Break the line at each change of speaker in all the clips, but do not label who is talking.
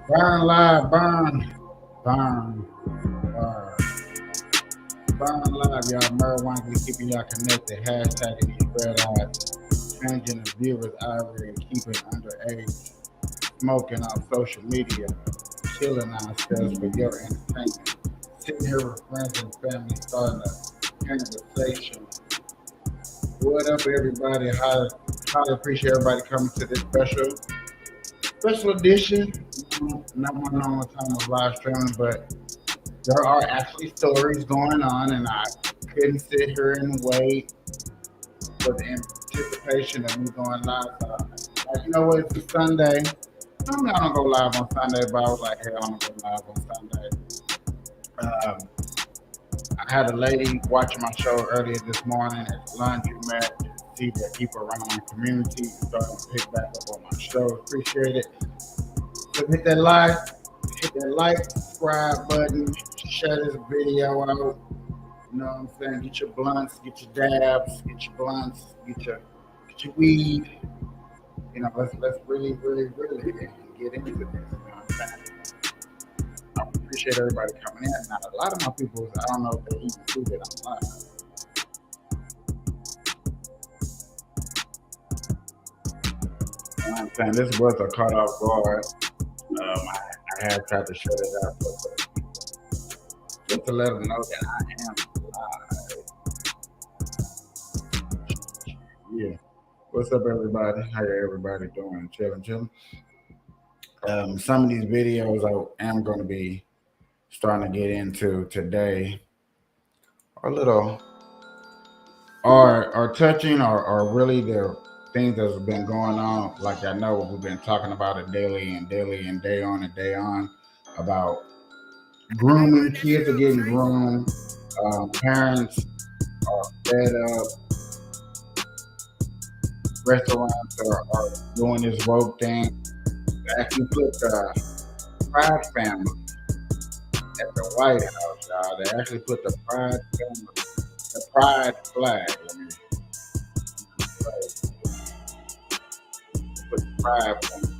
Burn live, burn, burn, burn, burn live, y'all. Marijuana keeping y'all connected. Hashtagging these red eyes, changing the viewers' ivory, and keeping underage, smoking on social media, killing ourselves for your entertainment. Sitting here with friends and family, starting a conversation. What up, everybody? Highly appreciate everybody coming to this special edition. Not my normal time of live streaming, but there are actually stories going on, and I couldn't sit here and wait for the anticipation of me going live. So, like, you know what? It's a Sunday. Normally, I don't go live on Sunday, but I was like, hey, I'm gonna go live on Sunday. Um, I had a lady watching my show earlier this morning at the laundromat. See that people around my community starting to pick back up on my show. Appreciate it. So hit that like, subscribe button, share this video out. You know what I'm saying? Get your blunts, get your dabs, get your blunts, get your weed. You know, let's really get into this. You know what I'm saying? I appreciate everybody coming in. Now, a lot of my people, I don't know if they even see that I'm live. You know what I'm saying? This was a cut off guard. I had tried to shut it out for the people, just to let them know that I am live. Yeah. What's up, everybody? How everybody doing? Chilling, chilling. Some of these videos I am going to be starting to get into today are little, are touching, or really the things that's been going on. Like I know we've been talking about it daily and day on and day on about grooming. Kids are getting groomed. Parents are fed up. Restaurants are doing this woke thing. They actually put the Pride family at the White House, y'all. They actually put the Pride family, the Pride flag. Let me put the Pride family.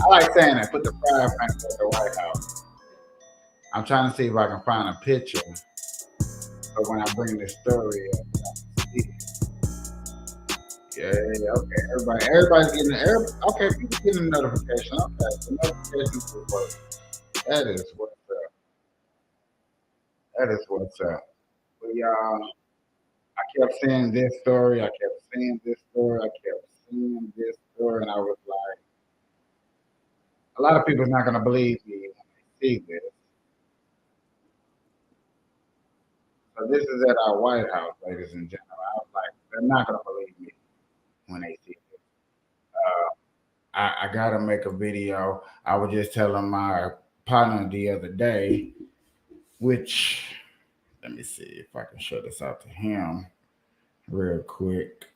I like saying that. Put the Pride family at the White House. I'm trying to see if I can find a picture. But when I bring this story up, see it. Yeah, yeah, okay. Everybody's getting okay. People getting a notification. Okay, the notifications will work. That is what's up. That is what's up. But y'all, I kept seeing this story. I kept seeing this story. I kept seeing this story, and I was like, a lot of people's not gonna believe me when they see this. So this is at our White House, ladies and gentlemen. I was like, they're not gonna believe me when they see this. I gotta make a video. I was just telling my partner the other day, which let me see if I can show this out to him real quick.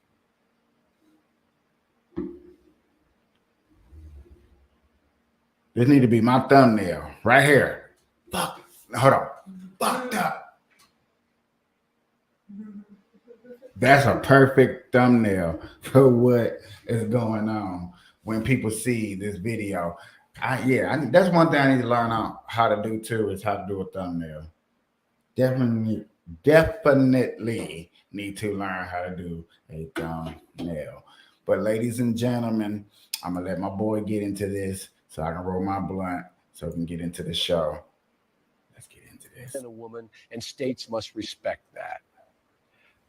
This need to be my thumbnail right here. Fuck. Hold on. Fucked up. That's a perfect thumbnail for what is going on when people see this video. That's one thing I need to learn out how to do too is how to do a thumbnail. Definitely, definitely need to learn how to do a thumbnail. But ladies and gentlemen, I'm gonna let my boy get into this so I can roll my blunt so we can get into the show. Let's get into this.
And a woman, and states must respect that.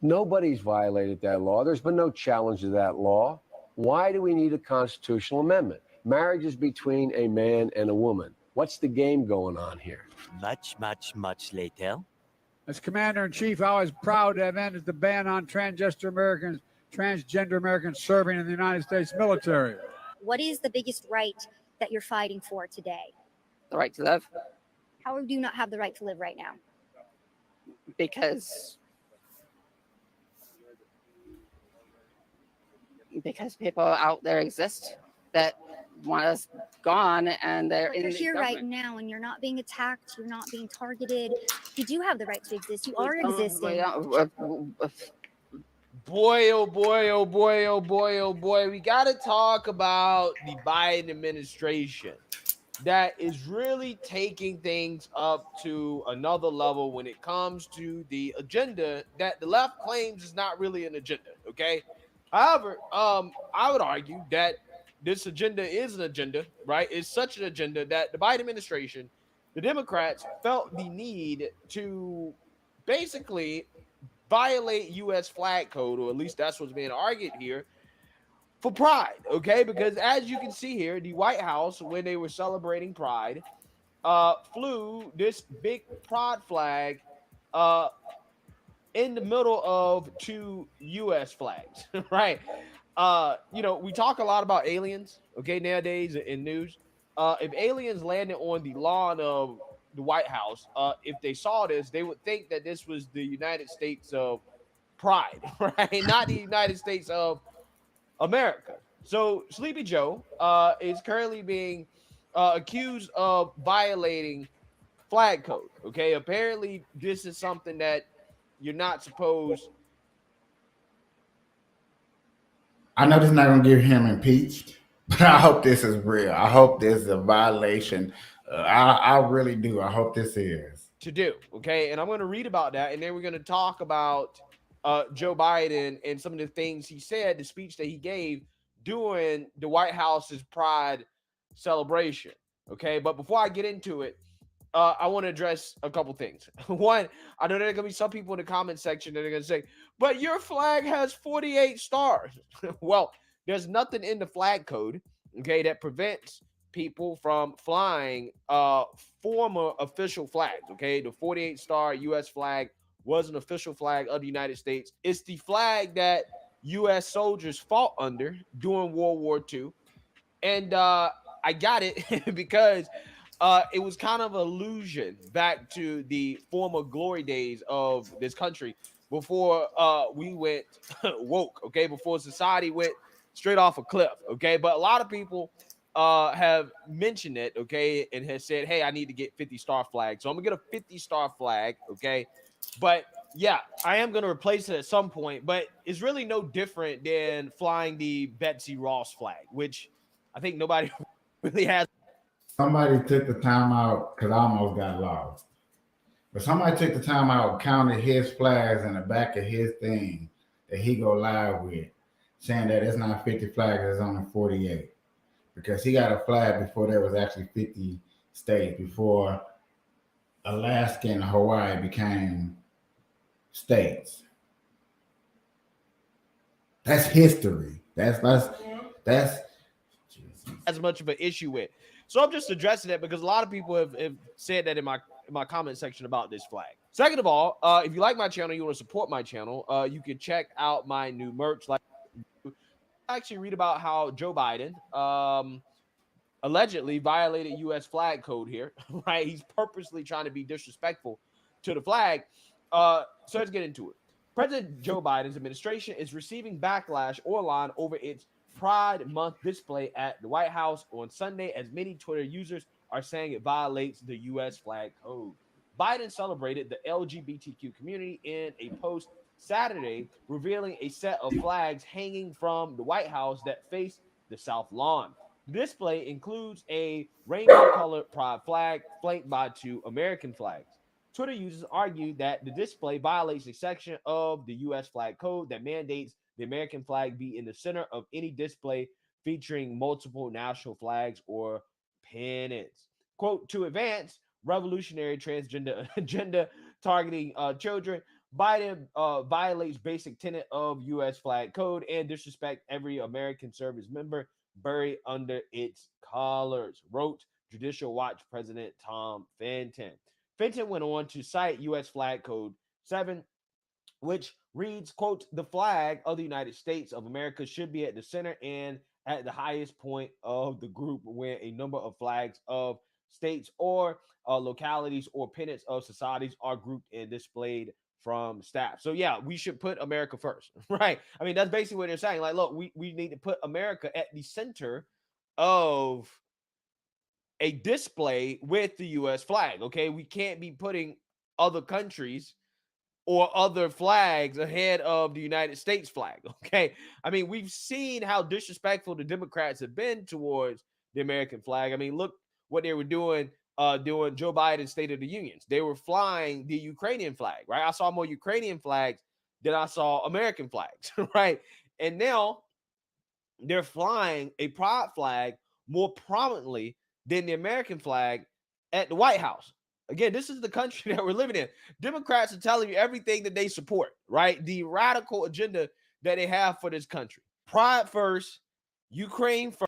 Nobody's violated that law. There's been no challenge to that law. Why do we need a constitutional amendment? Marriage is between a man and a woman. What's the game going on here?
Much later.
As Commander-in-Chief, I was proud to have ended the ban on transgender Americans serving in the United States military.
What is the biggest right that you're fighting for today?
The right to live.
How do you not have the right to live right now?
Because people out there exist that want us gone, and they're
in
the
here
government
right now, and you're not being attacked, you're not being targeted. You do have the right to exist. You are existing.
Boy, oh boy, oh boy, oh boy, oh boy. We got to talk about the Biden administration. that is really taking things up to another level when it comes to the agenda that the left claims is not really an agenda. Okay. However, I would argue that this agenda is an agenda, right? It's such an agenda that the Biden administration, the Democrats, felt the need to basically violate U.S. flag code, or at least that's what's being argued here, for Pride. Okay, because as you can see here, the White House, when they were celebrating Pride, flew this big Pride flag in the middle of two U.S. flags, right? We talk a lot about aliens, okay, nowadays in news. If aliens landed on the lawn of the White House, if they saw this, they would think that this was the United States of Pride, right? Not the United States of America. So Sleepy Joe is currently being accused of violating flag code. Okay, apparently this is something that you're not supposed.
I know this is not going to get him impeached, but I hope this is real. I hope this is a violation. I really do. I hope this is.
To do. Okay, and I'm going to read about that, and then we're going to talk about Joe Biden and some of the things he said, the speech that he gave during the White House's Pride celebration. Okay, but before I get into it, I want to address a couple things. One, I know there are going to be some people in the comment section that are going to say, but your flag has 48 stars. Well, there's nothing in the flag code, okay, that prevents people from flying former official flags, okay? The 48-star U.S. flag was an official flag of the United States. It's the flag that U.S. soldiers fought under during World War II. And I got it because it was kind of an allusion back to the former glory days of this country before we went woke, okay? Before society went straight off a cliff, okay? But a lot of people have mentioned it, okay, and has said, hey, I need to get 50-star flag. So I'm going to get a 50-star flag, okay? But, yeah, I am going to replace it at some point. But it's really no different than flying the Betsy Ross flag, which I think nobody really has.
Somebody took the time out because I almost got lost. But somebody took the time out, counted his flags in the back of his thing that he go live with, saying that it's not 50 flags, it's only 48. Because he got a flag before there was actually 50 states, before Alaska and Hawaii became states. That's history. That's
as much of an issue with. So I'm just addressing it because a lot of people have said that in my comment section about this flag. Second of all, if you like my channel, you want to support my channel, you can check out my new merch. Like, actually read about how Joe Biden allegedly violated U.S. flag code here, right? He's purposely trying to be disrespectful to the flag. So let's get into it. President Joe Biden's administration is receiving backlash online over its Pride Month display at the White House on Sunday, as many Twitter users are saying it violates the U.S. flag code. Biden celebrated the LGBTQ community in a post Saturday, revealing a set of flags hanging from the White House that face the South Lawn. The display includes a rainbow-colored pride flag flanked by two American flags. Twitter users argued that the display violates a section of the U.S. flag code that mandates the American flag be in the center of any display featuring multiple national flags or pennants. Quote, to advance revolutionary transgender agenda targeting children, Biden violates basic tenet of U.S. flag code and disrespect every American service member buried under its colors, wrote Judicial Watch President Tom Fenton. Fenton went on to cite U.S. flag code 7, which reads, quote, the flag of the United States of America should be at the center and at the highest point of the group where a number of flags of states or localities or pennants of societies are grouped and displayed from staff. So yeah, we should put America first, right? I mean, that's basically what they're saying. Like, look, we need to put America at the center of a display with the U.S. flag, okay? We can't be putting other countries or other flags ahead of the United States flag, okay? I mean, we've seen how disrespectful the Democrats have been towards the American flag. I mean, look what they were doing during Joe Biden's State of the Unions. They were flying the Ukrainian flag, right? I saw more Ukrainian flags than I saw American flags, right? And now they're flying a pride flag more prominently than the American flag at the White House. Again, this is the country that we're living in. Democrats are telling you everything that they support, right? The radical agenda that they have for this country. Pride first, Ukraine first.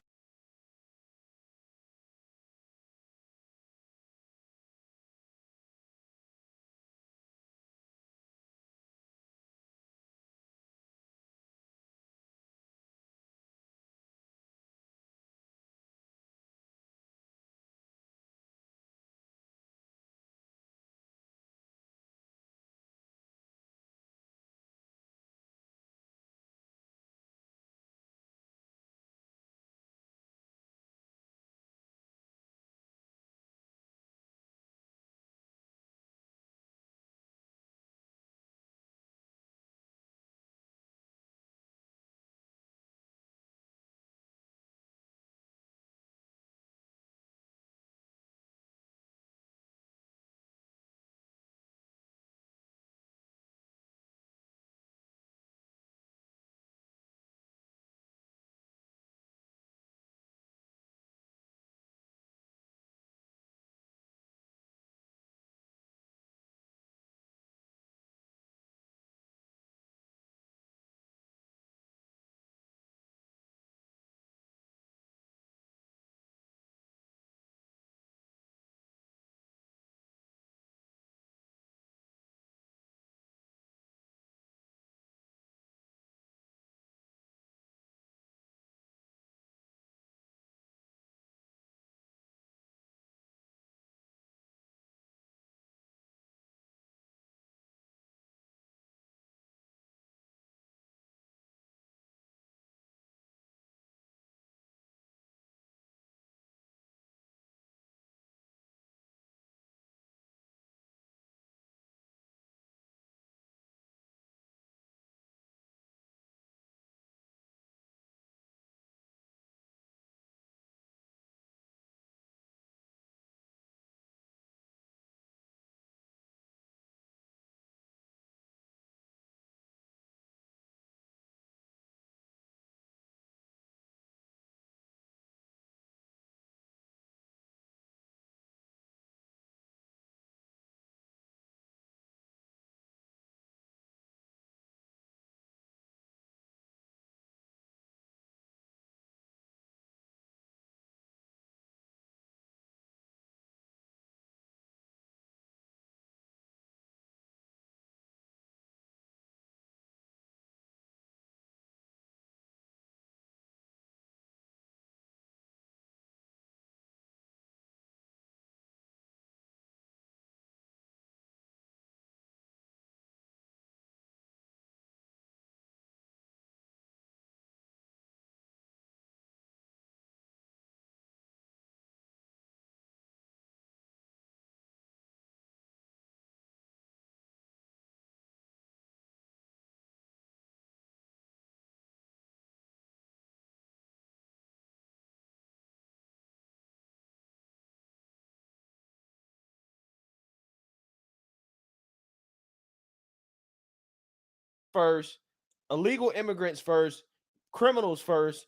First, illegal immigrants first, criminals first,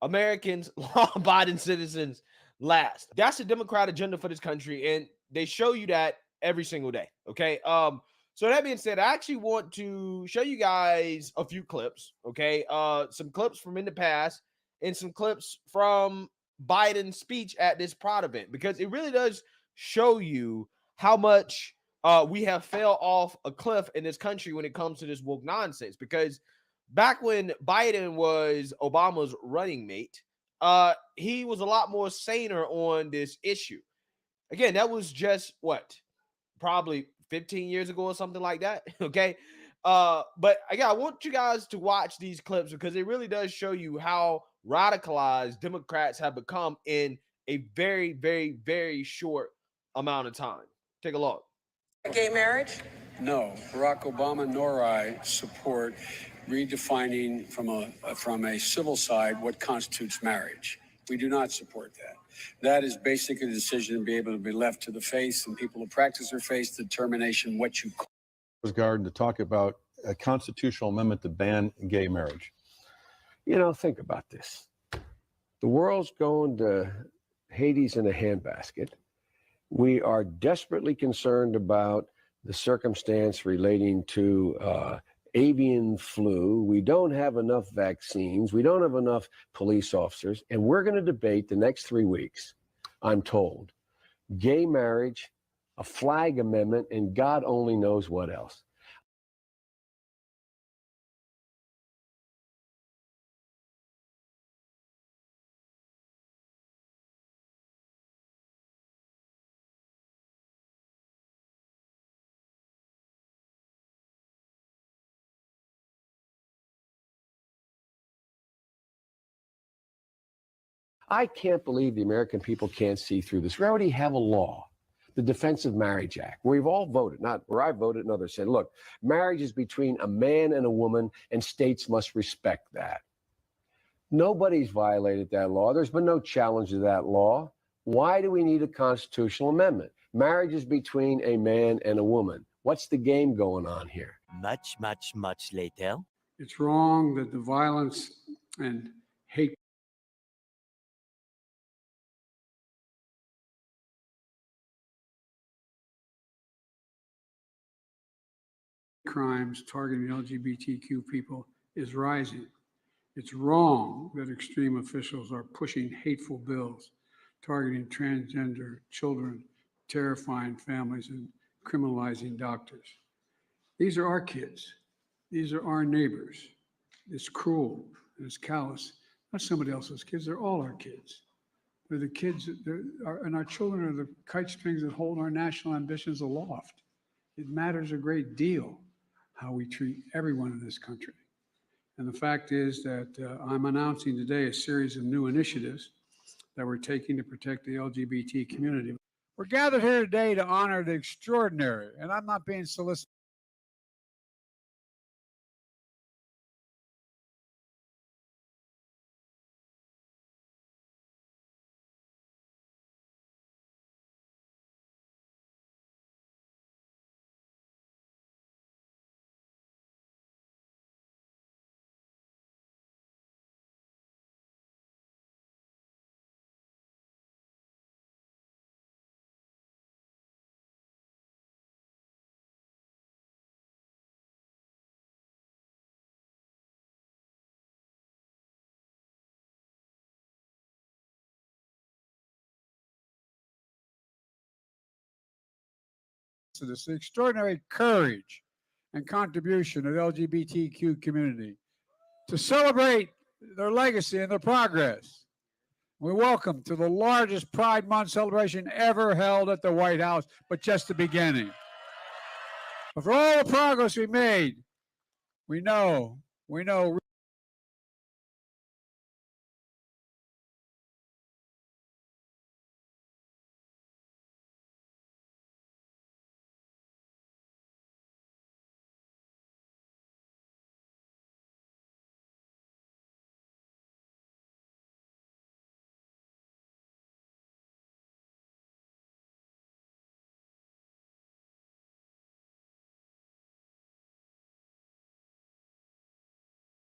Americans, law-abiding citizens last. That's the Democrat agenda for this country, and they show you that every single day. Okay. So that being said, I actually want to show you guys a few clips. Okay. Some clips from in the past and some clips from Biden's speech at this Pride event, because it really does show you how much we have fell off a cliff in this country when it comes to this woke nonsense. Because back when Biden was Obama's running mate, he was a lot more saner on this issue. Again, that was just what, probably 15 years ago or something like that. Okay. But again, I want you guys to watch these clips because it really does show you how radicalized Democrats have become in a very, very, very short amount of time. Take a look.
Gay marriage?
No, Barack Obama nor I support redefining from a civil side what constitutes marriage. We do not support that. That is basically a decision to be able to be left to the faith and people who practice their faith determination what you call.
Garden to talk about a constitutional amendment to ban gay marriage.
You know, think about this. The world's going to Hades in a handbasket. We are desperately concerned about the circumstance relating to avian flu. We don't have enough vaccines. We don't have enough police officers. And we're going to debate the next 3 weeks, I'm told, gay marriage, a flag amendment, and God only knows what else. I can't believe the American people can't see through this. We already have a law, the Defense of Marriage Act, where we've all voted, not where I voted and others said, look, marriage is between a man and a woman, and states must respect that. Nobody's violated that law. There's been no challenge to that law. Why do we need a constitutional amendment? Marriage is between a man and a woman. What's the game going on here?
Much, much, much later.
It's wrong that the violence and hate crimes targeting LGBTQ people is rising. It's wrong that extreme officials are pushing hateful bills targeting transgender children, terrifying families, and criminalizing doctors. These are our kids. These are our neighbors. It's cruel and it's callous. Not somebody else's kids. They're all our kids. They're the kids, and our children are the kite strings that hold our national ambitions aloft. It matters a great deal how we treat everyone in this country. And the fact is that I'm announcing today a series of new initiatives that we're taking to protect the LGBT community.
We're gathered here today to honor the extraordinary, and I'm not being solicited. This extraordinary courage and contribution of the LGBTQ community to celebrate their legacy and their progress. We welcome to the largest Pride Month celebration ever held at the White House, but just the beginning. But for all the progress we made, we know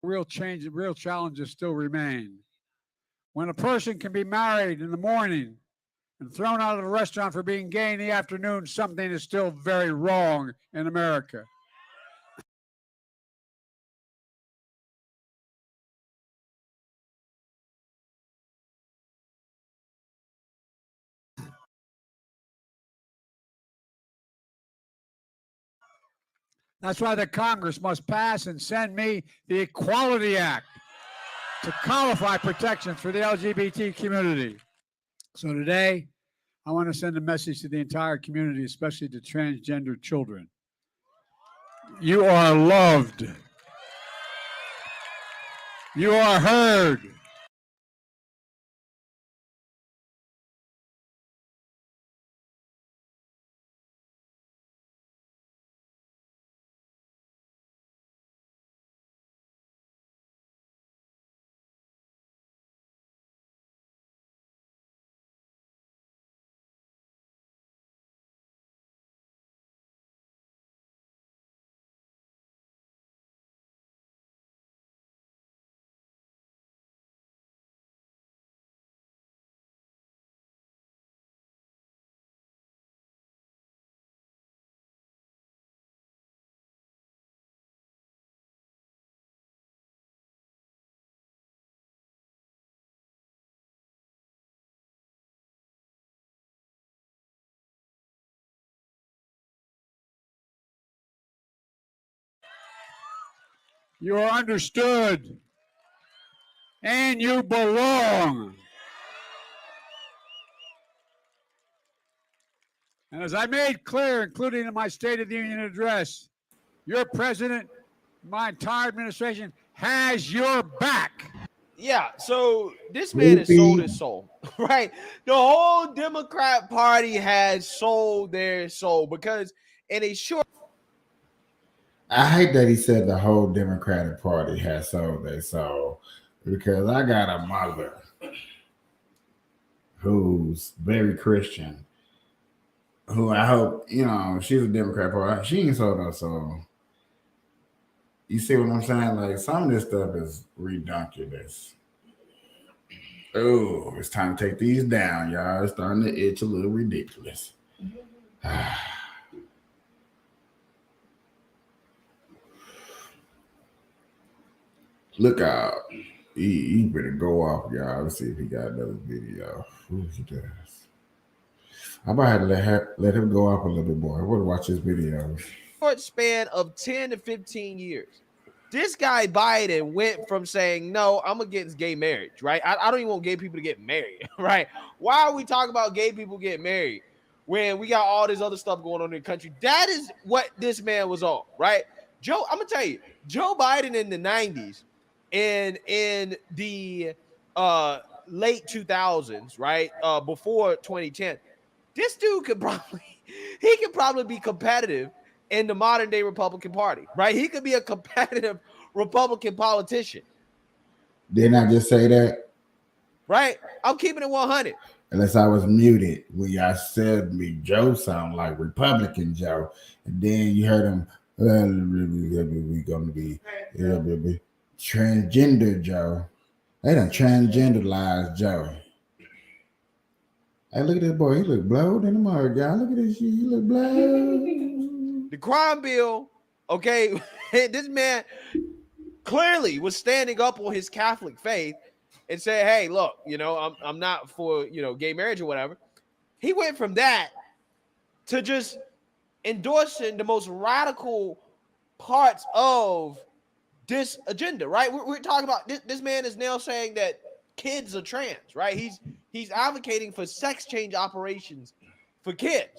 real challenges still remain. When a person can be married in the morning and thrown out of a restaurant for being gay in the afternoon, something is still very wrong in America. That's why the Congress must pass and send me the Equality Act to codify protections for the LGBT community. So today, I want to send a message to the entire community, especially to transgender children. You are loved. You are heard. You are understood. And you belong. And as I made clear, including in my State of the Union address, your president, my entire administration has your back.
Yeah, so this man has sold his soul, right? The whole Democrat Party has sold their soul because in a short.
I hate that he said the whole Democratic Party has sold their soul, because I got a mother who's very Christian, who I hope, she's a Democrat Party. She ain't sold her soul. You see what I'm saying? Like, some of this stuff is redunculous. Oh, it's time to take these down, y'all. It's starting to itch a little ridiculous. Look out. He better go off, y'all. Let's see if he got another video. Ooh, he does. I might have to let him go off a little bit more. I want to watch his videos.
Short span of 10 to 15 years. This guy Biden went from saying, no, I'm against gay marriage, right? I don't even want gay people to get married, right? Why are we talking about gay people getting married when we got all this other stuff going on in the country? That is what this man was on, right? I'm going to tell you, Joe Biden in the 90s and in the late 2000s, right, before 2010, this dude could probably be competitive in the modern day Republican Party, right? He could be a competitive Republican politician.
Didn't I just say that?
Right? I'm keeping it 100.
Unless I was muted when y'all said me, Joe sound like Republican Joe. And then you heard him, we're going to be transgender Joe. They done transgenderized Joe. Hey, look at this boy. He look blowed in the mud, y'all. Look at this shit. He look blowed.
The crime bill, okay, this man clearly was standing up on his Catholic faith and said, hey, look, I'm not for, gay marriage or whatever. He went from that to just endorsing the most radical parts of this agenda, right? We're talking about this man is now saying that kids are trans, right? He's advocating for sex change operations for kids.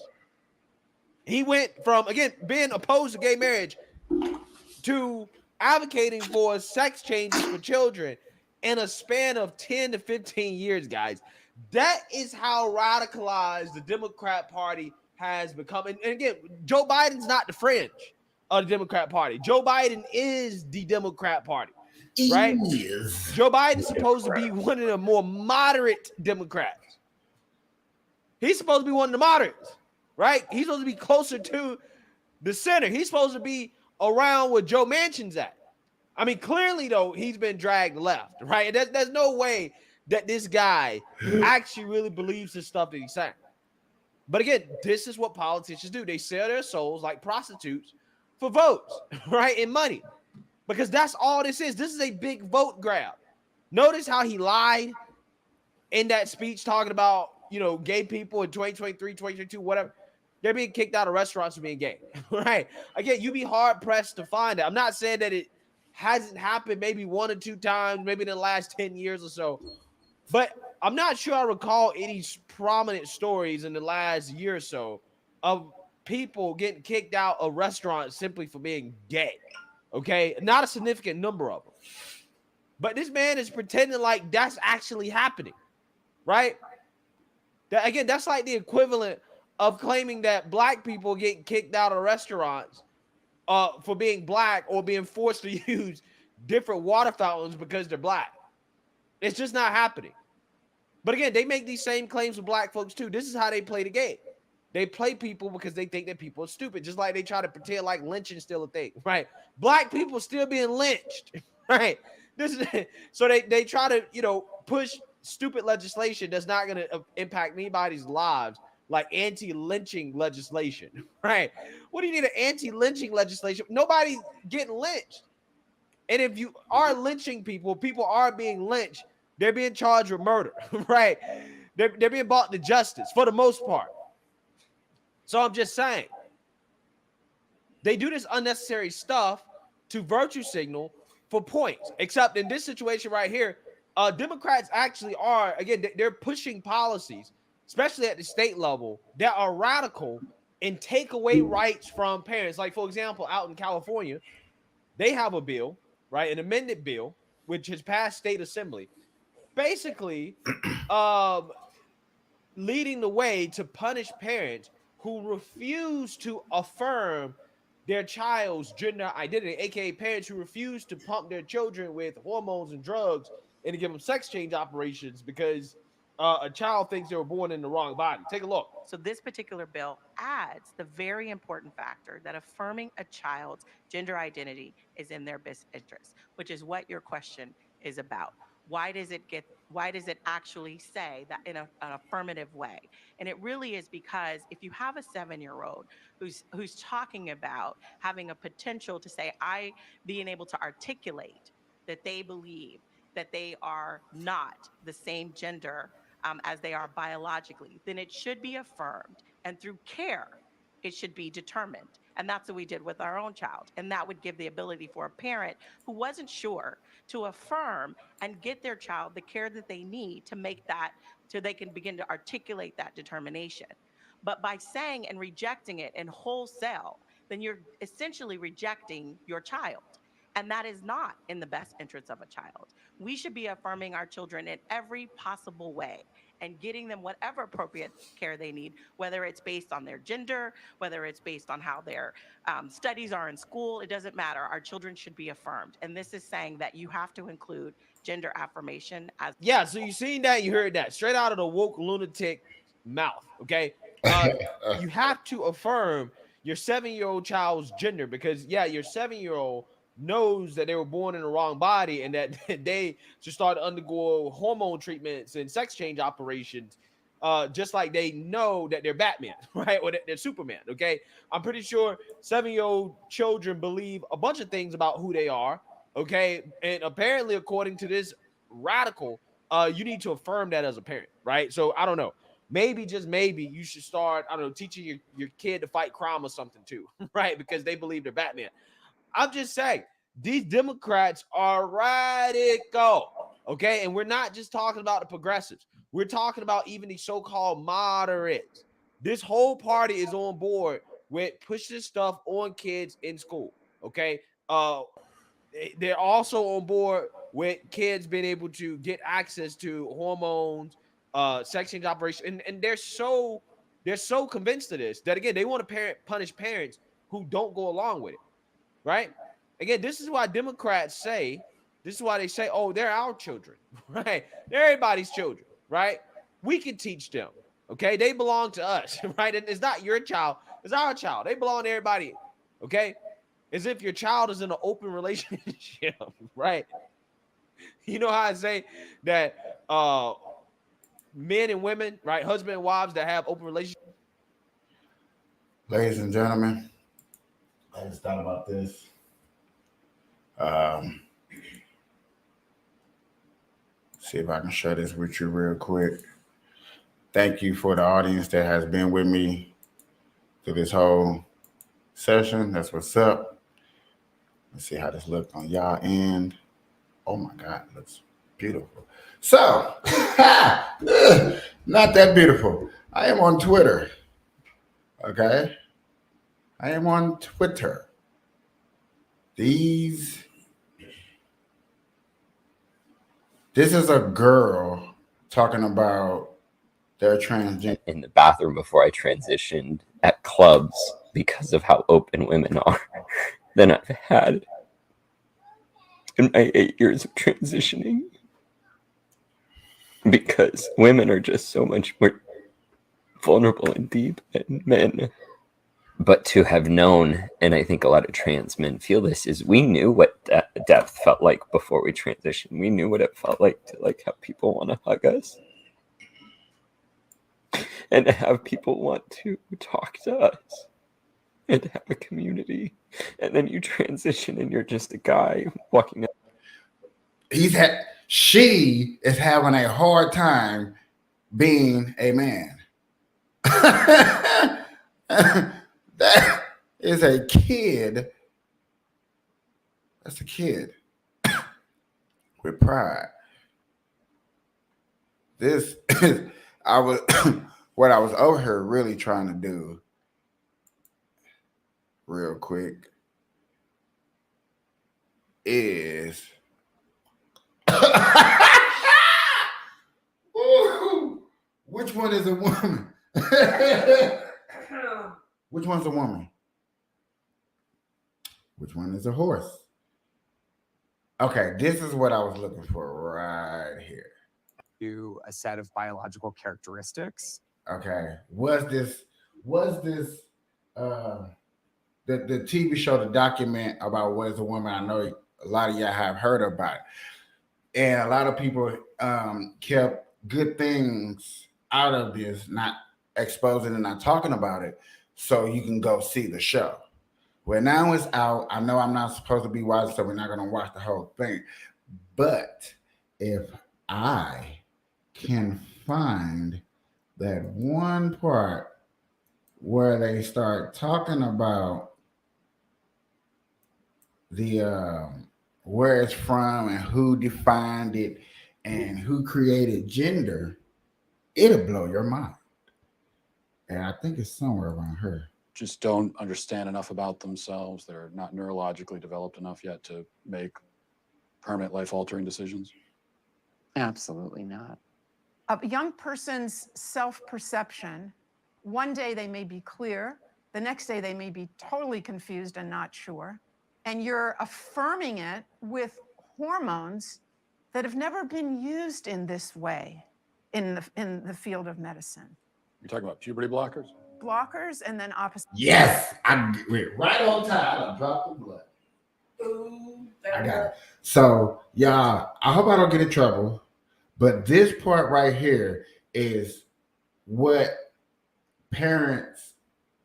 He went from, again, being opposed to gay marriage to advocating for sex changes for children in a span of 10 to 15 years, guys. That is how radicalized the Democrat Party has become. And again, Joe Biden's not the fringe of the Democrat Party. Joe Biden is the Democrat Party, right?
Yes.
Joe Biden's supposed to be one of the more moderate Democrats. He's supposed to be one of the moderates, right? He's supposed to be closer to the center. He's supposed to be around where Joe Manchin's at. I mean, clearly, though, he's been dragged left, right? There's no way that this guy actually really believes the stuff that he's saying. But again, this is what politicians do. They sell their souls like prostitutes for votes, right? And money. Because that's all this is. This is a big vote grab. Notice how he lied in that speech talking about, gay people in 2023, 2022, whatever. They're being kicked out of restaurants for being gay, right? Again, you'd be hard-pressed to find it. I'm not saying that it hasn't happened maybe one or two times, maybe in the last 10 years or so. But I'm not sure I recall any prominent stories in the last year or so of people getting kicked out of restaurants simply for being gay, okay? Not a significant number of them. But this man is pretending like that's actually happening, right? Again, that's like the equivalent of claiming that black people get kicked out of restaurants for being black or being forced to use different water fountains because they're black. It's just not happening. But again, they make these same claims with black folks too. This is how they play the game. They play people because they think that people are stupid, just like they try to pretend like lynching is still a thing, right? Black people still being lynched, right? So they try to, push stupid legislation that's not going to impact anybody's lives, like anti-lynching legislation, right? What do you need an anti-lynching legislation? Nobody's getting lynched. And if you are lynching people are being lynched. They're being charged with murder, right? They're being brought to justice for the most part. So I'm just saying, they do this unnecessary stuff to virtue signal for points. Except in this situation right here, Democrats actually are, again, they're pushing policies, especially at the state level, that are radical and take away rights from parents. Like, for example, out in California, they have a bill, right, an amended bill, which has passed state assembly, basically leading the way to punish parents who refuse to affirm their child's gender identity, aka parents who refuse to pump their children with hormones and drugs and to give them sex change operations because a child thinks they were born in the wrong body. Take a look.
So this particular bill adds the very important factor that affirming a child's gender identity is in their best interest, which is what your question is about. Why does it actually say that in an affirmative way? And it really is because if you have a 7-year-old who's talking about having a potential to say, being able to articulate that they believe that they are not the same gender as they are biologically, then it should be affirmed. And through care, it should be determined. And that's what we did with our own child. And that would give the ability for a parent who wasn't sure to affirm and get their child the care that they need to make that, so they can begin to articulate that determination. But by saying and rejecting it in wholesale, then you're essentially rejecting your child. And that is not in the best interest of a child. We should be affirming our children in every possible way and getting them whatever appropriate care they need, whether it's based on their gender, whether it's based on how their studies are in school. It doesn't matter. Our children should be affirmed. And this is saying that you have to include gender affirmation as.
Yeah, so you seen that, you heard that straight out of the woke lunatic mouth, okay? You have to affirm your 7-year-old child's gender because, yeah, your 7-year-old knows that they were born in the wrong body and that they should start to undergo hormone treatments and sex change operations, just like they know that they're Batman, right? Or that they're Superman, okay? I'm pretty sure 7-year-old children believe a bunch of things about who they are, okay? And apparently, according to this radical, you need to affirm that as a parent, right? So I don't know. Maybe, just maybe, you should start, I don't know, teaching your kid to fight crime or something too, right? Because they believe they're Batman. I'm just saying, these Democrats are radical, okay? And we're not just talking about the progressives. We're talking about even the so-called moderates. This whole party is on board with pushing stuff on kids in school, okay? They're also on board with kids being able to get access to hormones, sex change operations, and they're so convinced of this that, again, they want to punish parents who don't go along with it. Right? Again, this is why Democrats say, oh, they're our children, right? They're everybody's children, right? We can teach them, okay? They belong to us, right? And it's not your child, it's our child. They belong to everybody, okay? As if your child is in an open relationship, right? You know how I say that men and women, right, husband and wives that have open relationships?
Ladies and gentlemen, I just thought about this. See if I can share this with you real quick. Thank you for the audience that has been with me through this whole session. That's what's up. Let's see how this looks on y'all end. Oh my God, it looks beautiful. So, not that beautiful. I am on Twitter. Okay? I am on Twitter. This is a girl talking about their transgender.
In the bathroom before I transitioned at clubs because of how open women are than I've had in my 8 years of transitioning. Because women are just so much more vulnerable and deep than men. But to have known, and I think a lot of trans men feel this, is we knew what depth felt like before we transitioned. We knew what it felt like to have people want to hug us. And to have people want to talk to us. And to have a community. And then you transition and you're just a guy walking up.
She is having a hard time being a man. That is a kid. That's a kid. with pride. This is I was what I was over here really trying to do real quick is Ooh, which one is a woman? Which one's a woman? Which one is a horse? Okay, this is what I was looking for right here.
A set of biological characteristics.
Okay, was this the TV show, the document about what is a woman? I know a lot of y'all have heard about it, and a lot of people kept good things out of this, not exposing and not talking about it, so you can go see the show. Well, now it's out. I know I'm not supposed to be watching, so we're not going to watch the whole thing. But if I can find that one part where they start talking about the where it's from and who defined it and who created gender, it'll blow your mind. And I think it's somewhere around here.
Just don't understand enough about themselves. They're not neurologically developed enough yet to make permanent life-altering decisions.
Absolutely not.
A young person's self-perception, one day they may be clear, the next day they may be totally confused and not sure. And you're affirming it with hormones that have never been used in this way in the field of medicine.
You're talking about puberty blockers?
Blockers and then opposite.
Yes, I went right on time. I dropped the blood. I got it. So, y'all, I hope I don't get in trouble, but this part right here is what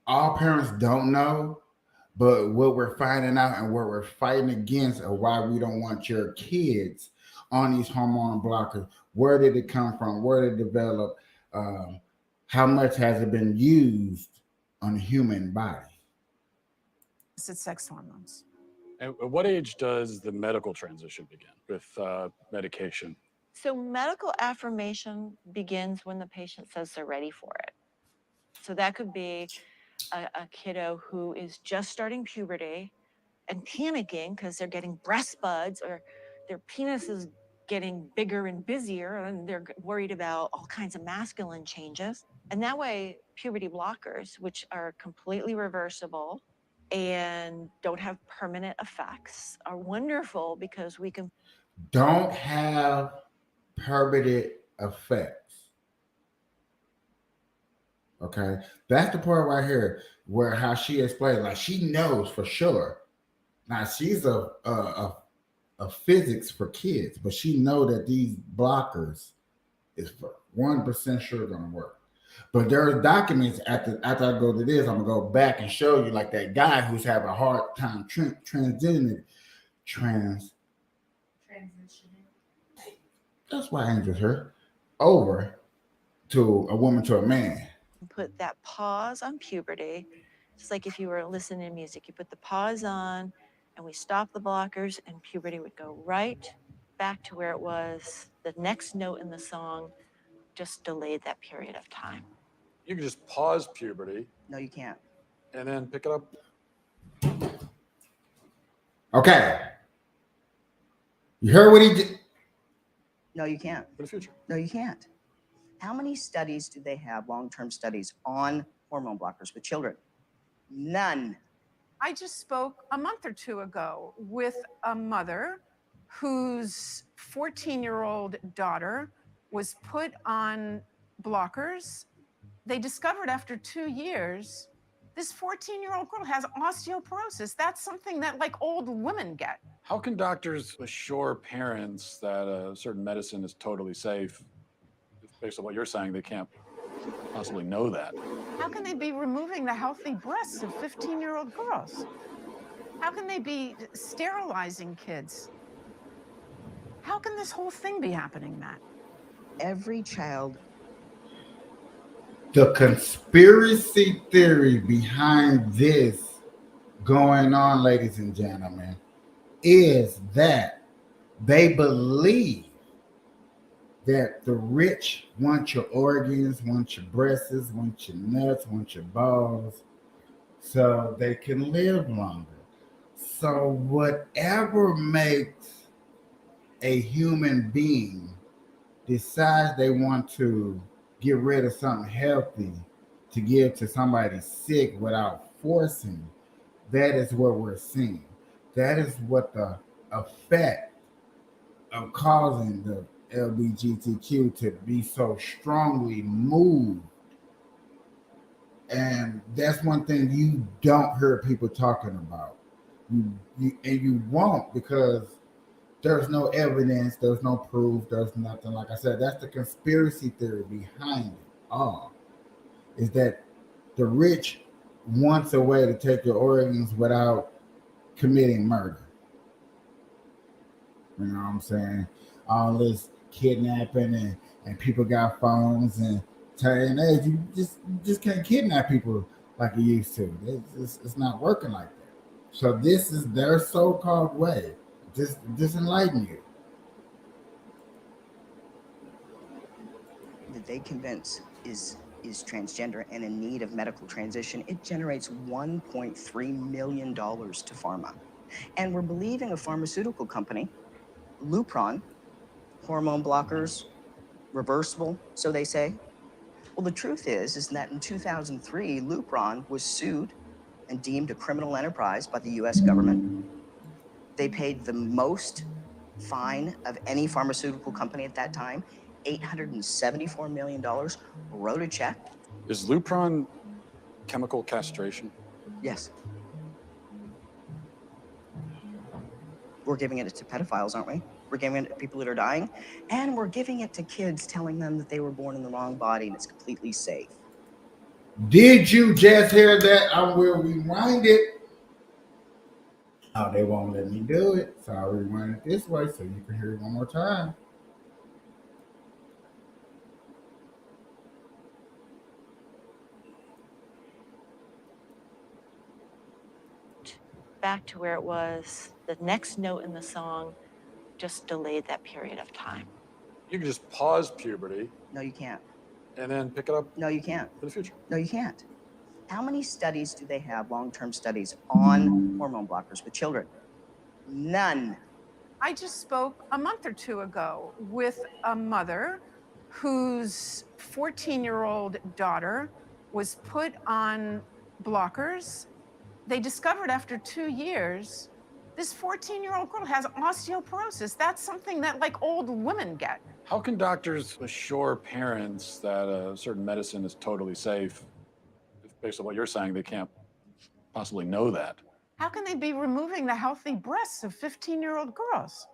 all parents don't know, but what we're finding out and what we're fighting against and why we don't want your kids on these hormone blockers. Where did it come from? Where did it develop? How much has it been used on the human body?
Sex hormones.
At what age does the medical transition begin with medication?
So medical affirmation begins when the patient says they're ready for it. So that could be a kiddo who is just starting puberty and panicking because they're getting breast buds or their penis is getting bigger and busier and they're worried about all kinds of masculine changes. And that way, puberty blockers, which are completely reversible and don't have permanent effects, are wonderful because we can...
Don't have permanent effects. Okay, that's the part right here where how she explained, like she knows for sure. Now she's a physics for kids, but she know that these blockers is for 1% sure gonna work. But there are documents after I go to this, I'm gonna go back and show you like that guy who's having a hard time transitioning. That's why Angel's here. Over to a woman to a man.
Put that pause on puberty. Just like if you were listening to music, you put the pause on and we stop the blockers and puberty would go right back to where it was. The next note in the song just delayed that period of time.
You can just pause puberty.
No, you can't.
And then pick it up.
Okay. You heard what he did?
No, you can't.
For the future.
No, you can't. How many studies do they have, long-term studies on hormone blockers with children? None.
I just spoke a month or two ago with a mother whose 14-year-old daughter was put on blockers. They discovered after 2 years, this 14-year-old girl has osteoporosis. That's something that like old women get.
How can doctors assure parents that a certain medicine is totally safe? Based on what you're saying, they can't possibly know that.
How can they be removing the healthy breasts of 15-year-old girls? How can they be sterilizing kids? How can this whole thing be happening, Matt?
Every child.
The conspiracy theory behind this going on, ladies and gentlemen, is that They believe that the rich want your organs, want your breasts, want your nuts, want your balls, so they can live longer. So whatever makes a human being decides they want to get rid of something healthy to give to somebody sick without forcing, that is what we're seeing. That is what the effect of causing the LGBTQ to be so strongly moved. And that's one thing you don't hear people talking about. You won't, because there's no evidence, there's no proof, there's nothing. Like I said, that's the conspiracy theory behind it all. Is that the rich wants a way to take your organs without committing murder. You know what I'm saying? All this kidnapping and people got phones and telling hey, you just can't kidnap people like you used to. It's not working like that. So this is their so-called way. Just enlighten you.
That they convince is transgender and in need of medical transition, it generates $1.3 million to pharma. And we're believing a pharmaceutical company, Lupron, hormone blockers, reversible, so they say. Well, the truth is that in 2003, Lupron was sued and deemed a criminal enterprise by the US government. They paid the most fine of any pharmaceutical company at that time, $874 million, wrote a check.
Is Lupron chemical castration?
Yes. We're giving it to pedophiles, aren't we? We're giving it to people that are dying, and we're giving it to kids, telling them that they were born in the wrong body and it's completely safe.
Did you just hear that? I will rewind it. Oh, they won't let me do it, so I'll rewind it this way so you can hear it one more time.
Back to where it was, the next note in the song just delayed that period of time.
You can just pause puberty.
No, you can't.
And then pick it up.
No, you can't.
For the future.
No, you can't. How many studies do they have, long-term studies, on hormone blockers with children? None.
I just spoke a month or two ago with a mother whose 14-year-old daughter was put on blockers. They discovered after 2 years, this 14-year-old girl has osteoporosis. That's something that like old women get.
How can doctors assure parents that a certain medicine is totally safe? If based on what you're saying, they can't possibly know that.
How can they be removing the healthy breasts of 15-year-old girls?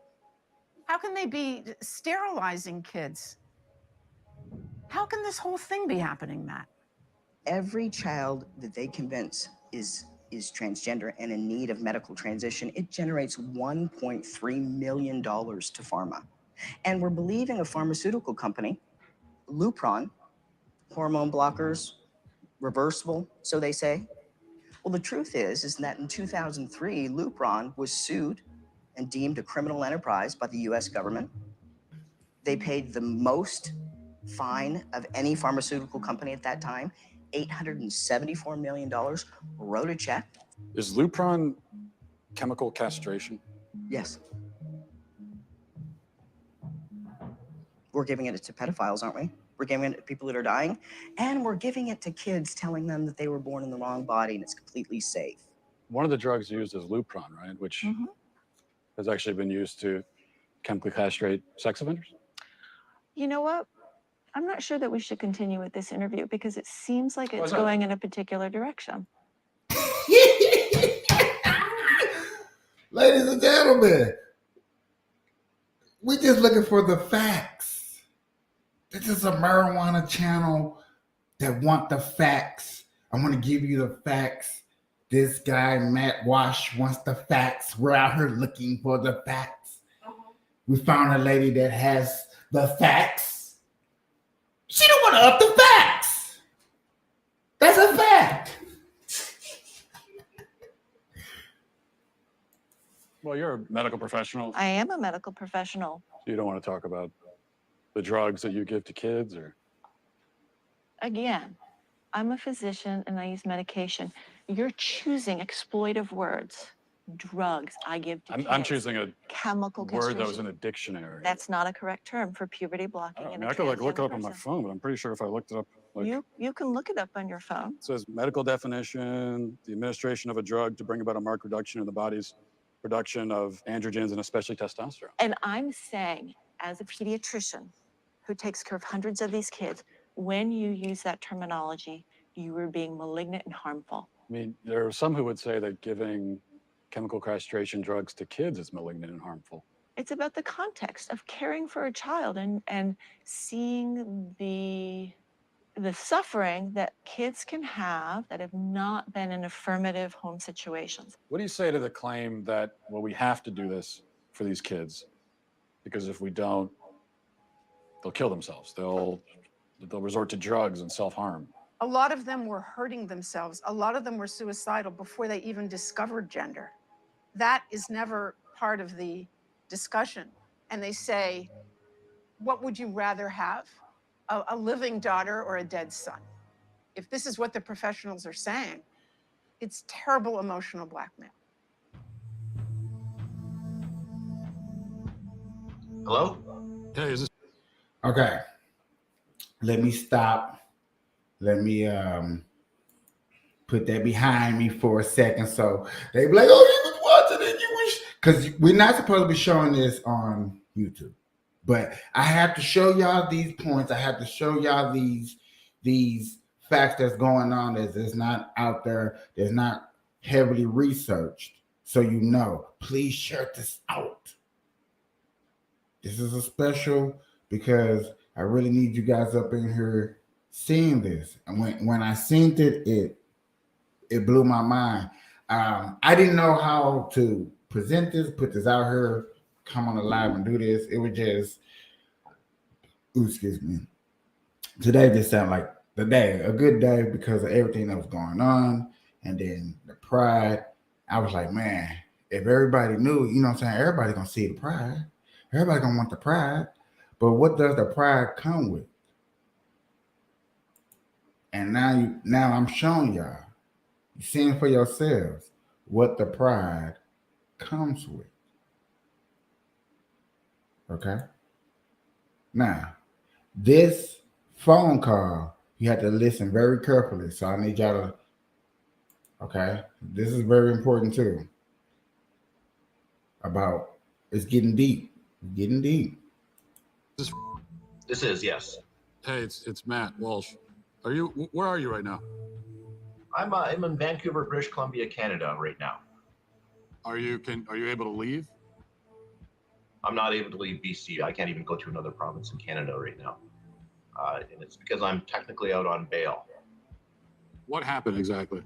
How can they be sterilizing kids? How can this whole thing be happening, Matt?
Every child that they convince is transgender and in need of medical transition, it generates $1.3 million to pharma. And we're believing a pharmaceutical company, Lupron, hormone blockers, reversible, so they say. Well, the truth is that in 2003, Lupron was sued and deemed a criminal enterprise by the US government. They paid the most fine of any pharmaceutical company at that time, $874 million, wrote a check.
Is Lupron chemical castration?
Yes. We're giving it to pedophiles, aren't we? We're giving it to people that are dying, and we're giving it to kids, telling them that they were born in the wrong body and it's completely safe.
One of the drugs used is Lupron, right? Which has actually been used to chemically castrate sex offenders?
You know what? I'm not sure that we should continue with this interview because it seems like it's
that?
going in a particular direction.
Ladies and gentlemen, we're just looking for the facts. This is a marijuana channel that want the facts. I want to give you the facts. This guy, Matt Wash, wants the facts. We're out here looking for the facts. We found a lady that has the facts. She don't want to up the facts. That's a fact.
Well, you're a medical professional.
I am a medical professional.
So you don't want to talk about the drugs that you give to kids, or?
Again, I'm a physician and I use medication. You're choosing exploitive words. Drugs I give to kids.
I'm choosing a
chemical
word that was
castration.
in a dictionary.
That's not a correct term for puberty blocking.
I could like look it up on my phone, but I'm pretty sure if I looked it up, like,
You can look it up on your phone.
it says medical definition: the administration of a drug to bring about a marked reduction in the body's production of androgens and especially testosterone.
And I'm saying, as a pediatrician who takes care of hundreds of these kids, when you use that terminology, you are being malignant and harmful.
I mean, there are some who would say that giving chemical castration drugs to kids is malignant and harmful.
It's about the context of caring for a child and seeing the suffering that kids can have that have not been in affirmative home situations.
What do you say to the claim that, well, we have to do this for these kids because if we don't, they'll kill themselves. They'll resort to drugs and self-harm.
A lot of them were hurting themselves. A lot of them were suicidal before they even discovered gender. That is never part of the discussion. And they say, what would you rather have? A living daughter or a dead son? If this is what the professionals are saying, it's terrible emotional blackmail.
Hello? Hey, is this?
Okay. Let me stop. Let me put that behind me for a second. So they be like, oh, you was watching it. You wish, because we're not supposed to be showing this on YouTube. But I have to show y'all these points. I have to show y'all these facts that's going on that's not out there, that's not heavily researched. So you know, please share this out. This is a special because I really need you guys up in here seeing this. And when I seen it, it blew my mind. I didn't know how to present this, put this out here, come on the live and do this. It was just, excuse me. Today just sounded like the day, a good day because of everything that was going on. And then the pride. I was like, man, if everybody knew, you know what I'm saying? Everybody gonna see the pride. Everybody gonna want the pride. But what does the pride come with? And now I'm showing y'all. You're seeing for yourselves what the pride comes with. Okay? Now, this phone call, you have to listen very carefully. So I need y'all to, okay? This is very important too. About, it's getting deep. It's getting deep.
This is, yes. Hey, it's Matt Walsh. Where are you right now?
I'm in Vancouver, British Columbia, Canada right now.
Are you able to leave?
I'm not able to leave BC. I can't even go to another province in Canada right now. And it's because I'm technically out on bail.
What happened exactly?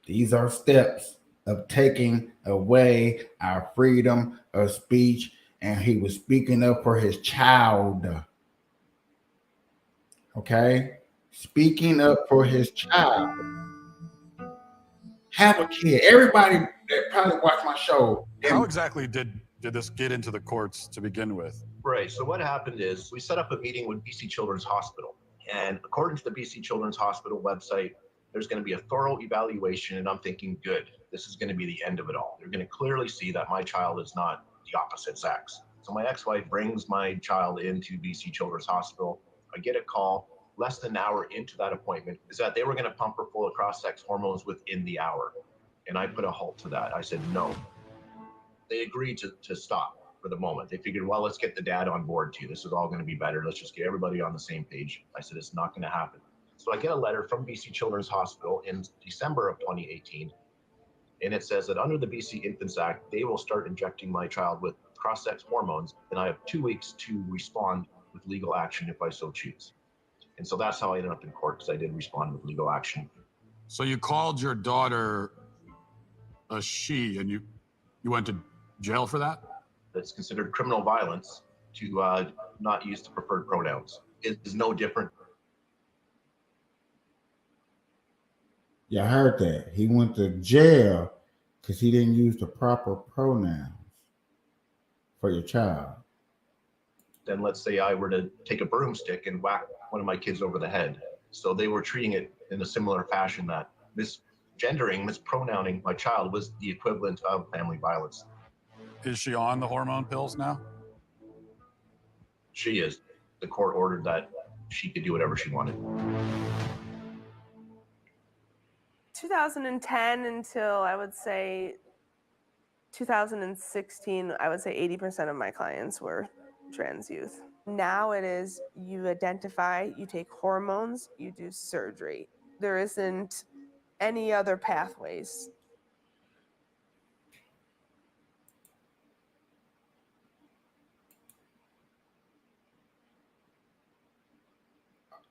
These are steps of taking away our freedom of speech. And he was speaking up for his child. Okay? Speaking up for his child. Have a kid. Everybody that probably watched my show.
How exactly did this get into the courts to begin with?
Right. So what happened is we set up a meeting with BC Children's Hospital. And according to the BC Children's Hospital website, there's going to be a thorough evaluation. And I'm thinking, good, this is going to be the end of it all. They're going to clearly see that my child is not the opposite sex. So my ex-wife brings my child into BC Children's Hospital. I get a call less than an hour into that appointment is that they were going to pump her full of cross-sex hormones within the hour. And I put a halt to that. I said, no. They agreed to stop for the moment. They figured, well, let's get the dad on board too. This is all going to be better. Let's just get everybody on the same page. I said, it's not going to happen. So I get a letter from BC Children's Hospital in December of 2018. And it says that under the BC Infants Act, they will start injecting my child with cross-sex hormones, then I have 2 weeks to respond with legal action if I so choose. And so that's how I ended up in court, because I did respond with legal action.
So you called your daughter a she, and you went to jail for that?
That's considered criminal violence to not use the preferred pronouns. It is no different.
Yeah, I heard that. He went to jail because he didn't use the proper pronouns for your child.
Then let's say I were to take a broomstick and whack one of my kids over the head. So they were treating it in a similar fashion, that misgendering, mispronouncing my child was the equivalent of family violence.
Is she on the hormone pills now?
She is. The court ordered that she could do whatever she wanted.
2010 until I would say 2016, I would say 80% of my clients were trans youth. Now it is you identify, you take hormones, you do surgery. There isn't any other pathways.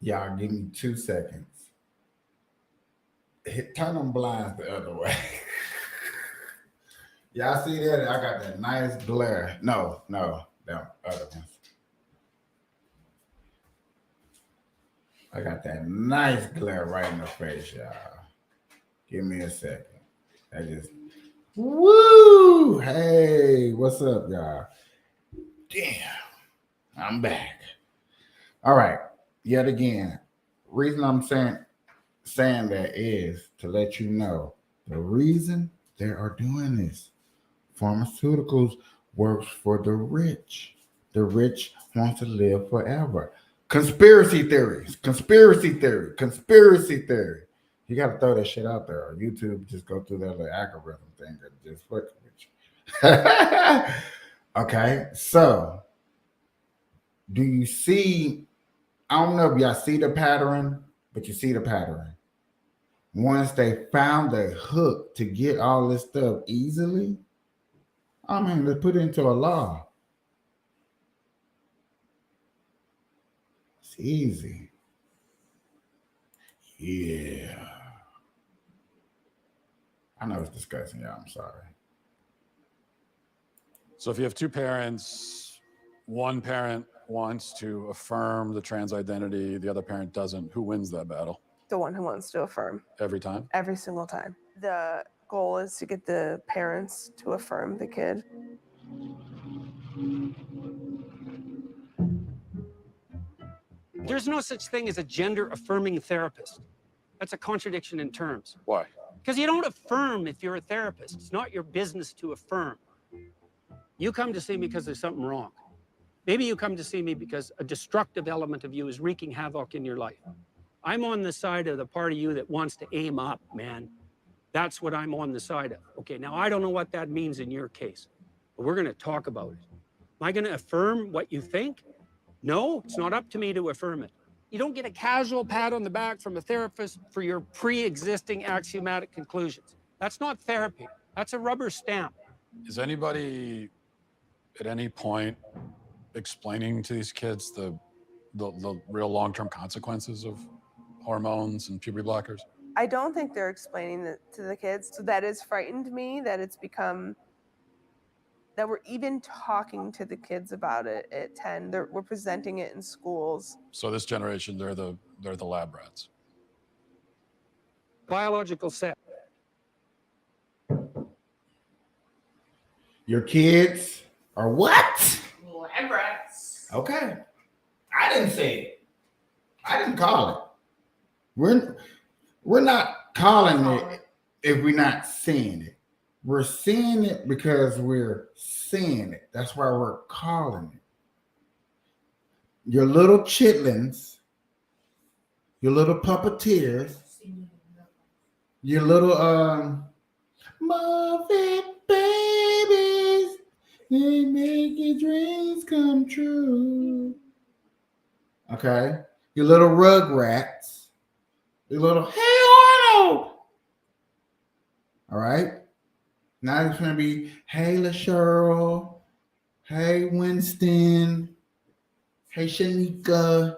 Y'all give me 2 seconds. Turn them blinds the other way. Y'all see that? I got that nice glare. No, them other ones. I got that nice glare right in the face, y'all. Give me a second. I just, woo! Hey, what's up, y'all? Damn, I'm back. All right, yet again, reason I'm saying that is to let you know the reason they are doing this. Pharmaceuticals works for the rich. The rich want to live forever. Conspiracy theories. You got to throw that shit out there. Or YouTube, just go through that little algorithm thing and just fuck with you. Okay, so do you see? I don't know if y'all see the pattern, but you see the pattern. Once they found the hook to get all this stuff easily, I mean, let's put it into a law. It's easy. Yeah. I know it's disgusting, y'all. I'm sorry.
So if you have two parents, one parent wants to affirm the trans identity, the other parent doesn't, who wins that battle?
The one who wants to affirm.
Every time?
Every single time. The goal is to get the parents to affirm the kid.
There's no such thing as a gender affirming therapist. That's a contradiction in terms.
Why?
Because you don't affirm if you're a therapist. It's not your business to affirm. You come to see me because there's something wrong. Maybe you come to see me because a destructive element of you is wreaking havoc in your life. I'm on the side of the part of you that wants to aim up, man. That's what I'm on the side of. Okay, now I don't know what that means in your case, but we're going to talk about it. Am I going to affirm what you think? No, it's not up to me to affirm it. You don't get a casual pat on the back from a therapist for your pre-existing axiomatic conclusions. That's not therapy. That's a rubber stamp.
Is anybody at any point explaining to these kids the real long-term consequences of hormones and puberty blockers?
I don't think they're explaining it to the kids. So that has frightened me that it's become, that we're even talking to the kids about it at 10. We're presenting it in schools.
So this generation, they're the lab rats.
Biological set.
Your kids are what?
Lab rats.
Okay. I didn't say it. I didn't call it. We're not calling it if we're not seeing it. We're seeing it because we're seeing it. That's why we're calling it. Your little chitlins, your little puppeteers, your little Muppet babies, they make your dreams come true. Okay? Your little Rugrats, your little Hey Arnold. All right? Now it's going to be Hey LaCheryl, Hey, Winston. Hey, Shanika.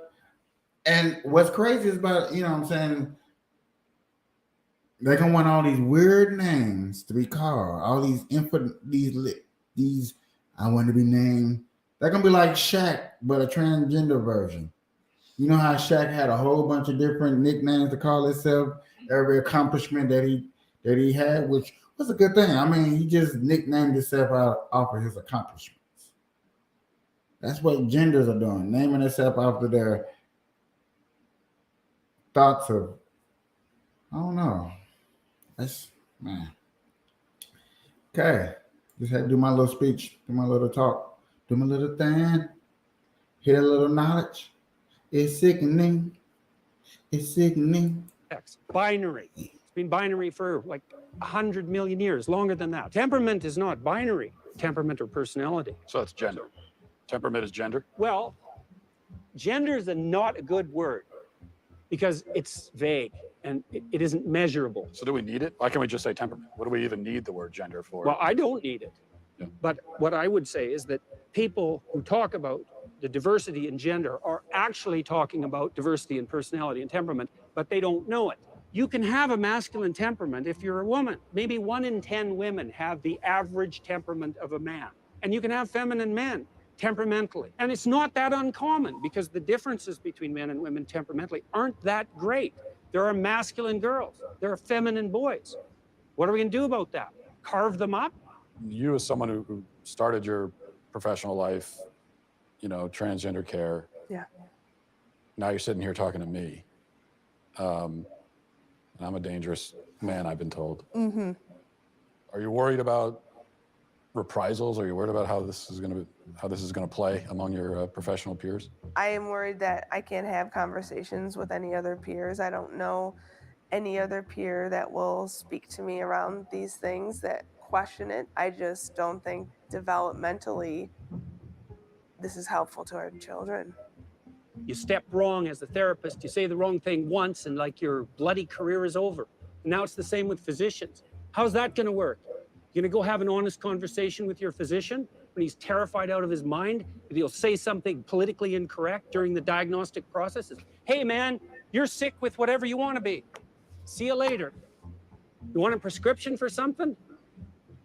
And what's crazy is about, you know what I'm saying, they're gonna want all these weird names to be called. All these these I want to be named. They're gonna be like Shaq, but a transgender version. You know how Shaq had a whole bunch of different nicknames to call himself, every accomplishment that he had, which was a good thing. I mean, he just nicknamed himself off of his accomplishments. That's what genders are doing, naming themselves after their thoughts of, I don't know. That's, man. Okay. Just had to do my little speech, do my little talk, do my little thing, hit a little knowledge. It's sickening. It's sickening.
Binary. It's been binary for like 100 million years, longer than that. Temperament is not binary, temperament or personality.
So it's gender. Temperament is gender.
Well, gender is not a good word because it's vague and it isn't measurable.
So do we need it? Why can't we just say temperament? What do we even need the word gender for?
Well, I don't need it.
Yeah.
But what I would say is that people who talk about the diversity in gender are actually talking about diversity in personality and temperament, but they don't know it. You can have a masculine temperament if you're a woman. Maybe 1 in 10 women have the average temperament of a man. And you can have feminine men temperamentally. And it's not that uncommon because the differences between men and women temperamentally aren't that great. There are masculine girls. There are feminine boys. What are we going to do about that? Carve them up?
You as someone who started your professional life, transgender care.
Yeah.
Now you're sitting here talking to me. And I'm a dangerous man, I've been told.
Mm-hmm.
Are you worried about reprisals? Are you worried about how this is going to play among your professional peers?
I am worried that I can't have conversations with any other peers. I don't know any other peer that will speak to me around these things that question it. I just don't think developmentally this is helpful to our children.
You step wrong as a therapist, you say the wrong thing once and like your bloody career is over. And now it's the same with physicians. How's that going to work? You're going to go have an honest conversation with your physician when he's terrified out of his mind that he'll say something politically incorrect during the diagnostic process? Hey man, you're sick with whatever you want to be. See you later. You want a prescription for something?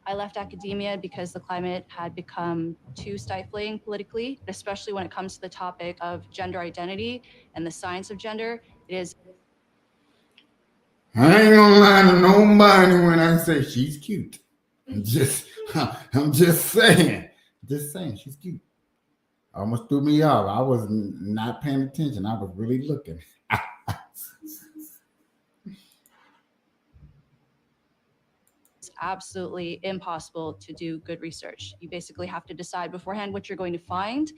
I left academia because the climate had become too stifling politically, especially when it comes to the topic of gender identity and the science of gender. It is.
I ain't gonna lie to nobody when I say she's cute. I'm just saying. Just saying, she's cute. Almost threw me off. I was not paying attention. I was really looking.
Absolutely impossible to do good research. You basically have to decide beforehand what you're going to find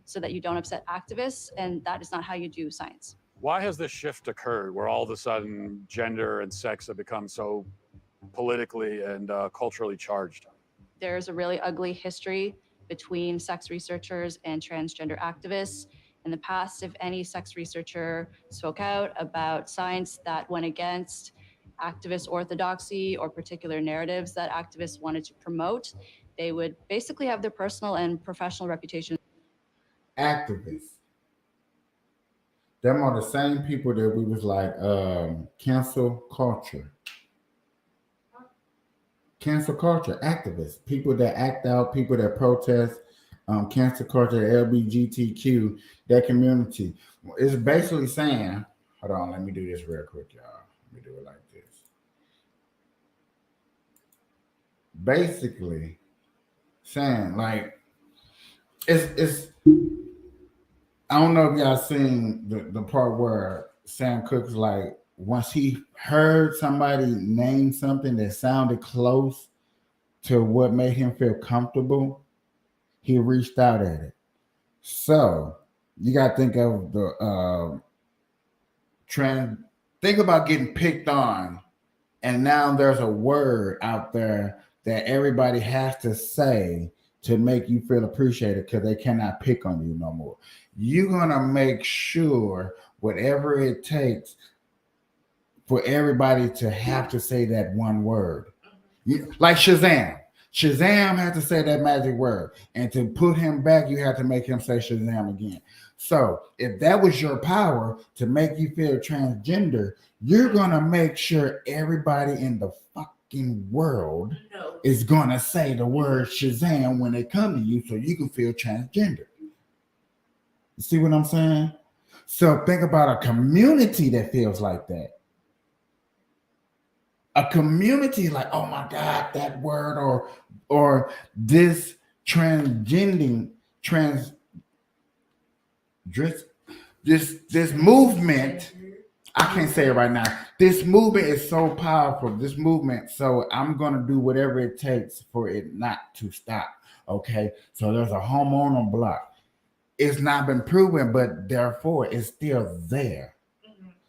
so that you don't upset activists, and that is not how you do science.
Why has this shift occurred where all of a sudden gender and sex have become so politically and culturally charged?
There's a really ugly history between sex researchers and transgender activists. In the past, if any sex researcher spoke out about science that went against activist orthodoxy or particular narratives that activists wanted to promote, they would basically have their personal and professional reputation.
Activists. Them are the same people that we was like, cancel culture. Cancel culture, activists, people that act out, people that protest, cancel culture, LGBTQ, that community. It's basically saying, hold on, let me do this real quick, y'all. Let me do it like this. Basically saying, like, it's I don't know if y'all seen the part where Sam Cooke's like, once he heard somebody name something that sounded close to what made him feel comfortable, he reached out at it. So you got to think of the think about getting picked on, and now there's a word out there that everybody has to say to make you feel appreciated because they cannot pick on you no more. You're going to make sure whatever it takes for everybody to have to say that one word. Like Shazam. Shazam had to say that magic word. And to put him back, you had to make him say Shazam again. So if that was your power to make you feel transgender, you're going to make sure everybody in the fucking world is going to say the word Shazam when they come to you so you can feel transgender. You see what I'm saying? So think about a community that feels like that. A community like, oh my God, that word or this this movement. I can't say it right now. This movement is so powerful. This movement, so I'm gonna do whatever it takes for it not to stop. Okay, so there's a hormonal block. It's not been proven, but therefore it's still there.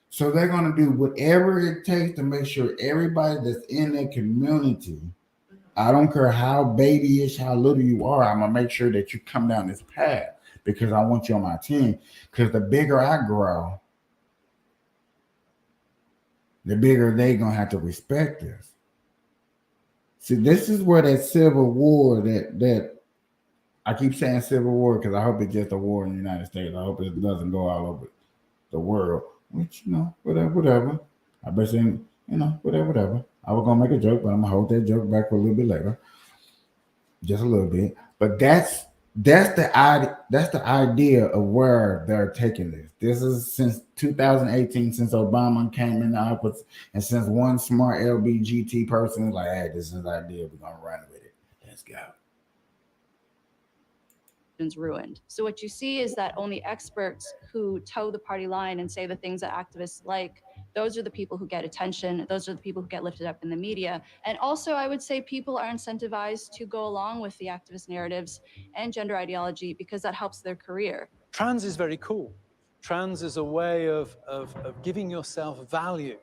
So they're going to do whatever it takes to make sure everybody that's in their community, I don't care how babyish, how little you are, I'm going to make sure that you come down this path because I want you on my team. Because the bigger I grow, the bigger they're going to have to respect us. See, this is where that civil war that I keep saying civil war because I hope it's just a war in the United States. I hope it doesn't go all over the world. Which, whatever. I bet you, whatever. I was gonna make a joke, but I'm gonna hold that joke back for a little bit later, just a little bit. But that's the idea of where they're taking this. This is since 2018, since Obama came in the office, and since one smart LBGT person was like, "Hey, this is the idea. We're gonna run with it. Let's go."
Ruined. So what you see is that only experts who toe the party line and say the things that activists like, those are the people who get attention. Those are the people who get lifted up in the media. And also, I would say people are incentivized to go along with the activist narratives and gender ideology because that helps their career.
Trans is very cool. Trans is a way of giving yourself value,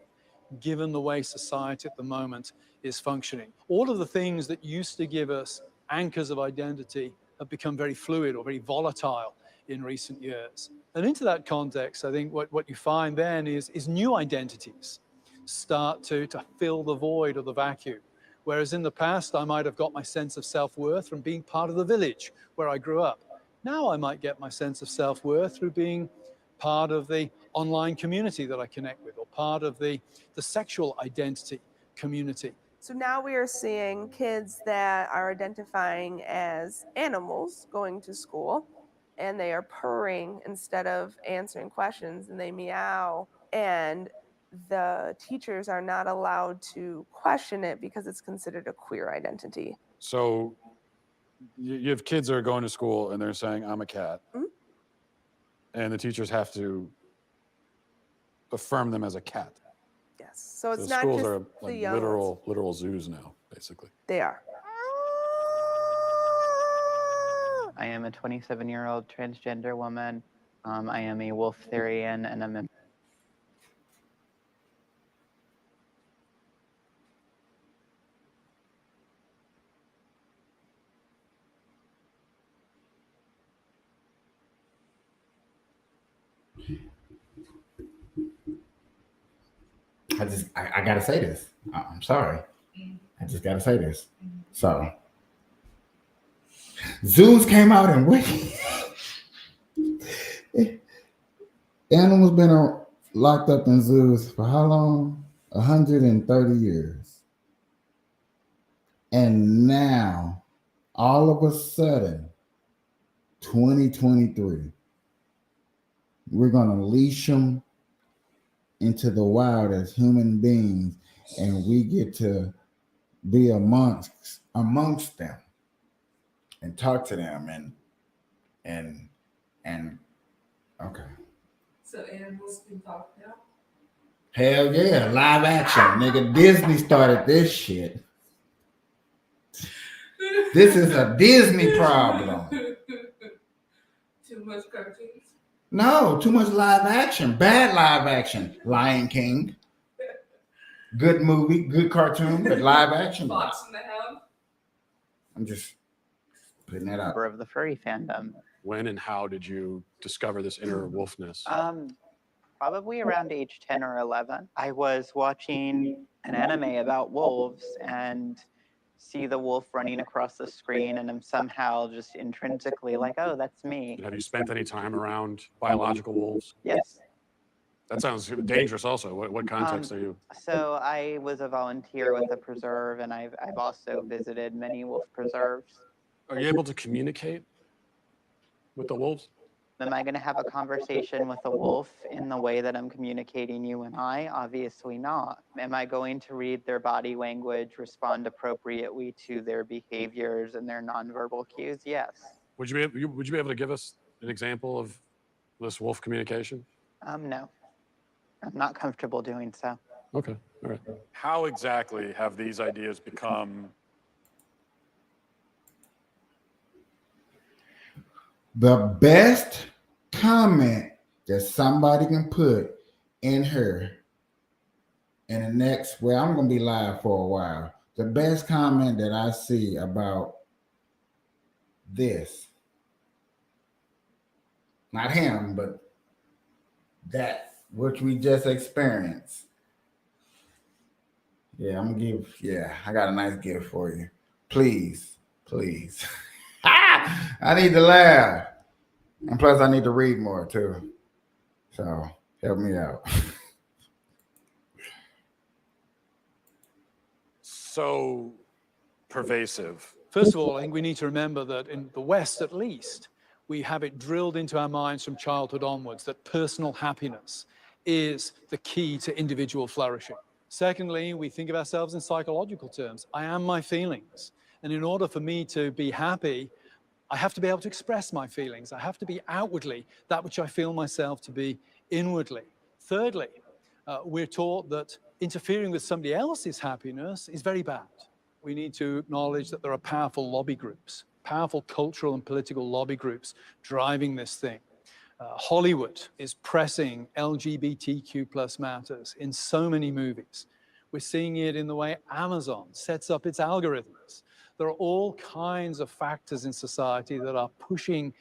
given the way society at the moment is functioning. All of the things that used to give us anchors of identity have become very fluid or very volatile in recent years. And into that context, I think what you find then is new identities start to fill the void or the vacuum. Whereas in the past, I might have got my sense of self-worth from being part of the village where I grew up. Now I might get my sense of self-worth through being part of the online community that I connect with, or part of the sexual identity community.
So now we are seeing kids that are identifying as animals going to school, and they are purring instead of answering questions, and they meow, and the teachers are not allowed to question it because it's considered a queer identity.
So you have kids that are going to school and they're saying, "I'm a cat."
Mm-hmm.
And the teachers have to affirm them as a cat.
Yes. So it's
The
not
schools
just
are
the
like
young ones.
literal zoos now, basically.
They are.
I am a 27-year-old transgender woman. I am a Wolftherian, and I'm a
I gotta say this. I'm sorry. I just gotta say this. So zoos came out and what? Animals been locked up in zoos for how long? 130 years. And now, all of a sudden, 2023, we're gonna leash them into the wild as human beings, and we get to be amongst them and talk to them and okay.
So animals can talk now?
Hell yeah, live action, nigga. Disney started this shit. This is a Disney problem.
Too much cartoons?
No, too much live action. Bad live action. Lion King. Good movie, good cartoon, but live action.
Fox and the Hound?
I'm just putting that out.
member of the furry fandom.
When and how did you discover this inner wolfness?
Probably around age 10 or 11. I was watching an anime about wolves and see the wolf running across the screen and I'm somehow just intrinsically like, oh, that's me.
Have you spent any time around biological wolves?
Yes.
That sounds dangerous also. What context are you?
So I was a volunteer with a preserve, and I've also visited many wolf preserves.
Are you able to communicate with the wolves?
Am I going to have a conversation with a wolf in the way that I'm communicating you and I? Obviously not. Am I going to read their body language, respond appropriately to their behaviors and their nonverbal cues? Yes.
Would you be able to give us an example of this wolf communication?
No. I'm not comfortable doing so.
Okay, all right. How exactly have these ideas become?
The best comment that somebody can put in her in the next, well, I'm going to be live for a while. The best comment that I see about this, not him, but that which we just experienced. Yeah, I'm gonna give, yeah, I got a nice gift for you. Please, please. I need to laugh. And plus I need to read more too. So help me out.
So pervasive.
First of all, I think we need to remember that in the West, at least, we have it drilled into our minds from childhood onwards that personal happiness is the key to individual flourishing. Secondly, we think of ourselves in psychological terms. I am my feelings. And in order for me to be happy, I have to be able to express my feelings. I have to be outwardly that which I feel myself to be inwardly. Thirdly, we're taught that interfering with somebody else's happiness is very bad. We need to acknowledge that there are powerful lobby groups, powerful cultural and political lobby groups driving this thing. Hollywood is pressing LGBTQ+ matters in so many movies. We're seeing it in the way Amazon sets up its algorithms. There are all kinds of factors in society that are pushing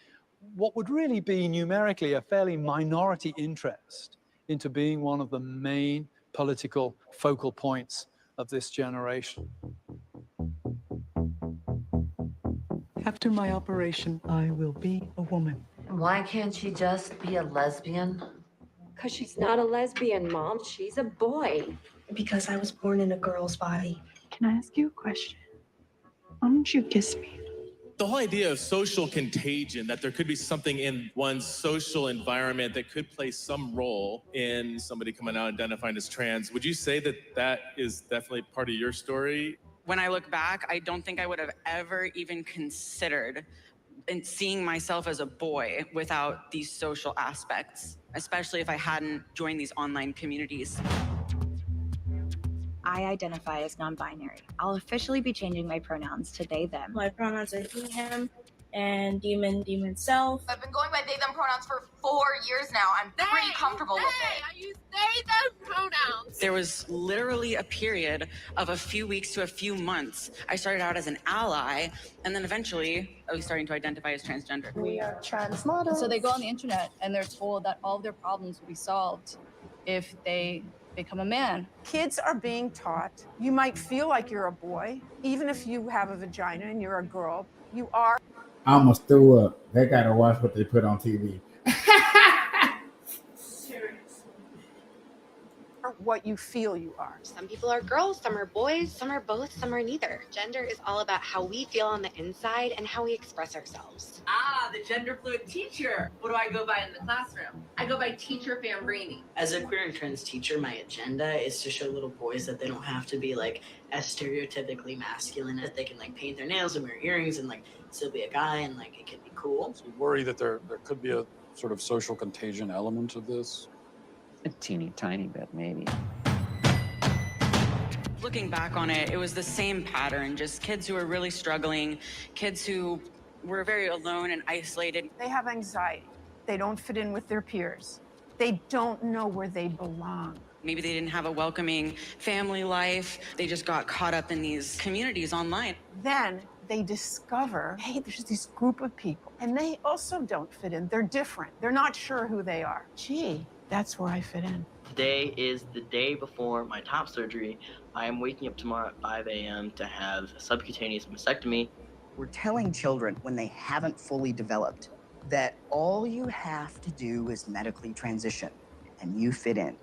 what would really be numerically a fairly minority interest into being one of the main political focal points of this generation.
After my operation, I will be a woman.
Why can't she just be a lesbian?
Because she's not a lesbian, Mom. She's a boy.
Because I was born in a girl's body.
Can I ask you a question? Why don't you kiss me?
The whole idea of social contagion, that there could be something in one's social environment that could play some role in somebody coming out identifying as trans. Would you say that that is definitely part of your story?
When I look back, I don't think I would have ever even considered in seeing myself as a boy without these social aspects, especially if I hadn't joined these online communities.
I identify as non-binary. I'll officially be changing my pronouns to they, them.
My pronouns are he, him, and demon, self.
I've been going by they, them pronouns for 4 years now. I'm pretty comfortable with it. I use they, them pronouns.
There was literally a period of a few weeks to a few months. I started out as an ally, and then eventually I was starting to identify as transgender.
We are trans models.
So they go on the internet and they're told that all of their problems will be solved if they become a man.
Kids are being taught you might feel like you're a boy, even if you have a vagina and you're a girl. You are.
I almost threw up. They gotta watch what they put on TV.
What you feel you are.
Some people are girls, some are boys, some are both, some are neither. Gender is all about how we feel on the inside and how we express ourselves.
Ah, the gender fluid teacher. What do I go by in the classroom? I go by Teacher Fambrini.
As a queer and trans teacher, my agenda is to show little boys that they don't have to be like as stereotypically masculine, that they can like paint their nails and wear earrings and like still be a guy and like it can be cool.
So you worry that there could be a sort of social contagion element of this?
A teeny tiny bit, maybe.
Looking back on it, it was the same pattern, just kids who were really struggling, kids who were very alone and isolated.
They have anxiety. They don't fit in with their peers. They don't know where they belong.
Maybe they didn't have a welcoming family life. They just got caught up in these communities online.
Then they discover, hey, there's this group of people, and they also don't fit in. They're different. They're not sure who they are. Gee, that's where I fit in.
Today is the day before my top surgery. I am waking up tomorrow at 5 a.m. to have a subcutaneous mastectomy.
We're telling children when they haven't fully developed that all you have to do is medically transition and you fit in.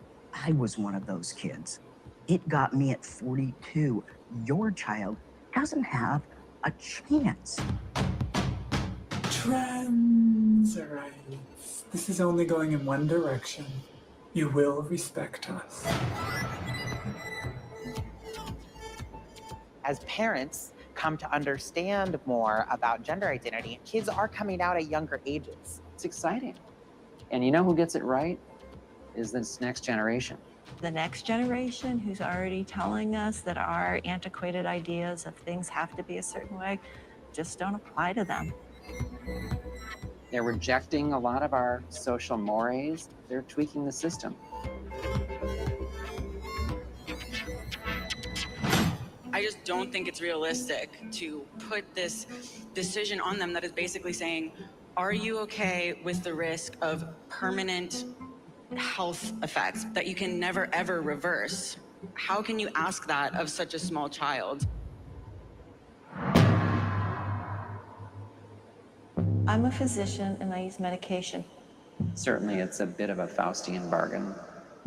I was one of those kids. It got me at 42. Your child doesn't have a chance.
Trans rights. This is only going in one direction. You will respect us.
As parents come to understand more about gender identity, kids are coming out at younger ages.
It's exciting. And you know who gets it right? Is this next generation.
The next generation who's already telling us that our antiquated ideas of things have to be a certain way just don't apply to them.
They're rejecting a lot of our social mores. They're tweaking the system.
I just don't think it's realistic to put this decision on them that is basically saying, are you okay with the risk of permanent health effects that you can never ever reverse? How can you ask that of such a small child?
I'm a physician and I use medication.
Certainly, it's a bit of a Faustian bargain.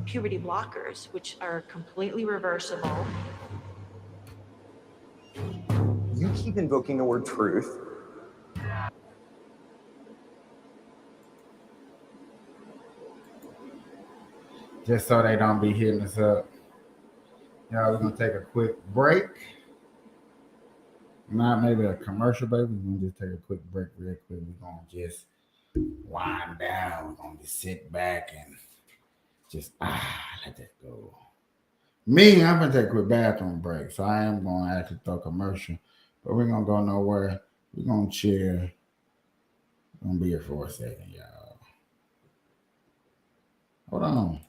Puberty blockers, which are completely reversible.
You keep invoking the word truth.
Just so they don't be hitting us up. Y'all, we're gonna take a quick break. Not maybe a commercial break. We're gonna just take a quick break real quick. We're gonna just wind down. We're gonna just sit back and just let that go. Me, I'm gonna take a quick bathroom break. So I am gonna actually throw a commercial, but we're gonna go nowhere. We're gonna chill. We're gonna be here for a second, y'all. Hold on.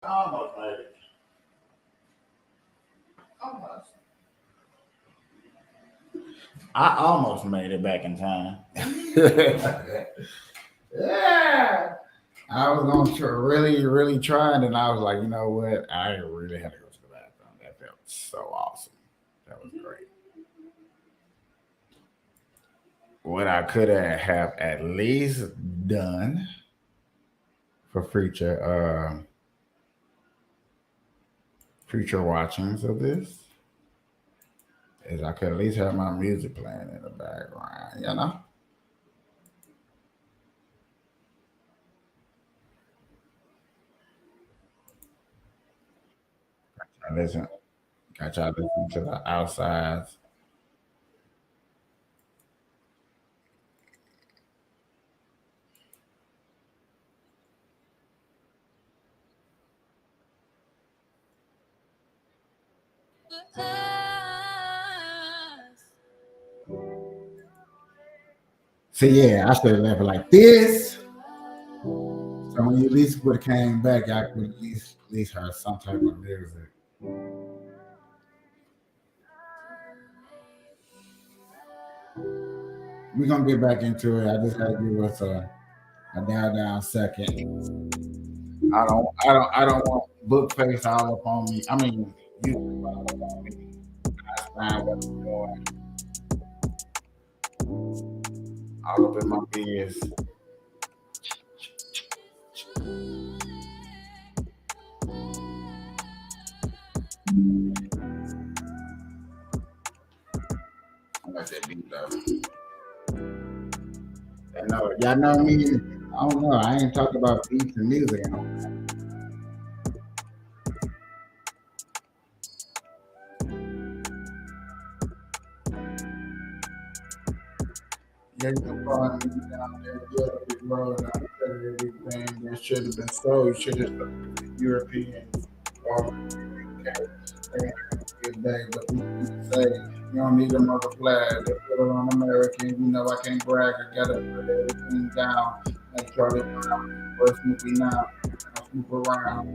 Almost made it.
Almost.
I almost made it back in time. Yeah. I was going to really try, and then I was like, you know what? I really had to go to the bathroom. That felt so awesome. That was great. What I could have at least done for future watchings of this is I could at least have my music playing in the background, you know? Got y'all listening to the outsides. So yeah, I should have left it like this. So when you at least would have came back, I could at least heard some type of music. We're gonna get back into it. I just gotta give us a down second. I don't want book face all up on me. I mean, you all up on me. I find what I'm doing. All up in my biz. I like that beat though. Y'all know me. I don't know. I ain't talking about beats and music. Yeah, you can find me down there, get up the road, and I said everything that should have been sold. You should have stuck to the European or UK. Good day, but we can say you don't need another flag. They put it on American. You know I can't brag. I gotta put everything down. Like Charlie Brown, or Snoopy now. I snoop around.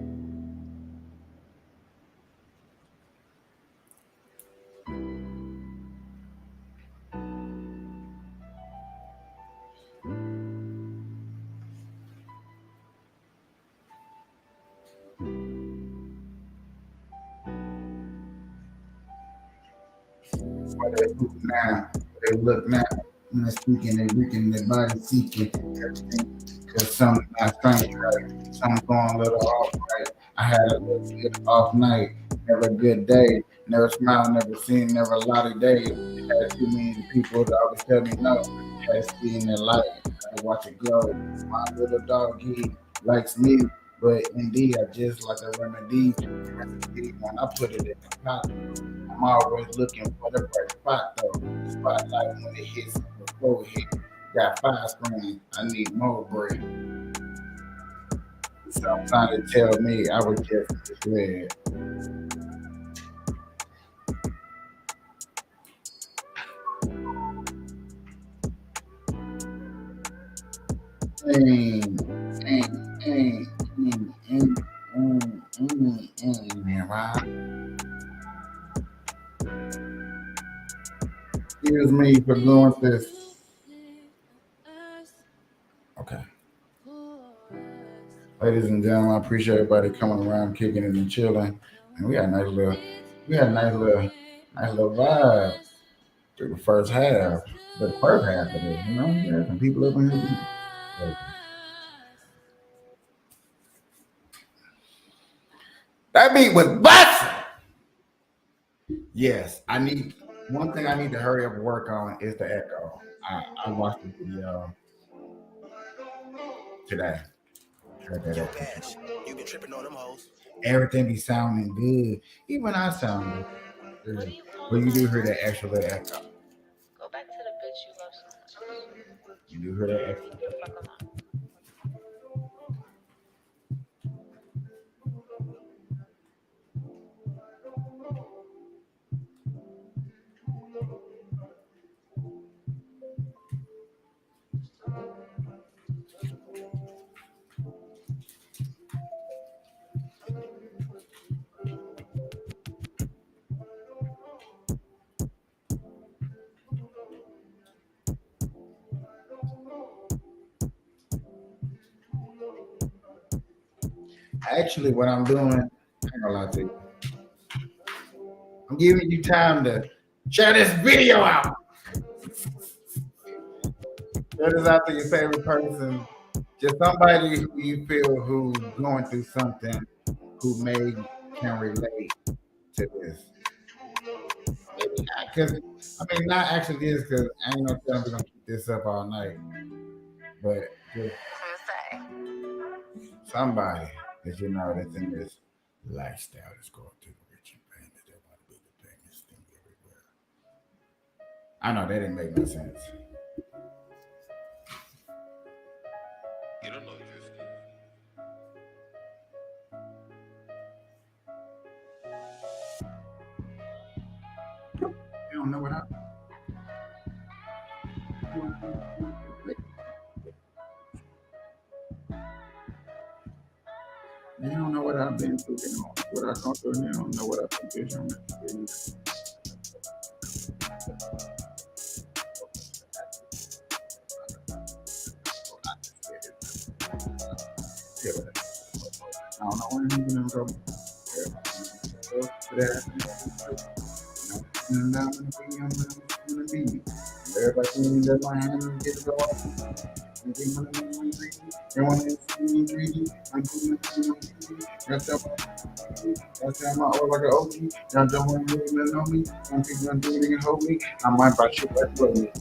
They look now, when they're speaking, they're weakening their body seeking everything. Cause something not strange, right? Something going a little off, right? I had a little bit off night, never a good day, never smile, never seen, never a lot of days. Had too many people that always tell me no, had to see in their life, I watch it glow. My little dog, he likes me, but indeed, I just like a remedy. When I put it in the pot, I'm always looking for the right spot though. The spotlight when it hits before it hit. Got 5 screens, I need more bread. So I'm trying to tell me I was just misled. Excuse me for doing this. Okay. Ladies and gentlemen, I appreciate everybody coming around, kicking it and chilling. And we had a nice little vibe through the first half. But the first half of it, you know, there's some people up in here. That beat was busting. Yes, one thing I need to hurry up and work on is the echo. I watched the video today. Heard that echo. You been tripping on them hoes. Everything be sounding good. Even I sound good. But you do hear that extra little echo.
Go back to the bitch you love so much.
You do hear that extra. Actually, what I'm doing, I ain't gonna lie to you. I'm giving you time to share this video out. Share this out to your favorite person. Just somebody who you feel who's going through something who can relate to this. Maybe not, because not actually this, because I ain't no telling we're gonna keep this up all night. But just somebody that you know that's in this lifestyle that's going through the rich and famous, they want to be the famous thing everywhere. I know that didn't make no sense.
You don't know this.
You don't know what I. You don't know what I've been through, you know, what I come through, you don't know what I've been through. want to even go. And I'm gonna be. Everybody can get my hand and get it off. That's my old like an OG. Y'all don't want to really know me. Some people gonna do it and hold me. I might buy shit like me.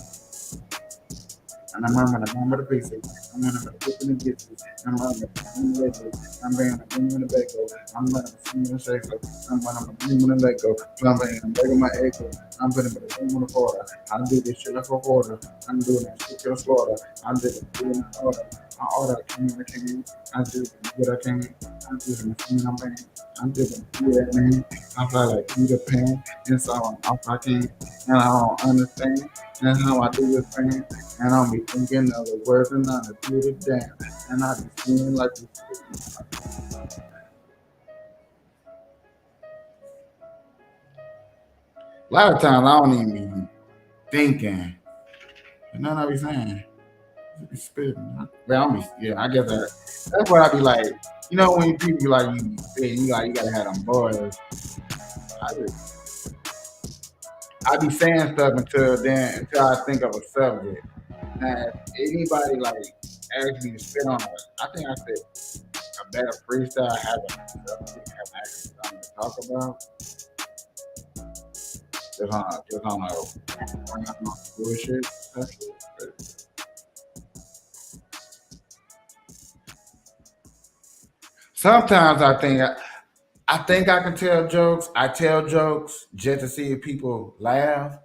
And I'm gonna the basics. I'm gonna put in the gifts. I'm gonna in the legos. I'm gonna in the bagel. I'm gonna see in the shaker. I'm gonna bring in the Lego. I'm breaking my echo. I'm putting the room on the border. I do this shit like a order. I'm doing that shit to the slaughter. I'm doing the order. I order, I came in, I do what I can. I'm doing the thing I'm in. I'm doing the man. I fly like Peter Pan, and so I'm off I can, and I don't understand. That's how I do this thing, and I'll be thinking of the words and I'll do it down, and I'll be feeling like this. A lot of times I don't even be thinking, you know what I be saying? Be spitting. But I'm be, yeah, I guess that's what I be like. You know when people be like you be spitting, you gotta have them boys. I be saying stuff until I think of a subject. Now, if anybody like ask me to spit on it, I think I said a better freestyle having a subject, have actually something to talk about. Just on a bullshit stuff. Sometimes I think I can tell jokes. I tell jokes just to see if people laugh.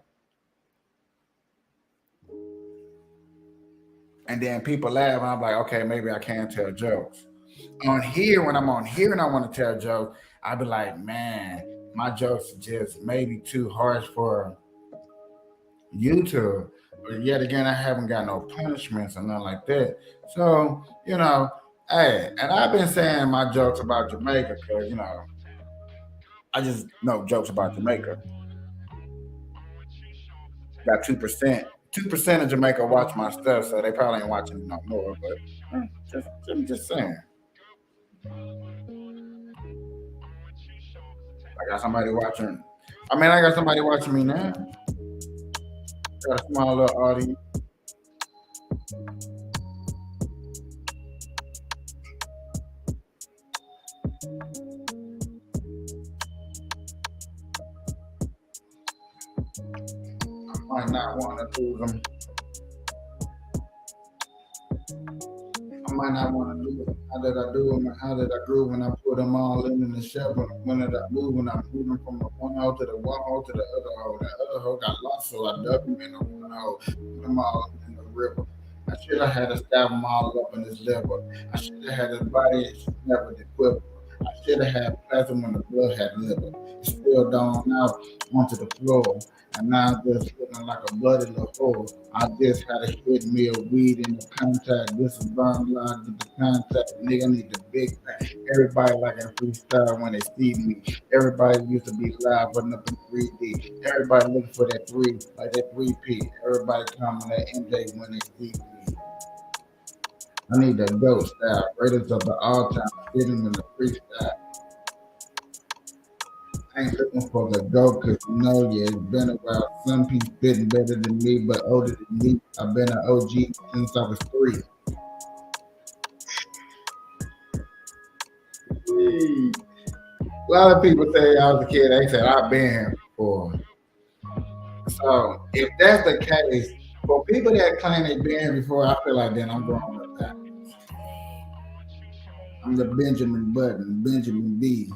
And then people laugh, and I'm like, okay, maybe I can tell jokes. On here, when I'm on here and I want to tell jokes, I be like, man, my jokes are just maybe too harsh for YouTube. But yet again, I haven't got no punishments or nothing like that. So, you know, hey, and I've been saying my jokes about Jamaica because, you know, I just know jokes about Jamaica. Got 2%. 2% of Jamaica watch my stuff, so they probably ain't watching it no more. But just saying. I got somebody watching. I got somebody watching me now. Got a small little audience. I might not want to lose them. I might not want to do it. How did I do them? How did I groove when I put them all in the shelf? When did I move? When I'm moving from the one hole to the one hole to the other hole. That other hole got lost, so I dumped them in the one hole. Put them all in the river. I should have had to stab them all up in his liver. I should have had his body never the quiver. I should have had plasma when the blood had liver. It spilled down out onto the floor. And now I'm just looking like a bloody little hole. I just had a hit me of weed in the contact. This is burn line to the contact. Nigga need the big pack. Everybody like a freestyle when they see me. Everybody used to be live, but up in 3D. Everybody looking for that 3, like that 3P. Everybody coming at MJ when they see me. I need that ghost style. Raiders of the all time fitting in the freestyle. I ain't looking for the GOAT because you know, yeah, it's been a while. Some people spitting better than me, but older than me. I've been an OG since I was 3. A lot of people say I was a kid. They said I've been here before. So if that's the case, for people that claim they've been here before, I feel like then I'm growing up that. I'm the Benjamin Button, Benjamin B.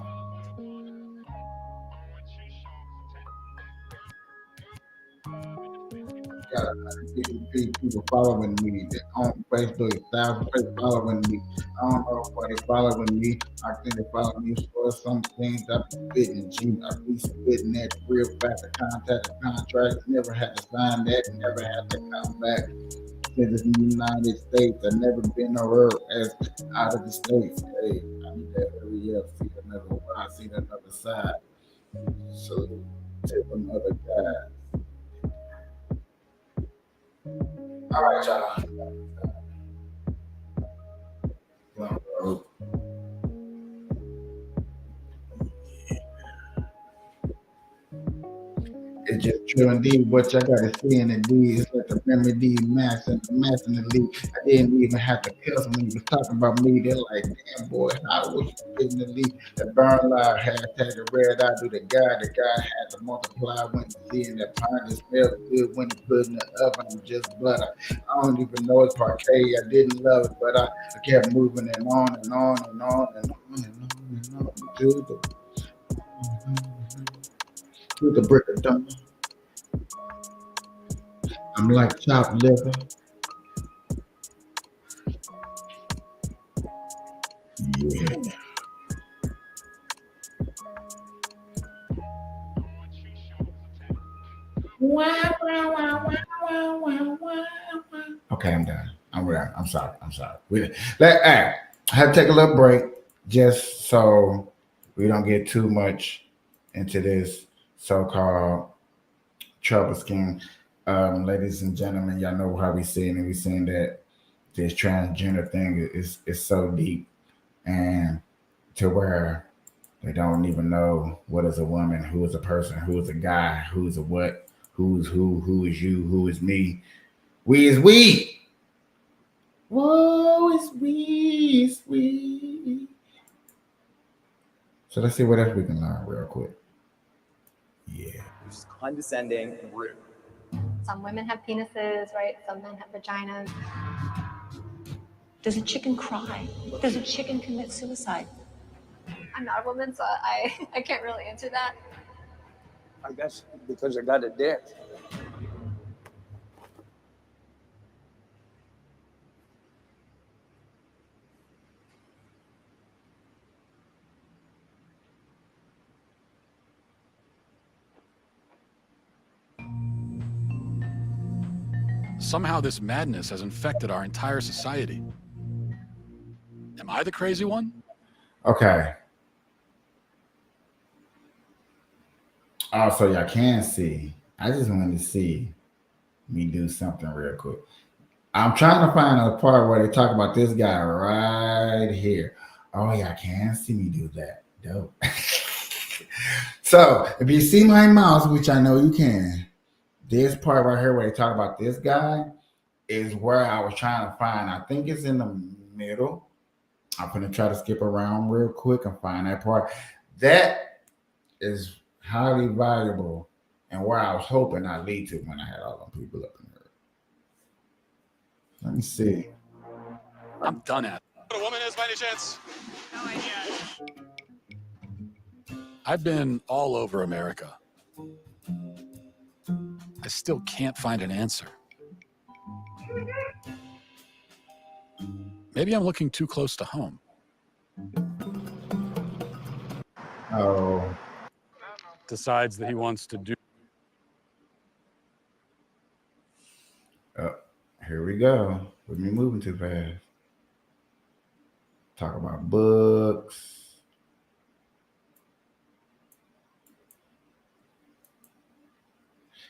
Got 150 people following me. That on Facebook, 1,000 people following me. I don't know why they following me. I think they follow me for some things I be spitting. I be spitting that real fast. Contact the contract. Never had to sign that. Never had to come back to the United States. I never been nowhere as out of the States. Hey, I need that every year. See another side. So tip another guy. All right, y'all. It's just true indeed. What y'all got to see in the D is like the remedy mass and the mass in the league. I didn't even have to cuss when you was talking about me. They're like, damn boy, how was you in the league? The burn live hashtag the red eye do the guy had to multiply when seeing that pine that smells good when you put in the oven and just butter. I don't even know it's parquet. I didn't love it, but I kept moving and on and on and on and on and on and on to the brick of dawn. I'm like chopped liver. Yeah. Okay, I'm done. I'm sorry. I had to take a little break just so we don't get too much into this so-called trouble scheme. Ladies and gentlemen, y'all know how we seeing it. We seeing that this transgender thing is so deep, and to where they don't even know what is a woman, who is a person, who is a guy, who is a what, who's who is you, who is me. We is we. Whoa, is we, is we. So let's see what else we can learn real quick. Yeah.
Just condescending and rude.
Some women have penises, right? Some men have vaginas.
Does a chicken cry? Does a chicken commit suicide?
I'm not a woman, so I can't really answer that.
I guess because I got a dick.
Somehow this madness has infected our entire society. Am I the crazy one?
Okay. Also, y'all can see. I just wanted to see me do something real quick. I'm trying to find a part where they talk about this guy right here. Oh, y'all can see me do that. Dope. So, if you see my mouse, which I know you can, this part right here where they talk about this guy is where I was trying to find. I think it's in the middle. I'm going to try to skip around real quick and find that part. That is highly valuable and where I was hoping I'd lead to when I had all them people up in there. Let me see.
I'm done at it.
What a woman is by any chance?
No idea.
I've been all over America. I still can't find an answer. Maybe I'm looking too close to home.
Oh.
Decides that he wants to do.
Here we go. With me moving too fast. Talk about books.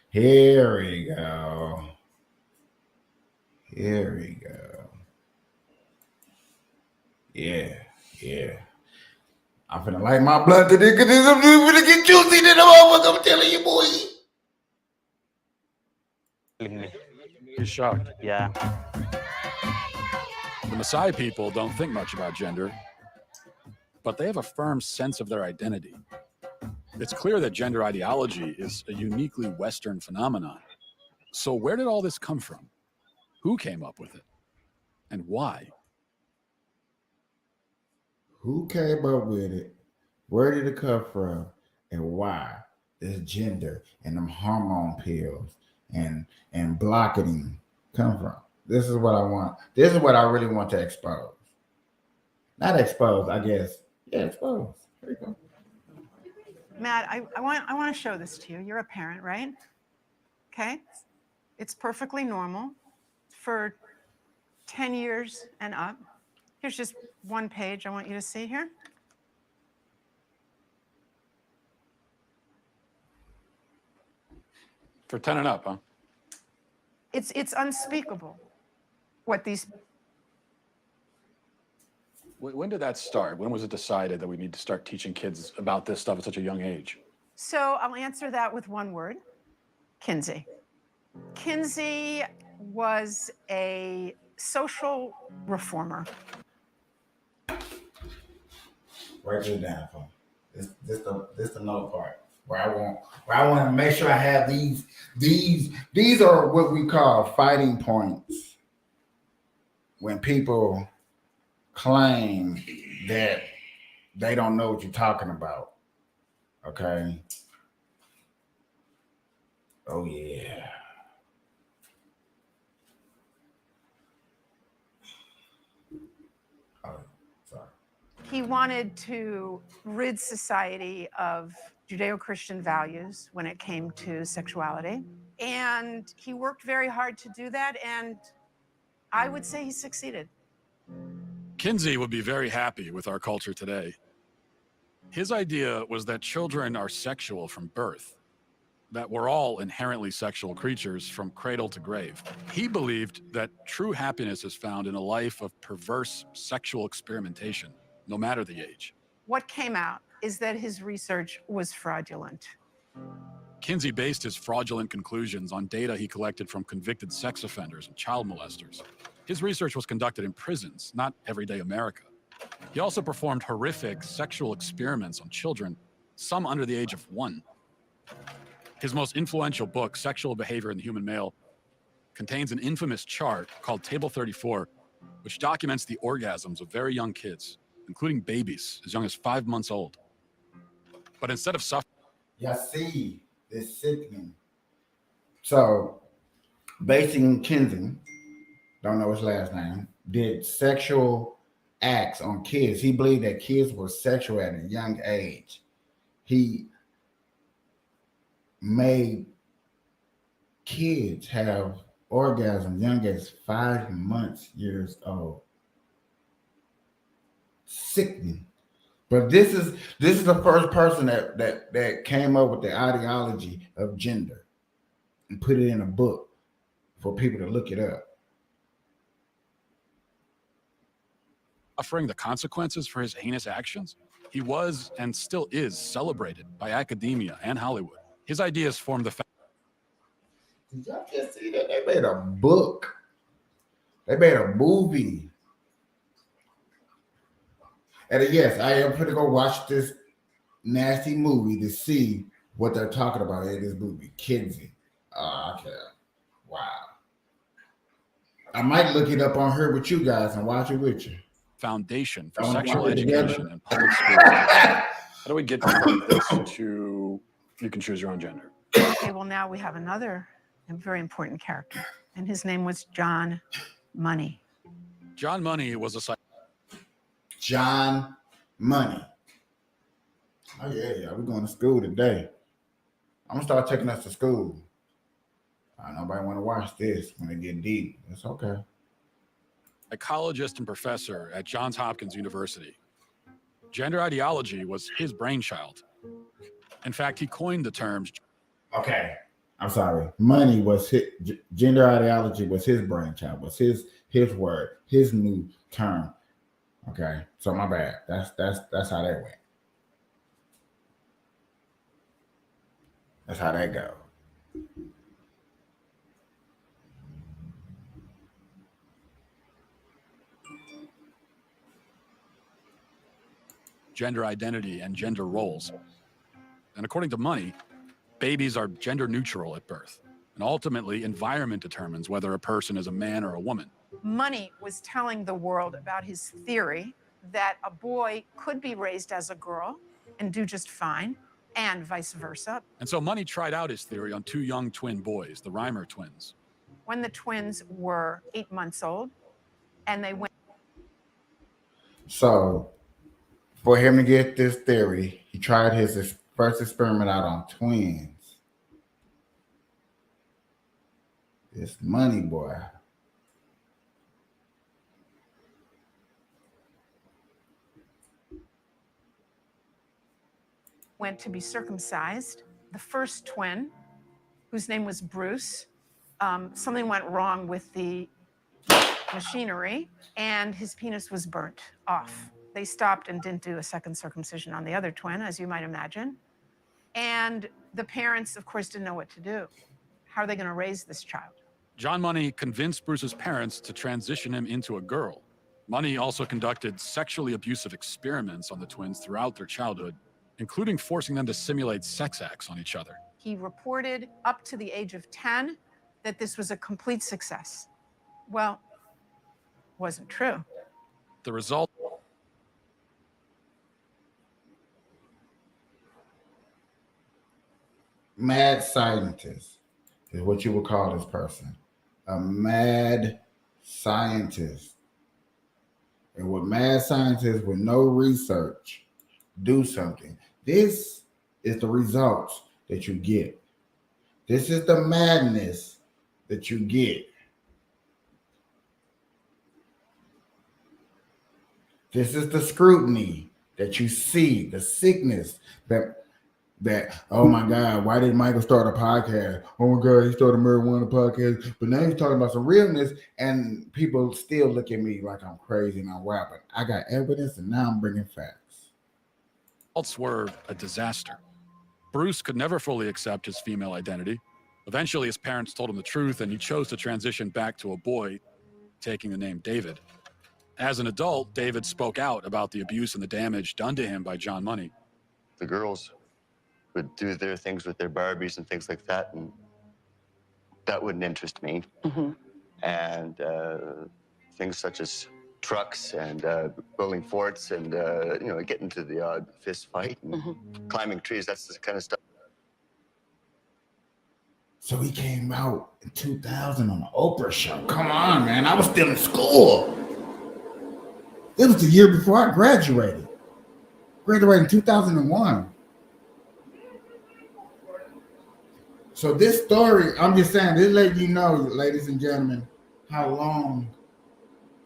Here we go. Here we go. Yeah. I'm finna light my blood today because I'm gonna get juicy to the motherfucker. I'm telling you, boy.
He's shocked.
Yeah.
The Maasai people don't think much about gender, but they have a firm sense of their identity. It's clear that gender ideology is a uniquely Western phenomenon. So where did all this come from? Who came up with it? And why?
Who came up with it? Where did it come from? And why? This gender and them hormone pills and blocking come from. This is what I want. This is what I really want to expose. Not expose, I guess. Yeah, expose. There you go.
Matt, I want to show this to you. You're a parent, right? Okay. It's perfectly normal for 10 years and up. Here's just one page I want you to see here.
For 10 and up, huh?
It's unspeakable what these.
When did that start? When was it decided that we need to start teaching kids about this stuff at such a young age?
So I'll answer that with one word. Kinsey. Kinsey was a social reformer.
Write this down for me. This the note part where I want to make sure I have these are what we call fighting points when people claim that they don't know what you're talking about. Okay. Oh yeah. Oh, sorry.
He wanted to rid society of Judeo-Christian values when it came to sexuality. And he worked very hard to do that, and I would say he succeeded.
Kinsey would be very happy with our culture today. His idea was that children are sexual from birth, that we're all inherently sexual creatures from cradle to grave. He believed that true happiness is found in a life of perverse sexual experimentation, no matter the age.
What came out is that his research was fraudulent.
Kinsey based his fraudulent conclusions on data he collected from convicted sex offenders and child molesters. His research was conducted in prisons, not everyday America. He also performed horrific sexual experiments on children, some under the age of 1. His most influential book, Sexual Behavior in the Human Male, contains an infamous chart called Table 34, which documents the orgasms of very young kids, including babies as young as 5 months old. But instead of suffering,
Y'all see this sickening. So, basing Kinsey, don't know his last name, did sexual acts on kids. He believed that kids were sexual at a young age. He made kids have orgasms young as 5 months, years old. Sickening. But this is the first person that came up with the ideology of gender and put it in a book for people to look it up.
suffering the consequences for his heinous actions, he was and still is celebrated by academia and Hollywood. His ideas formed the
Did y'all just see that? They made a book. They made a movie. And yes, I am going to go watch this nasty movie to see what they're talking about in this movie. Kinsey. Okay. Wow. I might look it up on her with you guys and watch it with you.
foundation for
Don't
sexual
watch it
education
together.
in public schools.
How do we get from this to you can choose your own gender?
Okay, well, now we have another very important character, and his name was John Money.
John Money was a
John Money. Oh, yeah. We're going to school today. I'm going to start taking us to school. Nobody want to watch this when they get deep. It's okay.
psychologist and professor at Johns Hopkins University. Gender ideology was his brainchild. In fact, he coined the terms.
Okay. I'm sorry. Money was his, gender ideology was his brainchild, was his word, his new term. Okay. So my bad. That's how that went. That's how that go.
Gender identity and gender roles. And according to Money, babies are gender neutral at birth. And ultimately, environment determines whether a person is a man or a woman.
Money was telling the world about his theory that a boy could be raised as a girl and do just fine, and vice versa.
And so Money tried out his theory on two young twin boys, the Reimer twins.
When the twins were 8 months old, and they went.
So for him to get this theory, he tried his first experiment out on twins. This Money boy.
Went to be circumcised. The first twin, whose name was Bruce, something went wrong with the machinery, and his penis was burnt off. They stopped and didn't do a second circumcision on the other twin, as you might imagine. And the parents, of course, didn't know what to do. How are they going to raise this child?
John Money convinced Bruce's parents to transition him into a girl. Money also conducted sexually abusive experiments on the twins throughout their childhood, including forcing them to simulate sex acts on each other.
He reported up to the age of 10 that this was a complete success. Well, wasn't true.
The result?
Mad scientist is what you would call this person. A mad scientist. And with mad scientists with no research do something, this is the results that you get. This is the madness that you get. This is the scrutiny that you see, the sickness that oh my God, why did Michael start a podcast? Oh my God, he started a marijuana podcast, but now he's talking about some realness, and people still look at me like I'm crazy and I'm wild, but I got evidence and now I'm bringing facts.
Results were a disaster. Bruce could never fully accept his female identity. Eventually, his parents told him the truth, and he chose to transition back to a boy, taking the name David. As an adult, David spoke out about the abuse and the damage done to him by John Money.
The girls would do their things with their Barbies and things like that, and that wouldn't interest me. And things such as trucks and building forts and getting to the odd fist fight and climbing trees, that's the kind of stuff.
So he came out in 2000 on the Oprah show. Come on, man. I was still in school. It was the year before I graduated. Graduated in 2001. So this story, I'm just saying, this let you know, ladies and gentlemen, how long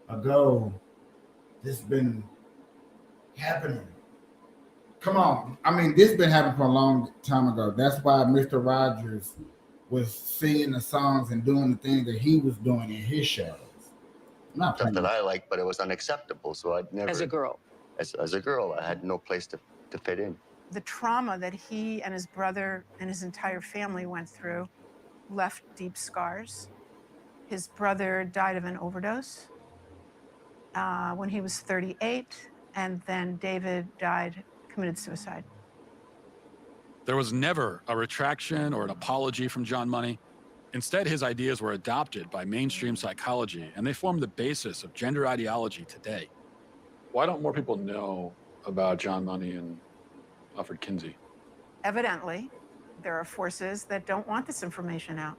ago this been happening. Come on. I mean, this been happening for a long time ago. That's why Mr. Rogers was singing the songs and doing the things that he was doing in his shows.
Not that I liked, but it was unacceptable. So I'd never.
As a girl.
As a girl, I had no place to fit in.
The trauma that he and his brother and his entire family went through left deep scars. His brother died of an overdose when he was 38, and then David committed suicide.
There was never a retraction or an apology from John Money. Instead, his ideas were adopted by mainstream psychology, and they form the basis of gender ideology today. Why don't more people know about John Money and Alfred Kinsey?
Evidently, there are forces that don't want this information out.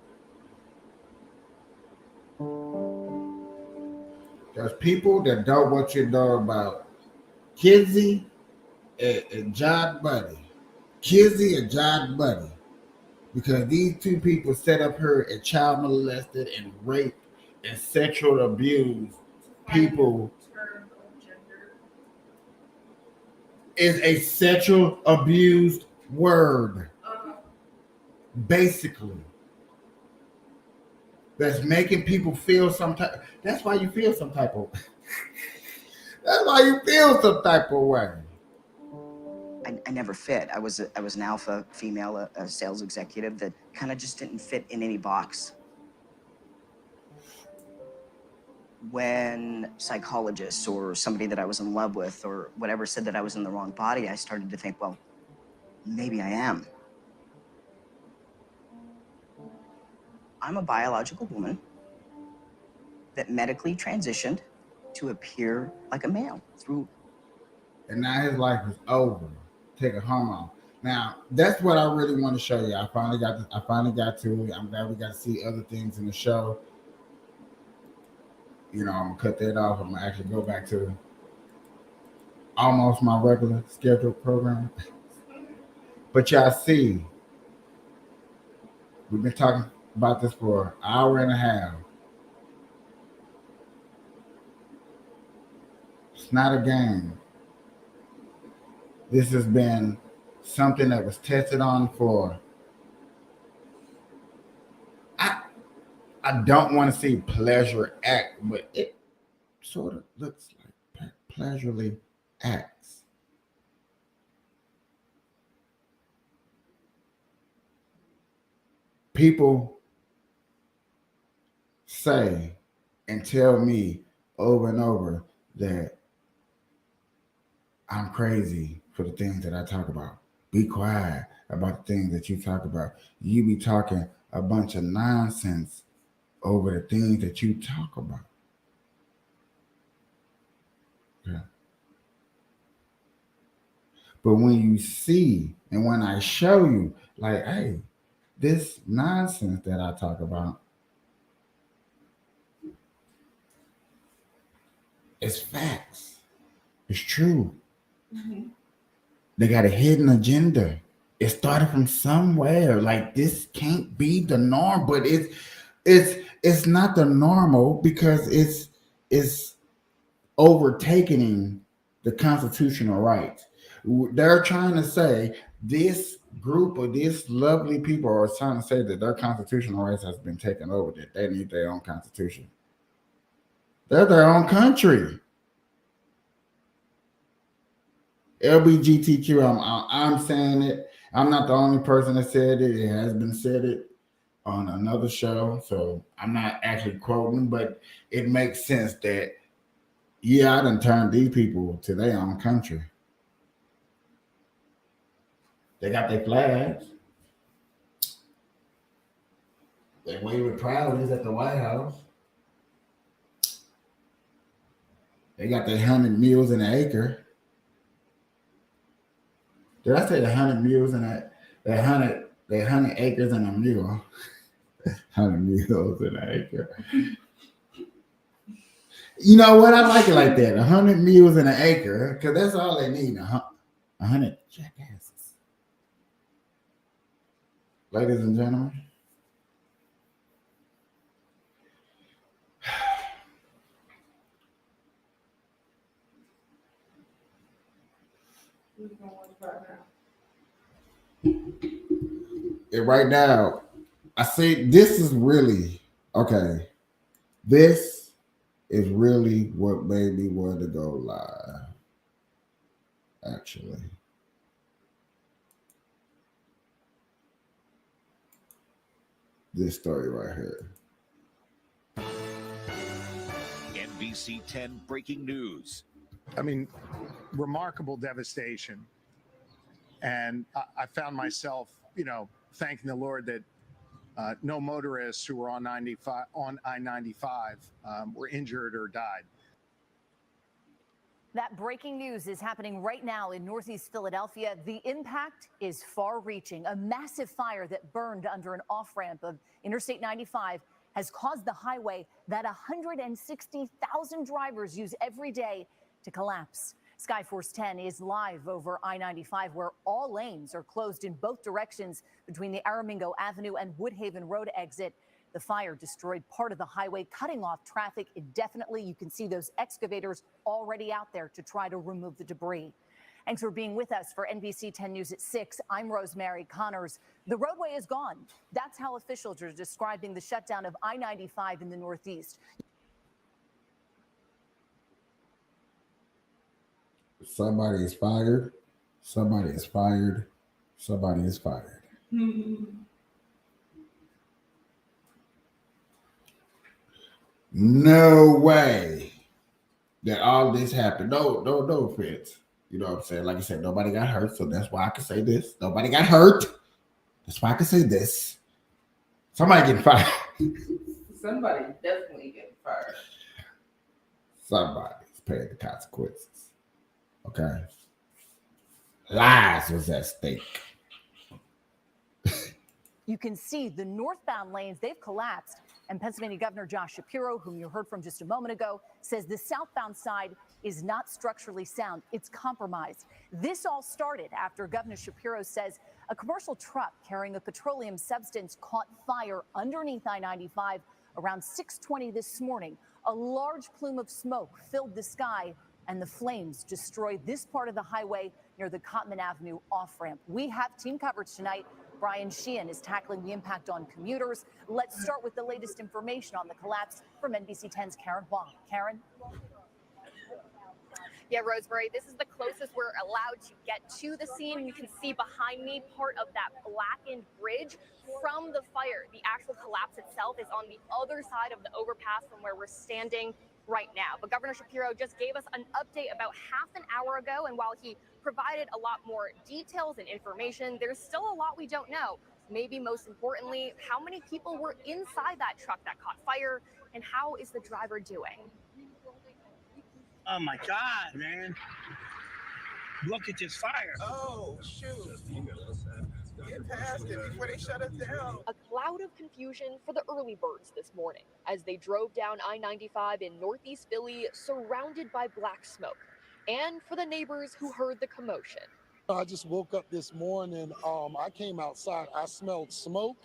There's people that don't want you to know about Kinsey and John Money. Kinsey and John Money. Because these two people set up her and child molested and raped and sexual abused people. Is a sexual abused word. Basically. That's making people feel some type. That's why you feel some type of. That's why you feel some type of way.
I never fit. I was an alpha female, a sales executive that kind of just didn't fit in any box. When psychologists or somebody that I was in love with or whatever said that I was in the wrong body, I started to think, well, maybe I am. I'm a biological woman that medically transitioned to appear like a male through.
And now his life is over. Take a hormone. Now, that's what I really want to show you. I finally got to it. I'm glad we got to see other things in the show. You know, I'm gonna cut that off. I'm gonna actually go back to almost my regular scheduled program. But y'all see, we've been talking about this for an hour and a half. It's not a game. This has been something that was tested on for. I don't want to see pleasure act, but it sort of looks like pleasurely acts. People say and tell me over and over that I'm crazy for the things that I talk about. Be quiet about the things that you talk about. You be talking a bunch of nonsense over the things that you talk about. Yeah. But when you see and when I show you, like, hey, this nonsense that I talk about is facts. It's true. They got a hidden agenda. It started from somewhere. Like, this can't be the norm, but it's not the normal because it's overtaking the constitutional rights. They're trying to say this group of these lovely people are trying to say that their constitutional rights has been taken over, that they need their own constitution. They're their own country. LGBTQ, I'm saying it. I'm not the only person that said it. It has been said it on another show, so I'm not actually quoting, but it makes sense that, yeah, I done turned these people to their own country. They got their flags. They wave it proudly at the White House. They got their 100 mules in an acre. Did I say the 100 mules in that 100 acres in a mule? 100 mules in an acre. You know what? I like it like that. 100 mules in an acre, because that's all they need. 100 jackasses. Ladies and gentlemen. Right now, I say this is really okay. This is really what made me want to go live. Actually, this story right here.
NBC 10 breaking news.
I mean, remarkable devastation. And I found myself, thanking the Lord that no motorists who were on I-95 were injured or died.
That breaking news is happening right now in Northeast Philadelphia. The impact is far-reaching. A massive fire that burned under an off-ramp of Interstate 95 has caused the highway that 160,000 drivers use every day to collapse. Skyforce 10 is live over I-95, where all lanes are closed in both directions between the Aramingo Avenue and Woodhaven Road exit. The fire destroyed part of the highway, cutting off traffic indefinitely. You can see those excavators already out there to try to remove the debris. Thanks for being with us for NBC 10 News at 6. I'm Rosemary Connors. The roadway is gone. That's how officials are describing the shutdown of I-95 in the Northeast.
Somebody is fired. Somebody is fired. Somebody is fired. No way that all this happened. No offense. You know what I'm saying? Like I said, nobody got hurt, so that's why I can say this. Nobody got hurt. That's why I can say this. Somebody getting fired.
Somebody definitely getting fired.
Somebody's paying the consequences. Okay. Lives was at stake.
You can see the northbound lanes, they've collapsed. And Pennsylvania Governor Josh Shapiro, whom you heard from just a moment ago, says the southbound side is not structurally sound. It's compromised. This all started after Governor Shapiro says a commercial truck carrying a petroleum substance caught fire underneath I-95 around 6:20 this morning. A large plume of smoke filled the sky, and the flames destroyed this part of the highway near the Cottman Avenue off-ramp. We have team coverage tonight. Brian Sheehan is tackling the impact on commuters. Let's start with the latest information on the collapse from NBC 10's Karen Huang. Karen?
Yeah, Rosemary, this is the closest we're allowed to get to the scene. You can see behind me part of that blackened bridge from the fire. The actual collapse itself is on the other side of the overpass from where we're standing right now. But Governor Shapiro just gave us an update about half an hour ago, and while he provided a lot more details and information, there's still a lot we don't know. Maybe most importantly, how many people were inside that truck that caught fire, and how is the driver doing?
Oh my God, man. Look at this fire.
Oh, shoot. Get past it before they shut us down.
A cloud of confusion for the early birds this morning as they drove down I-95 in Northeast Philly, surrounded by black smoke, and for the neighbors who heard the commotion.
I just woke up this morning. I came outside. I smelled smoke.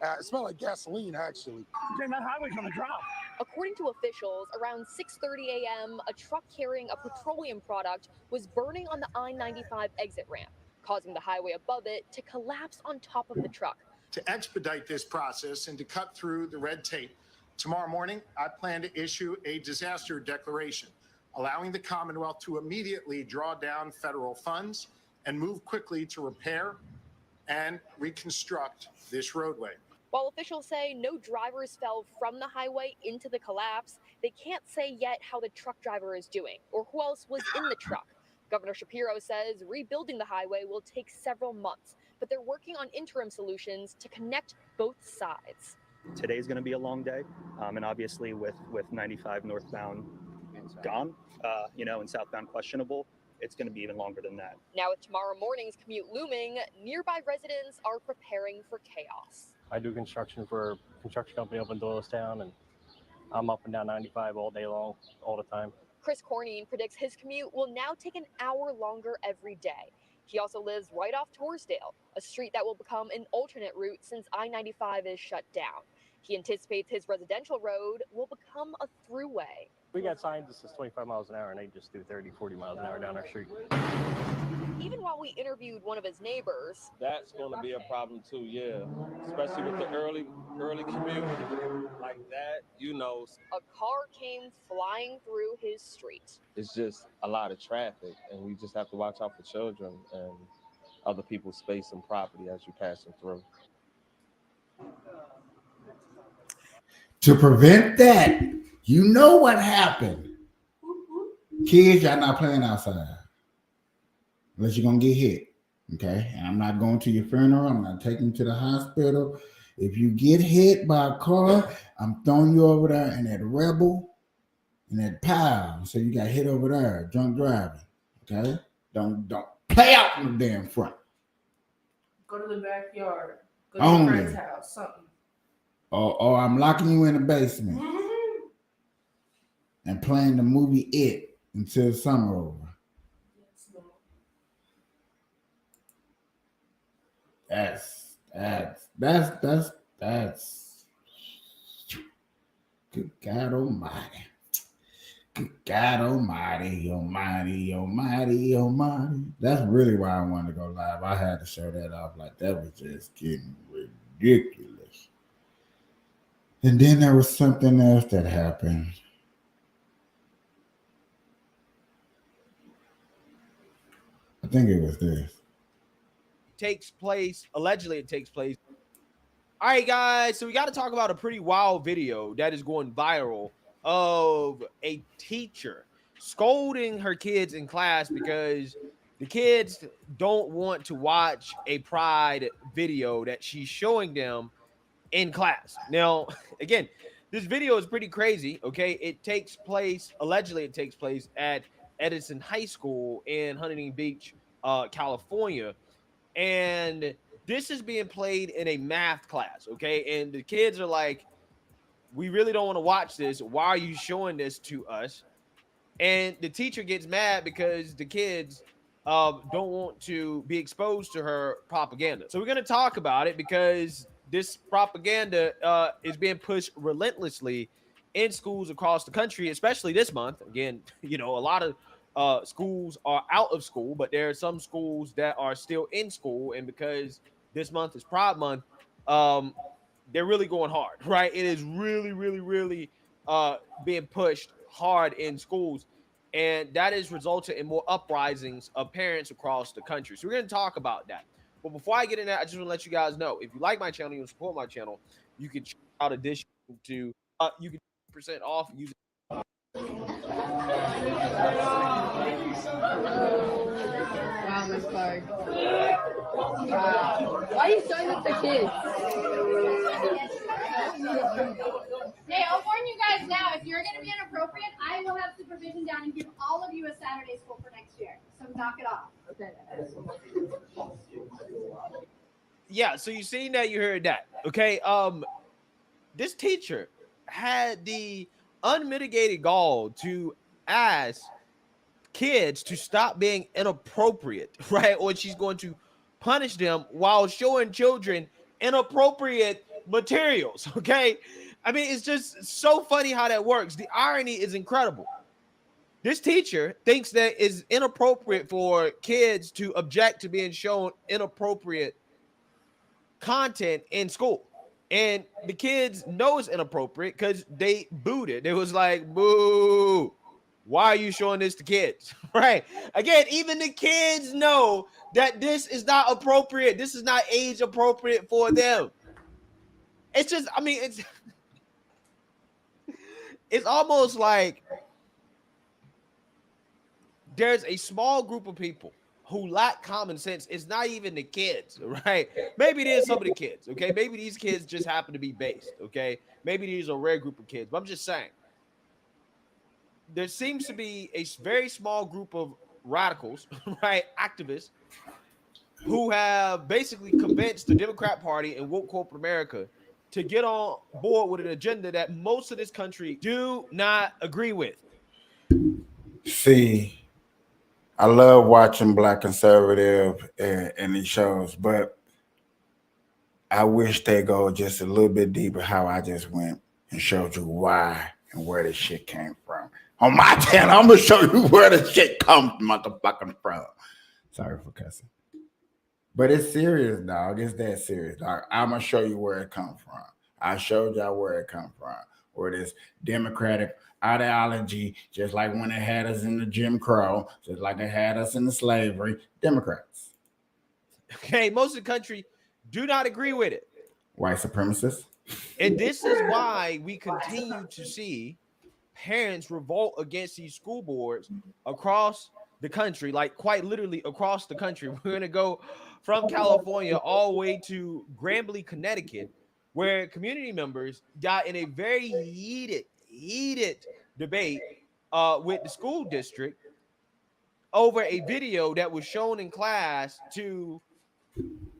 It smelled like gasoline, actually.
Then that highway's gonna drop.
According to officials, around 6:30 a.m., a truck carrying a petroleum product was burning on the I-95 exit ramp, causing the highway above it to collapse on top of the truck.
To expedite this process and to cut through the red tape, tomorrow morning, I plan to issue a disaster declaration, allowing the Commonwealth to immediately draw down federal funds and move quickly to repair and reconstruct this roadway.
While officials say no drivers fell from the highway into the collapse, they can't say yet how the truck driver is doing or who else was in the truck. Governor Shapiro says rebuilding the highway will take several months, but they're working on interim solutions to connect both sides.
Today's going to be a long day, and obviously with 95 northbound gone, and southbound questionable, it's going to be even longer than that.
Now with tomorrow morning's commute looming, nearby residents are preparing for chaos.
I do construction for a construction company up in Doylestown, and I'm up and down 95 all day long, all the time.
Chris Cornine predicts his commute will now take an hour longer every day. He also lives right off Torresdale, a street that will become an alternate route since I-95 is shut down. He anticipates his residential road will become a throughway.
We got signs that says 25 miles an hour, and they just do 30, 40 miles an hour down our street.
Even while we interviewed one of his neighbors,
that's going to be a problem too, yeah. Especially with the early commute like that,
a car came flying through his street.
It's just a lot of traffic, and we just have to watch out for children and other people's space and property as you pass them through.
To prevent that, you know what happened. Kids, y'all not playing outside. Unless you're going to get hit. Okay? And I'm not going to your funeral. I'm not taking you to the hospital. If you get hit by a car, I'm throwing you over there in that Rebel, in that pile. So you got hit over there, drunk driving. Okay? Don't play out from the damn front.
Go to the backyard. Go to
Only.
your friend's house. Something.
Or I'm locking you in the basement and playing the movie It until summer over. That's good God Almighty. Good God Almighty, Almighty, Almighty, Almighty. That's really why I wanted to go live. I had to show that off. Like, that was just getting ridiculous. And then there was something else that happened. I think it was this.
Allegedly it takes place. All right, guys, so we got to talk about a pretty wild video that is going viral of a teacher scolding her kids in class because the kids don't want to watch a Pride video that she's showing them in class. Now, again, this video is pretty crazy, okay? Allegedly it takes place at Edison High School in Huntington Beach, California. And this is being played in a math class, okay? And the kids are like, we really don't want to watch this. Why are you showing this to us? And the teacher gets mad because the kids don't want to be exposed to her propaganda. So we're going to talk about it because this propaganda is being pushed relentlessly in schools across the country, especially this month. Again, a lot of schools are out of school, but there are some schools that are still in school. And because this month is Pride Month, they're really going hard, right? It is really, really, really being pushed hard in schools. And that has resulted in more uprisings of parents across the country. So we're going to talk about that. But before I get in that, I just want to let you guys know, if you like my channel, you support my channel, you can check out addition to, you can 10% off using.
Wow, Miss Clark. Wow. Why are you showing up the kids?
Hey, I'll warn you guys now, if you're going to be inappropriate, I will have supervision down and give all of you a Saturday school for next year. So knock it off. Okay.
Yeah, so you seen that, you heard that. Okay. This teacher had the unmitigated gall to ask kids to stop being inappropriate, right? Or she's going to punish them while showing children inappropriate materials. Okay. I mean, it's just so funny how that works. The irony is incredible. This teacher thinks that it's inappropriate for kids to object to being shown inappropriate content in school. And the kids know it's inappropriate because they booed it. It was like, boo, why are you showing this to kids? Right. Again, even the kids know that this is not appropriate. This is not age appropriate for them. It's just, I mean, it's almost like there's a small group of people who lack common sense. It's not even the kids, right? Maybe it is some of the kids, okay? Maybe these kids just happen to be based, okay? Maybe these are a rare group of kids, but I'm just saying. There seems to be a very small group of radicals, right, activists, who have basically convinced the Democrat Party and woke corporate America to get on board with an agenda that most of this country do not agree with.
See, I love watching Black conservative and these shows, but I wish they go just a little bit deeper how I just went and showed you why and where this shit came from. On my channel, I'm going to show you where the shit comes motherfucking from. Sorry for cussing. But it's serious, dog. It's that serious, dog. I'm going to show you where it comes from. I showed y'all where it comes from. Where this Democratic ideology, just like when they had us in the Jim Crow, just like they had us in the slavery, Democrats.
Okay, most of the country do not agree with it.
White supremacists.
And this is why we continue to see parents revolt against these school boards across the country, like quite literally across the country. We're going to go from California all the way to Grambling, Connecticut, where community members got in a very heated debate with the school district over a video that was shown in class to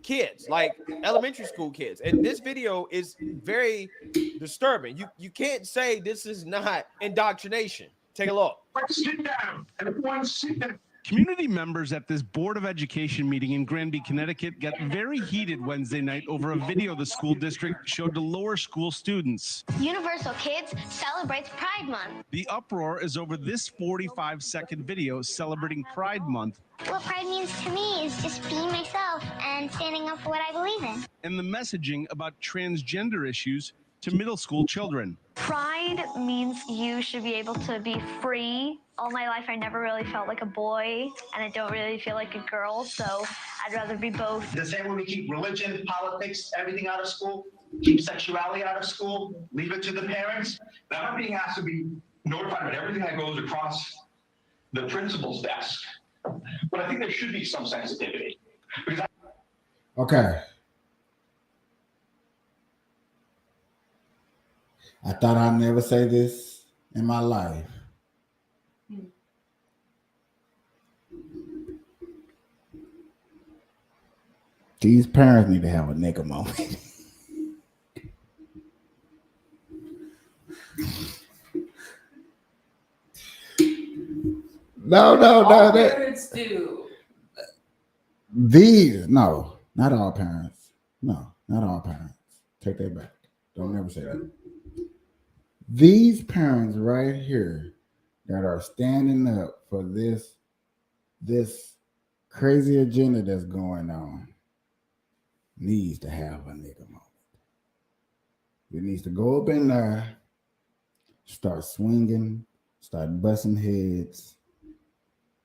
kids, like elementary school kids. And this video is very disturbing. You can't say this is not indoctrination. Take a look.
Sit down. Everyone sit down. Community members at this Board of Education meeting in Granby, Connecticut got very heated Wednesday night over a video the school district showed to lower school students.
Universal Kids celebrates Pride Month.
The uproar is over this 45-second video celebrating Pride Month.
What Pride means to me is just being myself and standing up for what I believe in.
And the messaging about transgender issues to middle school children.
Pride means you should be able to be free. All my life, I never really felt like a boy, and I don't really feel like a girl, so I'd rather be both.
The same way we keep religion, politics, everything out of school, keep sexuality out of school, leave it to the parents.
Now I'm being asked to be notified about everything that goes across the principal's desk. But I think there should be some sensitivity.
Okay. I thought I'd never say this in my life. These parents need to have a nigga moment. No.
All parents do.
These, no, not all parents. No, not all parents. Take that back. Don't ever say that. These parents right here that are standing up for this crazy agenda that's going on needs to have a nigga moment. It needs to go up in there, start swinging, start busting heads,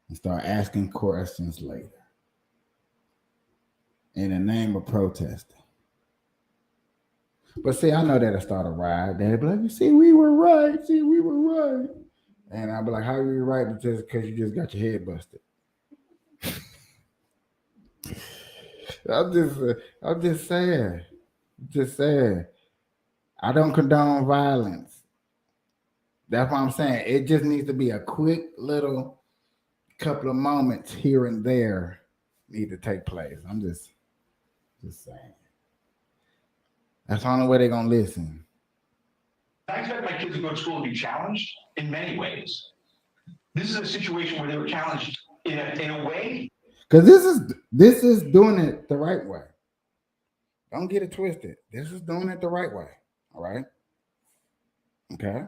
and start asking questions later in the name of protesting. But see, I know that'll start a riot. They'll be like, you see, we were right. See, we were right. And I'll be like, how are you right? Just because you just got your head busted. I'm just saying. Just saying. I don't condone violence. That's what I'm saying. It just needs to be a quick little couple of moments here and there need to take place. I'm just saying. That's the only way they're gonna listen.
I expect my kids to go to school to be challenged in many ways. This is a situation where they were challenged in a way.
Because this is doing it the right way. Don't get it twisted. This is doing it the right way. All right. Okay.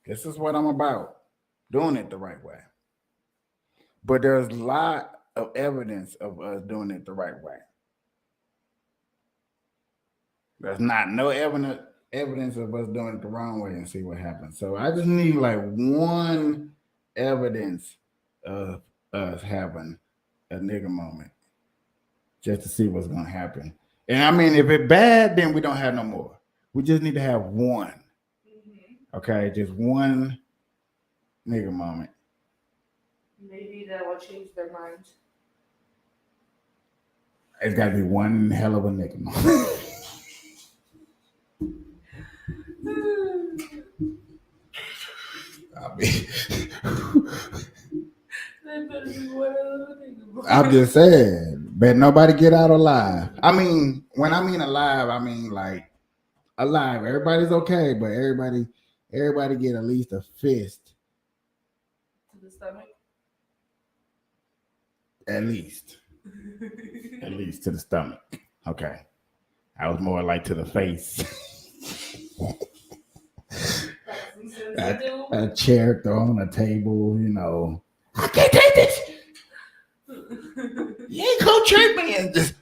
This is what I'm about. Doing it the right way. But there's a lot of evidence of us doing it the right way. There's not no evidence of us doing it the wrong way and see what happens. So I just need like one evidence of us having a nigga moment just to see what's gonna happen. And I mean, if it's bad, then we don't have no more. We just need to have one. Okay, just one nigga moment.
Maybe that will change their mind.
It's gotta be one hell of a nigga moment. I'm just saying, but nobody get out alive. I mean, when I mean alive, I mean like alive. Everybody's okay, but everybody get at least a fist.
To the stomach?
At least to the stomach. Okay. I was more like to the face. a chair thrown on a table, you know. I can't take this. You ain't gonna trick me and just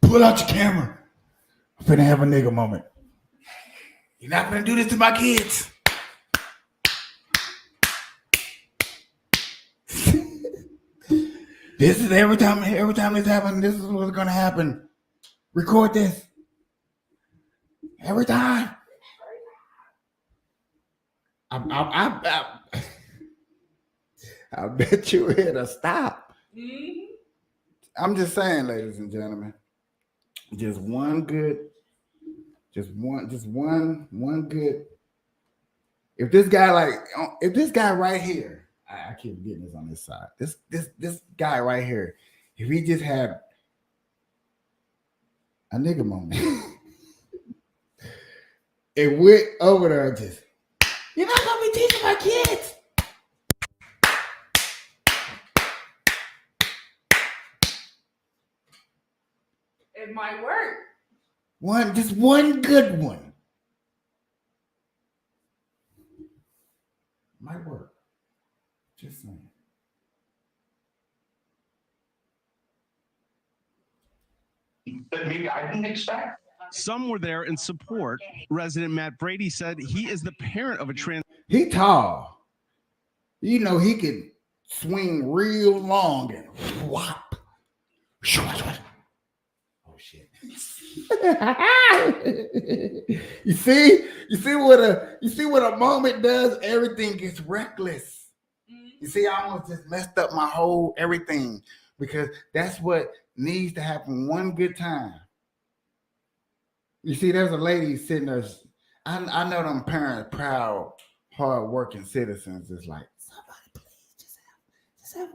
pull out your camera. I'm finna have a nigga moment. You're not gonna do this to my kids. This is every time this happens, this is what's gonna happen. Record this. Every time. I bet you it'll stop. Mm-hmm. I'm just saying, ladies and gentlemen, just one good. If this guy right here, I keep getting this on this side. This guy right here, if he just had a nigga moment, it went over there and just, you're not gonna be teaching my kids.
It might work.
Just one good one. Might work. Just saying.
That maybe I didn't expect.
Some were there in support. Resident Matt Brady said he is the parent of a trans.
He tall. You know, he can swing real long and whop. Oh shit. You see what a moment does? Everything gets reckless. You see, I almost just messed up my whole everything because that's what needs to happen one good time. You see, there's a lady sitting there. I know them parents, proud, hard-working citizens is like, somebody please just have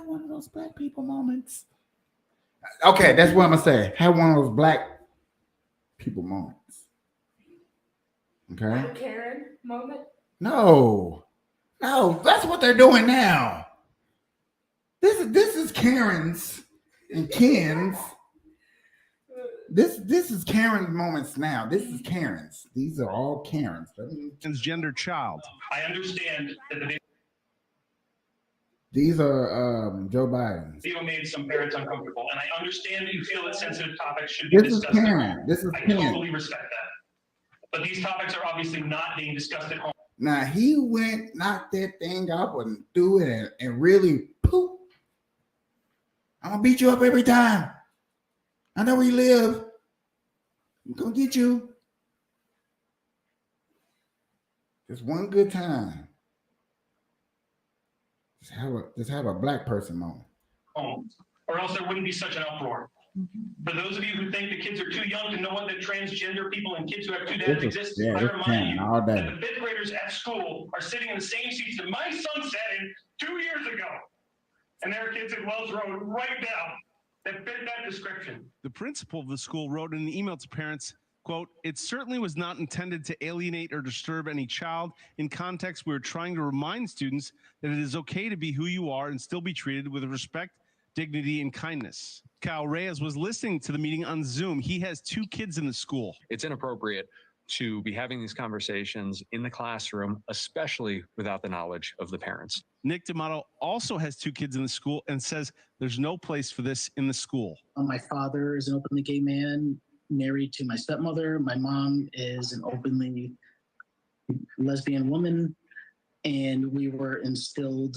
one of those black people moments. Okay, that's what I'm gonna say. Have one of those black people moments. Okay.
A Karen moment?
No, that's what they're doing now. This is Karen's and Ken's. This is Karen's moments now. This is Karen's. These are all Karen's.
Transgender child.
I understand that
These are Joe Biden's.
video made some parents uncomfortable, and I understand that you feel that sensitive topics should be
This is
discussed.
Karen. This is
I
Karen.
totally respect that. But these topics are obviously not being discussed at home.
Now he went, knocked that thing up and threw it and really poop. I'm gonna beat you up every time. I know where you live. I'm gonna get you. Just one good time. Just have a black person moment.
Homes, or else there wouldn't be such an uproar. For those of you who think the kids are too young to know what the transgender people and kids who have two dads exist, I remind you
all day.
that the fifth graders at school are sitting in the same seats that my son sat in 2 years ago. And there are kids at Wells Road right now that fit that description.
The principal of the school wrote in an email to parents, quote, "It certainly was not intended to alienate or disturb any child. In context, we are trying to remind students that it is okay to be who you are and still be treated with respect, dignity, and kindness." Kyle Reyes was listening to the meeting on Zoom. He has 2 kids in the school.
It's inappropriate to be having these conversations in the classroom, especially without the knowledge of the parents.
Nick D'Amato also has 2 kids in the school and says there's no place for this in the school.
My father is an openly gay man, married to my stepmother. My mom is an openly lesbian woman, and we were instilled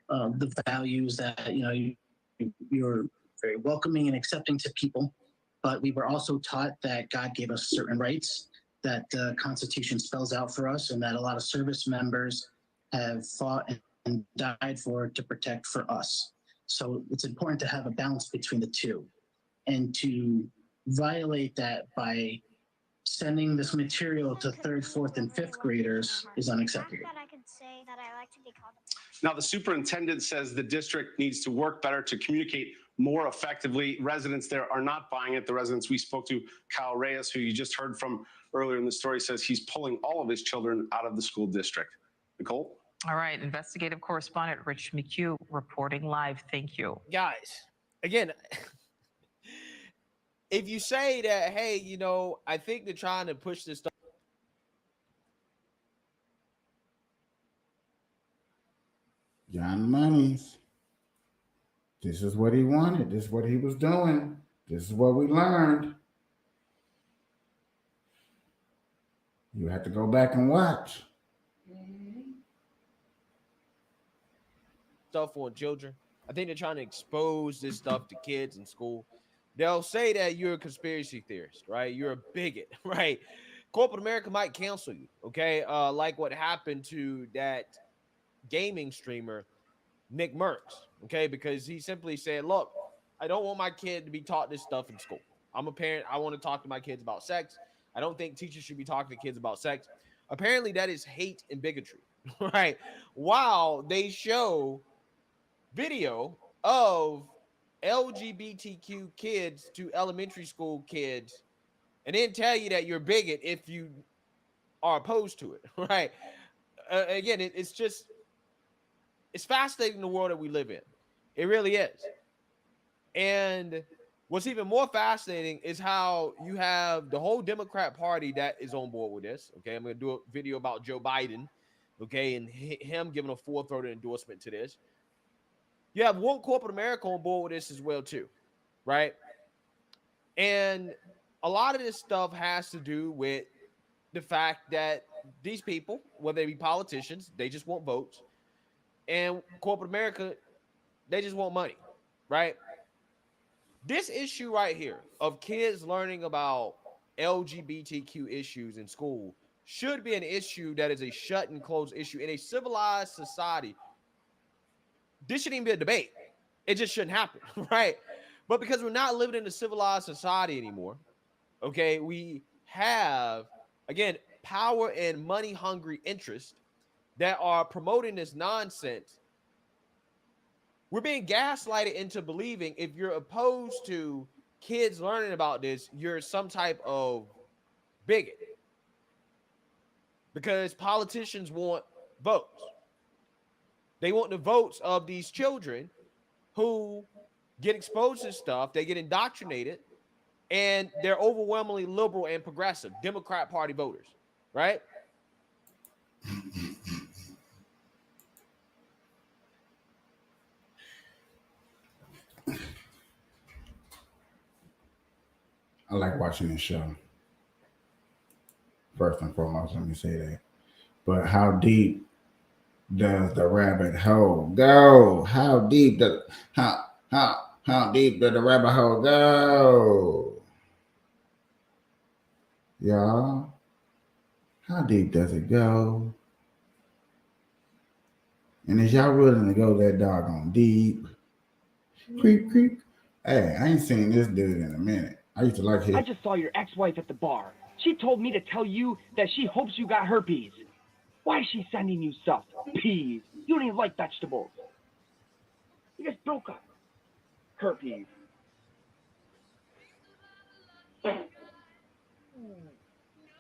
the values that, you know, you're very welcoming and accepting to people, but we were also taught that God gave us certain rights that the Constitution spells out for us, and that a lot of service members have fought and died for to protect for us. So it's important to have a balance between the two, and to violate that by sending this material to 3rd, 4th, and 5th graders is unacceptable.
I could say that I like to be called.
Now, the superintendent says the district needs to work better to communicate more effectively. Residents there are not buying it. The residents we spoke to, Kyle Reyes, who you just heard from earlier in the story, says he's pulling all of his children out of the school district. Nicole?
All right, investigative correspondent Rich McHugh reporting live. Thank you.
Guys, again, if you say that, hey, you know, I think they're trying to push this stuff.
John Monies. This is what he wanted. This is what he was doing. This is what we learned. You have to go back and watch.
Stuff on children. I think they're trying to expose this stuff to kids in school. They'll say that you're a conspiracy theorist, right? You're a bigot, right? Corporate America might cancel you, okay? Like what happened to that gaming streamer, Nick Merckx, okay? Because he simply said, look, I don't want my kid to be taught this stuff in school. I'm a parent. I want to talk to my kids about sex. I don't think teachers should be talking to kids about sex. Apparently, that is hate and bigotry, right? While they show video of LGBTQ kids to elementary school kids and then tell you that you're a bigot if you are opposed to it, right? Again, it's fascinating the world that we live in. It really is. And what's even more fascinating is how you have the whole Democrat Party that is on board with this. Okay, I'm going to do a video about Joe Biden, okay, and him giving a full-throated endorsement to this. You have Woke Corporate America on board with this as well, too, right? And a lot of this stuff has to do with the fact that these people, whether they be politicians, they just want votes. And corporate America, they just want money, right? This issue right here of kids learning about LGBTQ issues in school should be an issue that is a shut and closed issue in a civilized society. This shouldn't even be a debate. It just shouldn't happen, right? But because we're not living in a civilized society anymore, okay, we have, again, power and money-hungry interests that are promoting this nonsense. We're being gaslighted into believing if you're opposed to kids learning about this, you're some type of bigot. Because politicians want votes. They want the votes of these children who get exposed to stuff, they get indoctrinated, and they're overwhelmingly liberal and progressive, Democrat Party voters, right?
I like watching this show. First and foremost, let me say that. But how deep does the rabbit hole go? How deep does the rabbit hole go? Y'all, how deep does it go? And is y'all willing to go that doggone deep? Creep, creep. Hey, I ain't seen this dude in a minute. I used to like his.
I just saw your ex-wife at the bar. She told me to tell you that she hopes you got herpes. Why is she sending you stuff? Peas. You don't even like vegetables. You guys broke up. Herpes.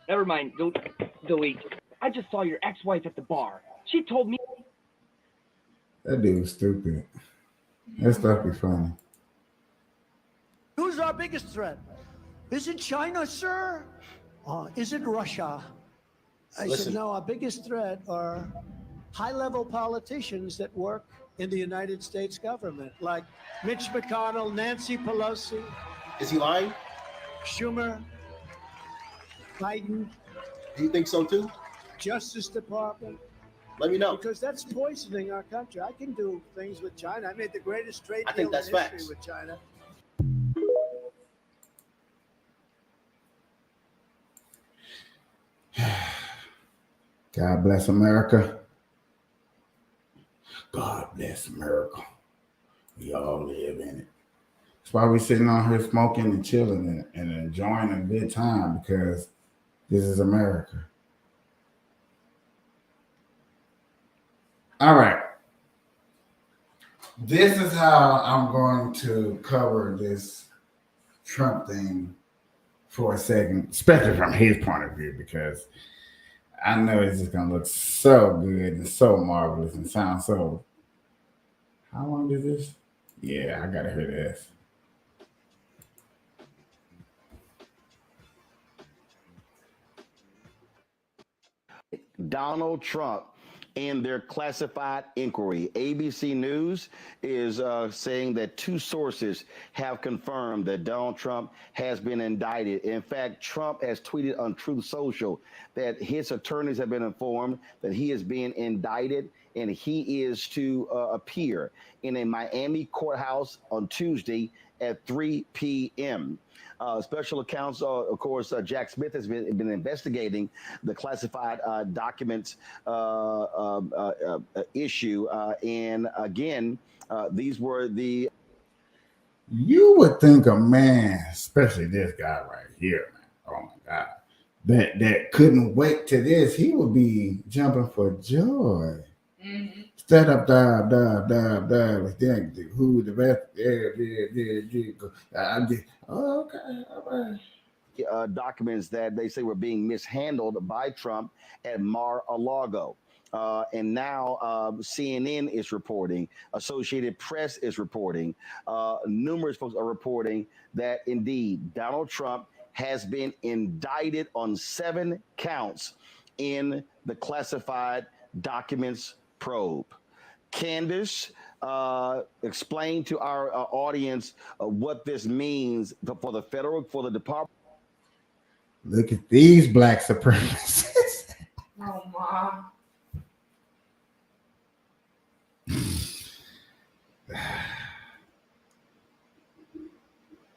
Never mind. Delete. I just saw your ex-wife at the bar. She told me.
That dude's stupid. That stuff be funny.
Who's our biggest threat? Is it China, sir? Is it Russia? I said, no, our biggest threat are high-level politicians that work in the United States government, like Mitch McConnell, Nancy Pelosi.
Is he lying?
Schumer, Biden.
Do you think so too?
Justice Department.
Let me know.
Because that's poisoning our country. I can do things with China. I made the greatest trade
I
deal
think that's
in history
facts.
with China.
God bless America. God bless America. We all live in it. That's why we're sitting on here smoking and chilling and enjoying a good time, because this is America. All right. This is how I'm going to cover this Trump thing for a second, especially from his point of view, because I know it's just going to look so good and so marvelous and sound so. How long is this? Yeah, I got to hear this.
Donald Trump in their classified inquiry. ABC News is saying that two sources have confirmed that Donald Trump has been indicted. In fact, Trump has tweeted on Truth Social that his attorneys have been informed that he is being indicted and he is to appear in a Miami courthouse on Tuesday at 3 p.m. Special counsel, of course, Jack Smith has been investigating the classified documents issue. And again, these were the.
You would think a man, especially this guy right here, man, oh my God, that couldn't wait to this, he would be jumping for joy. Mm-hmm. Set up, dive, who the best? Okay, all right.
Documents that they say were being mishandled by Trump at Mar-a-Lago. And now CNN is reporting, Associated Press is reporting, numerous folks are reporting that indeed Donald Trump has been indicted on 7 counts in the classified documents probe. Candace, explain to our audience what this means for the department.
Look at these black supremacists.
Oh, my.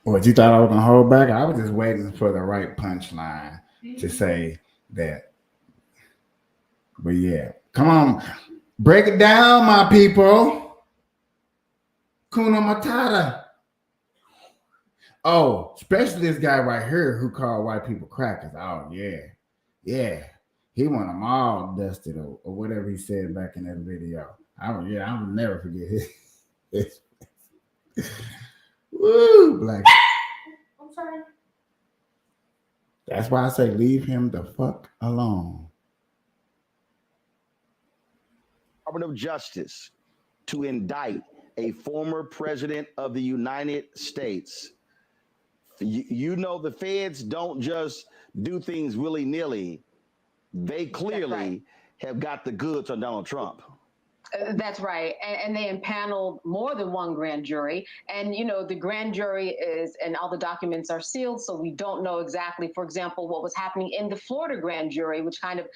What, you thought I was gonna hold back? I was just waiting for the right punchline to say that. But yeah, come on, break it down, my people. Kuna Matata. Oh, especially this guy right here who called white people crackers. Oh yeah. He want them all dusted or whatever he said back in that video. I'll never forget his. Woo, black.
I'm sorry.
That's why I say leave him the fuck alone.
Department of Justice to indict a former president of the United States. You know, the feds don't just do things willy-nilly. They clearly have got the goods on Donald Trump.
That's right. And they impaneled more than one grand jury. And, you know, the grand jury is, and all the documents are sealed, so we don't know exactly, for example, what was happening in the Florida grand jury, which kind of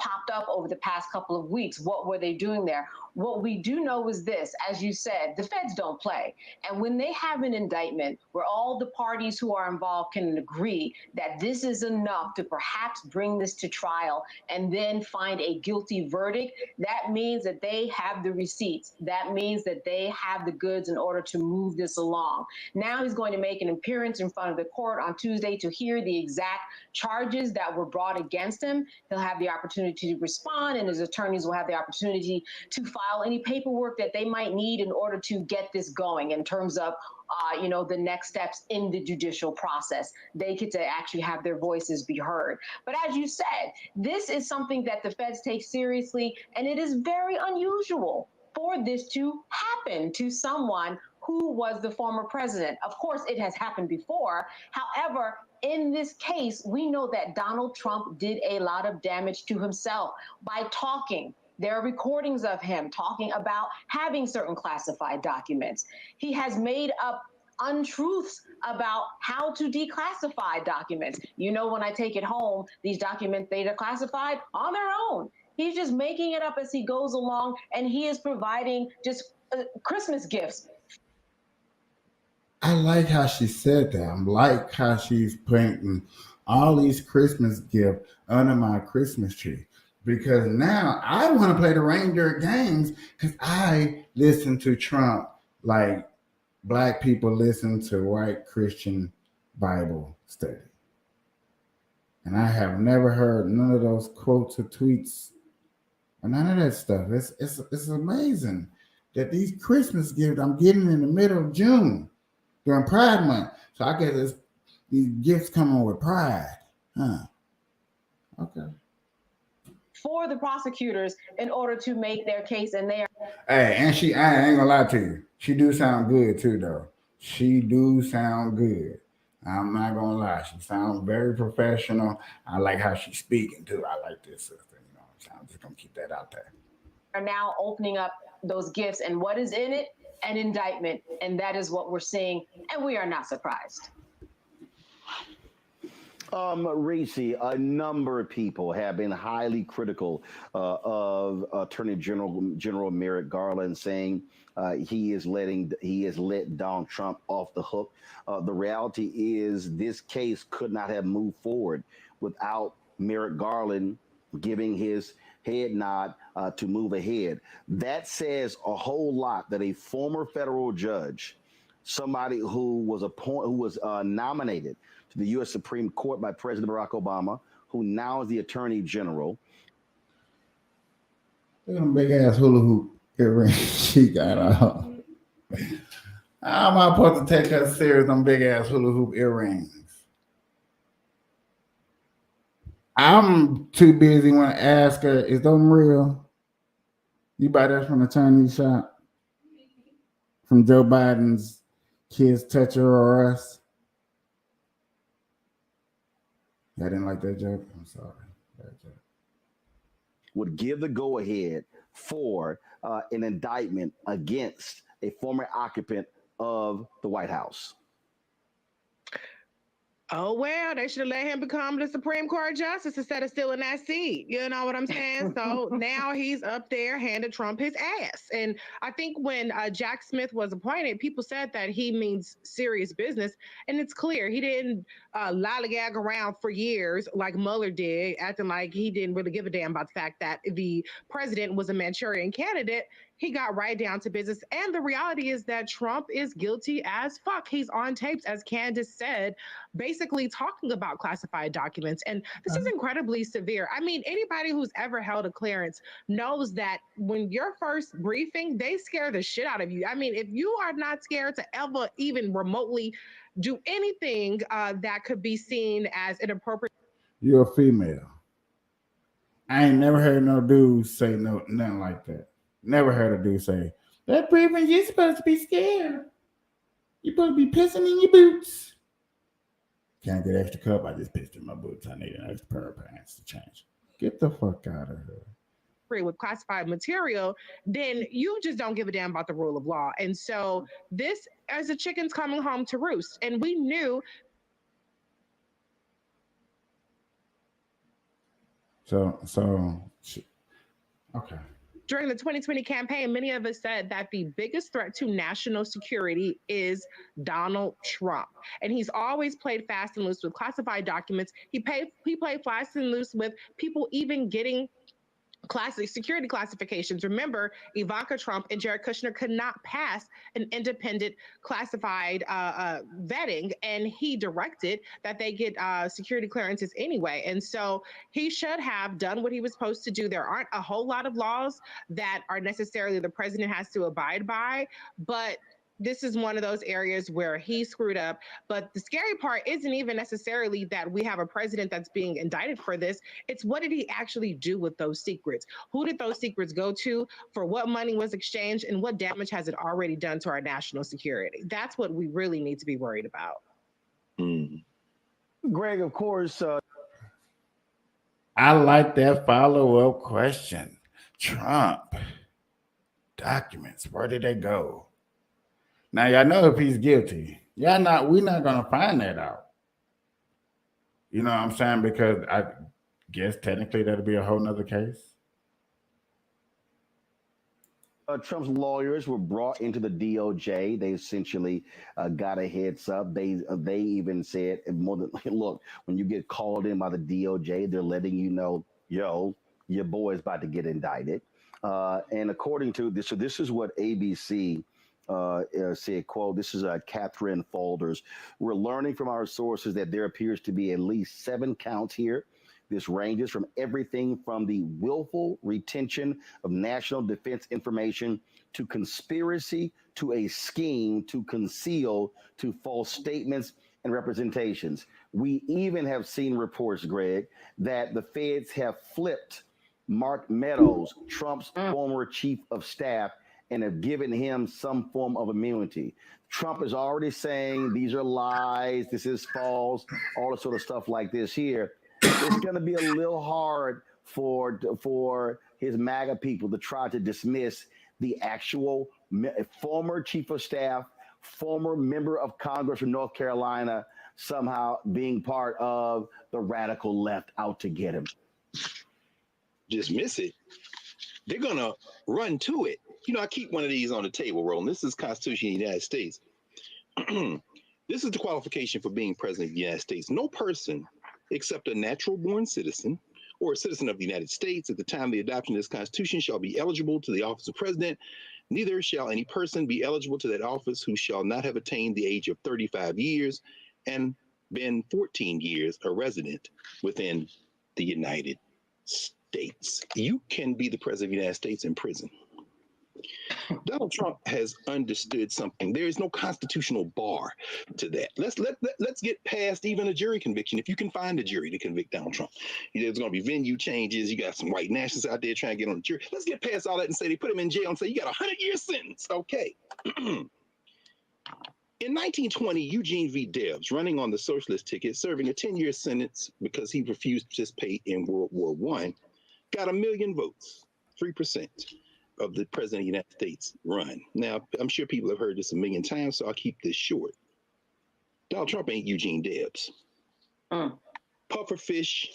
popped up over the past couple of weeks. What were they doing there? What we do know is this, as you said, the feds don't play. And when they have an indictment where all the parties who are involved can agree that this is enough to perhaps bring this to trial and then find a guilty verdict, that means that they have the receipts. That means that they have the goods in order to move this along. Now he's going to make an appearance in front of the court on Tuesday to hear the exact charges that were brought against him. He'll have the opportunity to respond, and his attorneys will have the opportunity to file any paperwork that they might need in order to get this going in terms of you know, the next steps in the judicial process. They get to actually have their voices be heard. But as you said, this is something that the feds take seriously, and it is very unusual for this to happen to someone who was the former president. Of course, it has happened before. However, in this case, we know that Donald Trump did a lot of damage to himself by talking. There are recordings of him talking about having certain classified documents. He has made up untruths about how to declassify documents. You know, when I take it home, these documents, they are classified on their own. He's just making it up as he goes along, and he is providing just Christmas gifts.
I like how she said that. I like how she's putting all these Christmas gifts under my Christmas tree. Because now I want to play the reindeer games because I listen to Trump like Black people listen to white Christian Bible study. And I have never heard none of those quotes or tweets or none of that stuff. It's amazing that these Christmas gifts I'm getting in the middle of June during Pride Month. So I guess these gifts coming with pride. Huh. Okay.
For the prosecutors in order to make their case, and they are.
Hey, and I ain't gonna lie to you. She do sound good too, though. She do sound good. I'm not gonna lie. She sounds very professional. I like how she's speaking too. I like this sister. You know, I'm just gonna keep that out there.
Are now opening up those gifts, and what is in it? An indictment, and that is what we're seeing, and we are not surprised.
Reese, a number of people have been highly critical of Attorney General Merrick Garland, saying he has let Donald Trump off the hook. The reality is this case could not have moved forward without Merrick Garland giving his head nod to move ahead. That says a whole lot that a former federal judge, somebody who was nominated to the U.S. Supreme Court by President Barack Obama, who now is the Attorney General.
Look at them big ass hula hoop earrings she got on. How am I supposed to take her serious? Them big ass hula hoop earrings. I'm too busy when I ask her, is them real? You buy that from the Chinese shop? From Joe Biden's Kids Touch Her or Us? I didn't like that joke. I'm sorry. Bad joke.
Would give the go-ahead for an indictment against a former occupant of the White House.
Oh, well, they should have let him become the Supreme Court justice instead of still in that seat. You know what I'm saying? So now he's up there handing Trump his ass. And I think when Jack Smith was appointed, people said that he means serious business. And it's clear he didn't lollygag around for years like Mueller did, acting like he didn't really give a damn about the fact that the president was a Manchurian candidate. He got right down to business. And the reality is that Trump is guilty as fuck. He's on tapes, as Candace said, basically talking about classified documents. And this is incredibly severe. I mean, anybody who's ever held a clearance knows that when your first briefing, they scare the shit out of you. I mean, if you are not scared to ever even remotely do anything that could be seen as inappropriate.
You're a female. I ain't never heard no dude say nothing like that. Never heard a dude say, that briefing, you're supposed to be scared. You're supposed to be pissing in your boots. Can't get extra cup. I just pissed in my boots. I need an extra pair of pants to change. Get the fuck out of here.
inappropriate with classified material, then you just don't give a damn about the rule of law. And so this, as a chicken's coming home to roost, and we knew.
Okay.
During the 2020 campaign, many of us said that the biggest threat to national security is Donald Trump. And he's always played fast and loose with classified documents. He played fast and loose with people even getting classic security classifications. Remember, Ivanka Trump and Jared Kushner could not pass an independent classified vetting, and he directed that they get security clearances anyway. And so he should have done what he was supposed to do. There aren't a whole lot of laws that are necessarily the president has to abide by, but this is one of those areas where he screwed up. But the scary part isn't even necessarily that we have a president that's being indicted for this. It's what did he actually do with those secrets? Who did those secrets go to? For what money was exchanged? And what damage has it already done to our national security? That's what we really need to be worried about.
Greg, of course.
I like that follow-up question. Trump documents, where did they go? Now y'all know if he's guilty. We're not gonna find that out. You know what I'm saying? Because I guess technically that'll be a whole nother case.
Trump's lawyers were brought into the DOJ. They essentially got a heads up. They even said more than, look, when you get called in by the DOJ, they're letting you know, yo, your boy's about to get indicted. And according to this, so this is what ABC said, quote, this is Catherine Folders. We're learning from our sources that there appears to be at least 7 counts here. This ranges from everything from the willful retention of national defense information to conspiracy to a scheme to conceal to false statements and representations. We even have seen reports, Greg, that the feds have flipped Mark Meadows, Trump's former chief of staff, and have given him some form of immunity. Trump is already saying these are lies, this is false, all the sort of stuff like this here. It's going to be a little hard for his MAGA people to try to dismiss the actual former chief of staff, former member of Congress from North Carolina, somehow being part of the radical left out to get him.
Dismiss it. They're going to run to it. You know, I keep one of these on the table, Roland. This is Constitution of the United States. This is the qualification for being president of the United States. No person except a natural born citizen or a citizen of the United States at the time of the adoption of this Constitution shall be eligible to the office of president. Neither shall any person be eligible to that office who shall not have attained the age of 35 years and been 14 years a resident within the United States. You can be the president of the United States in prison. Donald Trump has understood something. There is no constitutional bar to that. Let's get past even a jury conviction. If you can find a jury to convict Donald Trump, there's going to be venue changes. You got some white nationalists out there trying to get on the jury. Let's get past all that and say they put him in jail and say you got a 100-year sentence. Okay. In 1920, Eugene V. Debs, running on the socialist ticket, serving a 10-year sentence because he refused to participate in World War I, got 1 million votes, 3%. Of the president of the United States run. Now, I'm sure people have heard this a million times, so I'll keep this short. Donald Trump ain't Eugene Debs. Pufferfish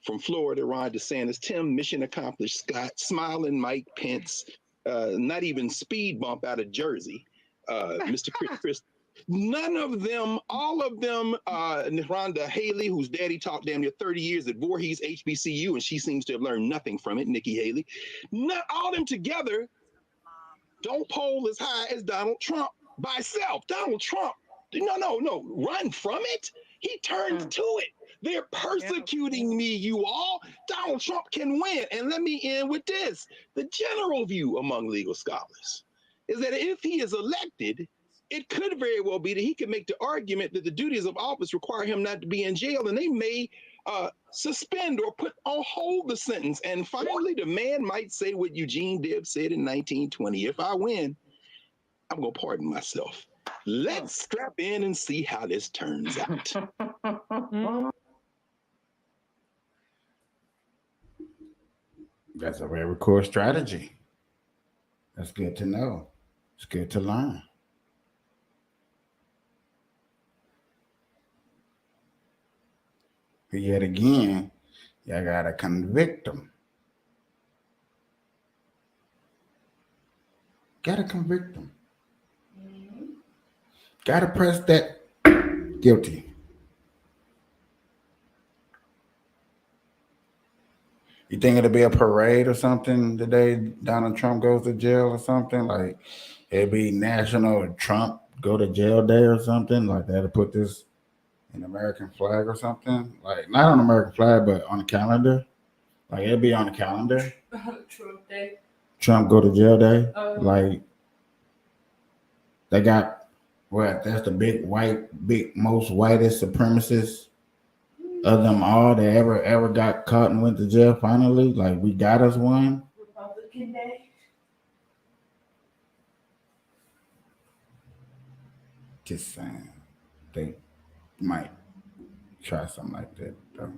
from Florida, Ron DeSantis, Tim, mission accomplished, Scott, smiling Mike Pence, not even speed bump out of Jersey, Mr. Chris. None of them, all of them, Rhonda Haley, whose daddy taught damn near 30 years at Voorhees HBCU, and she seems to have learned nothing from it, Nikki Haley. Not all of them together don't poll as high as Donald Trump by himself. Donald Trump, no, run from it. He turned to it. They're persecuting me, you all. Donald Trump can win. And let me end with this. The general view among legal scholars is that if he is elected, it could very well be that he could make the argument that the duties of office require him not to be in jail, and they may suspend or put on hold the sentence. And finally, the man might say what Eugene Debs said in 1920, if I win, I'm going to pardon myself. Let's strap in and see how this turns out.
That's a very cool strategy. That's good to know. It's good to learn. But yet again, you gotta convict them. Gotta convict them. Gotta press that guilty. You think it'll be a parade or something the day Donald Trump goes to jail or something? Like it'll be National Trump go to jail day or something? Like that'll put this in American flag or something? Like not on American flag, but on the calendar. Like it'll be on the calendar.
Trump Day.
Trump go to jail day.
Oh.
Like they got what? That's the big most whitest supremacists of them all that ever got caught and went to jail finally. Like we got us one.
Republican Day.
Just saying. They might try something like that though.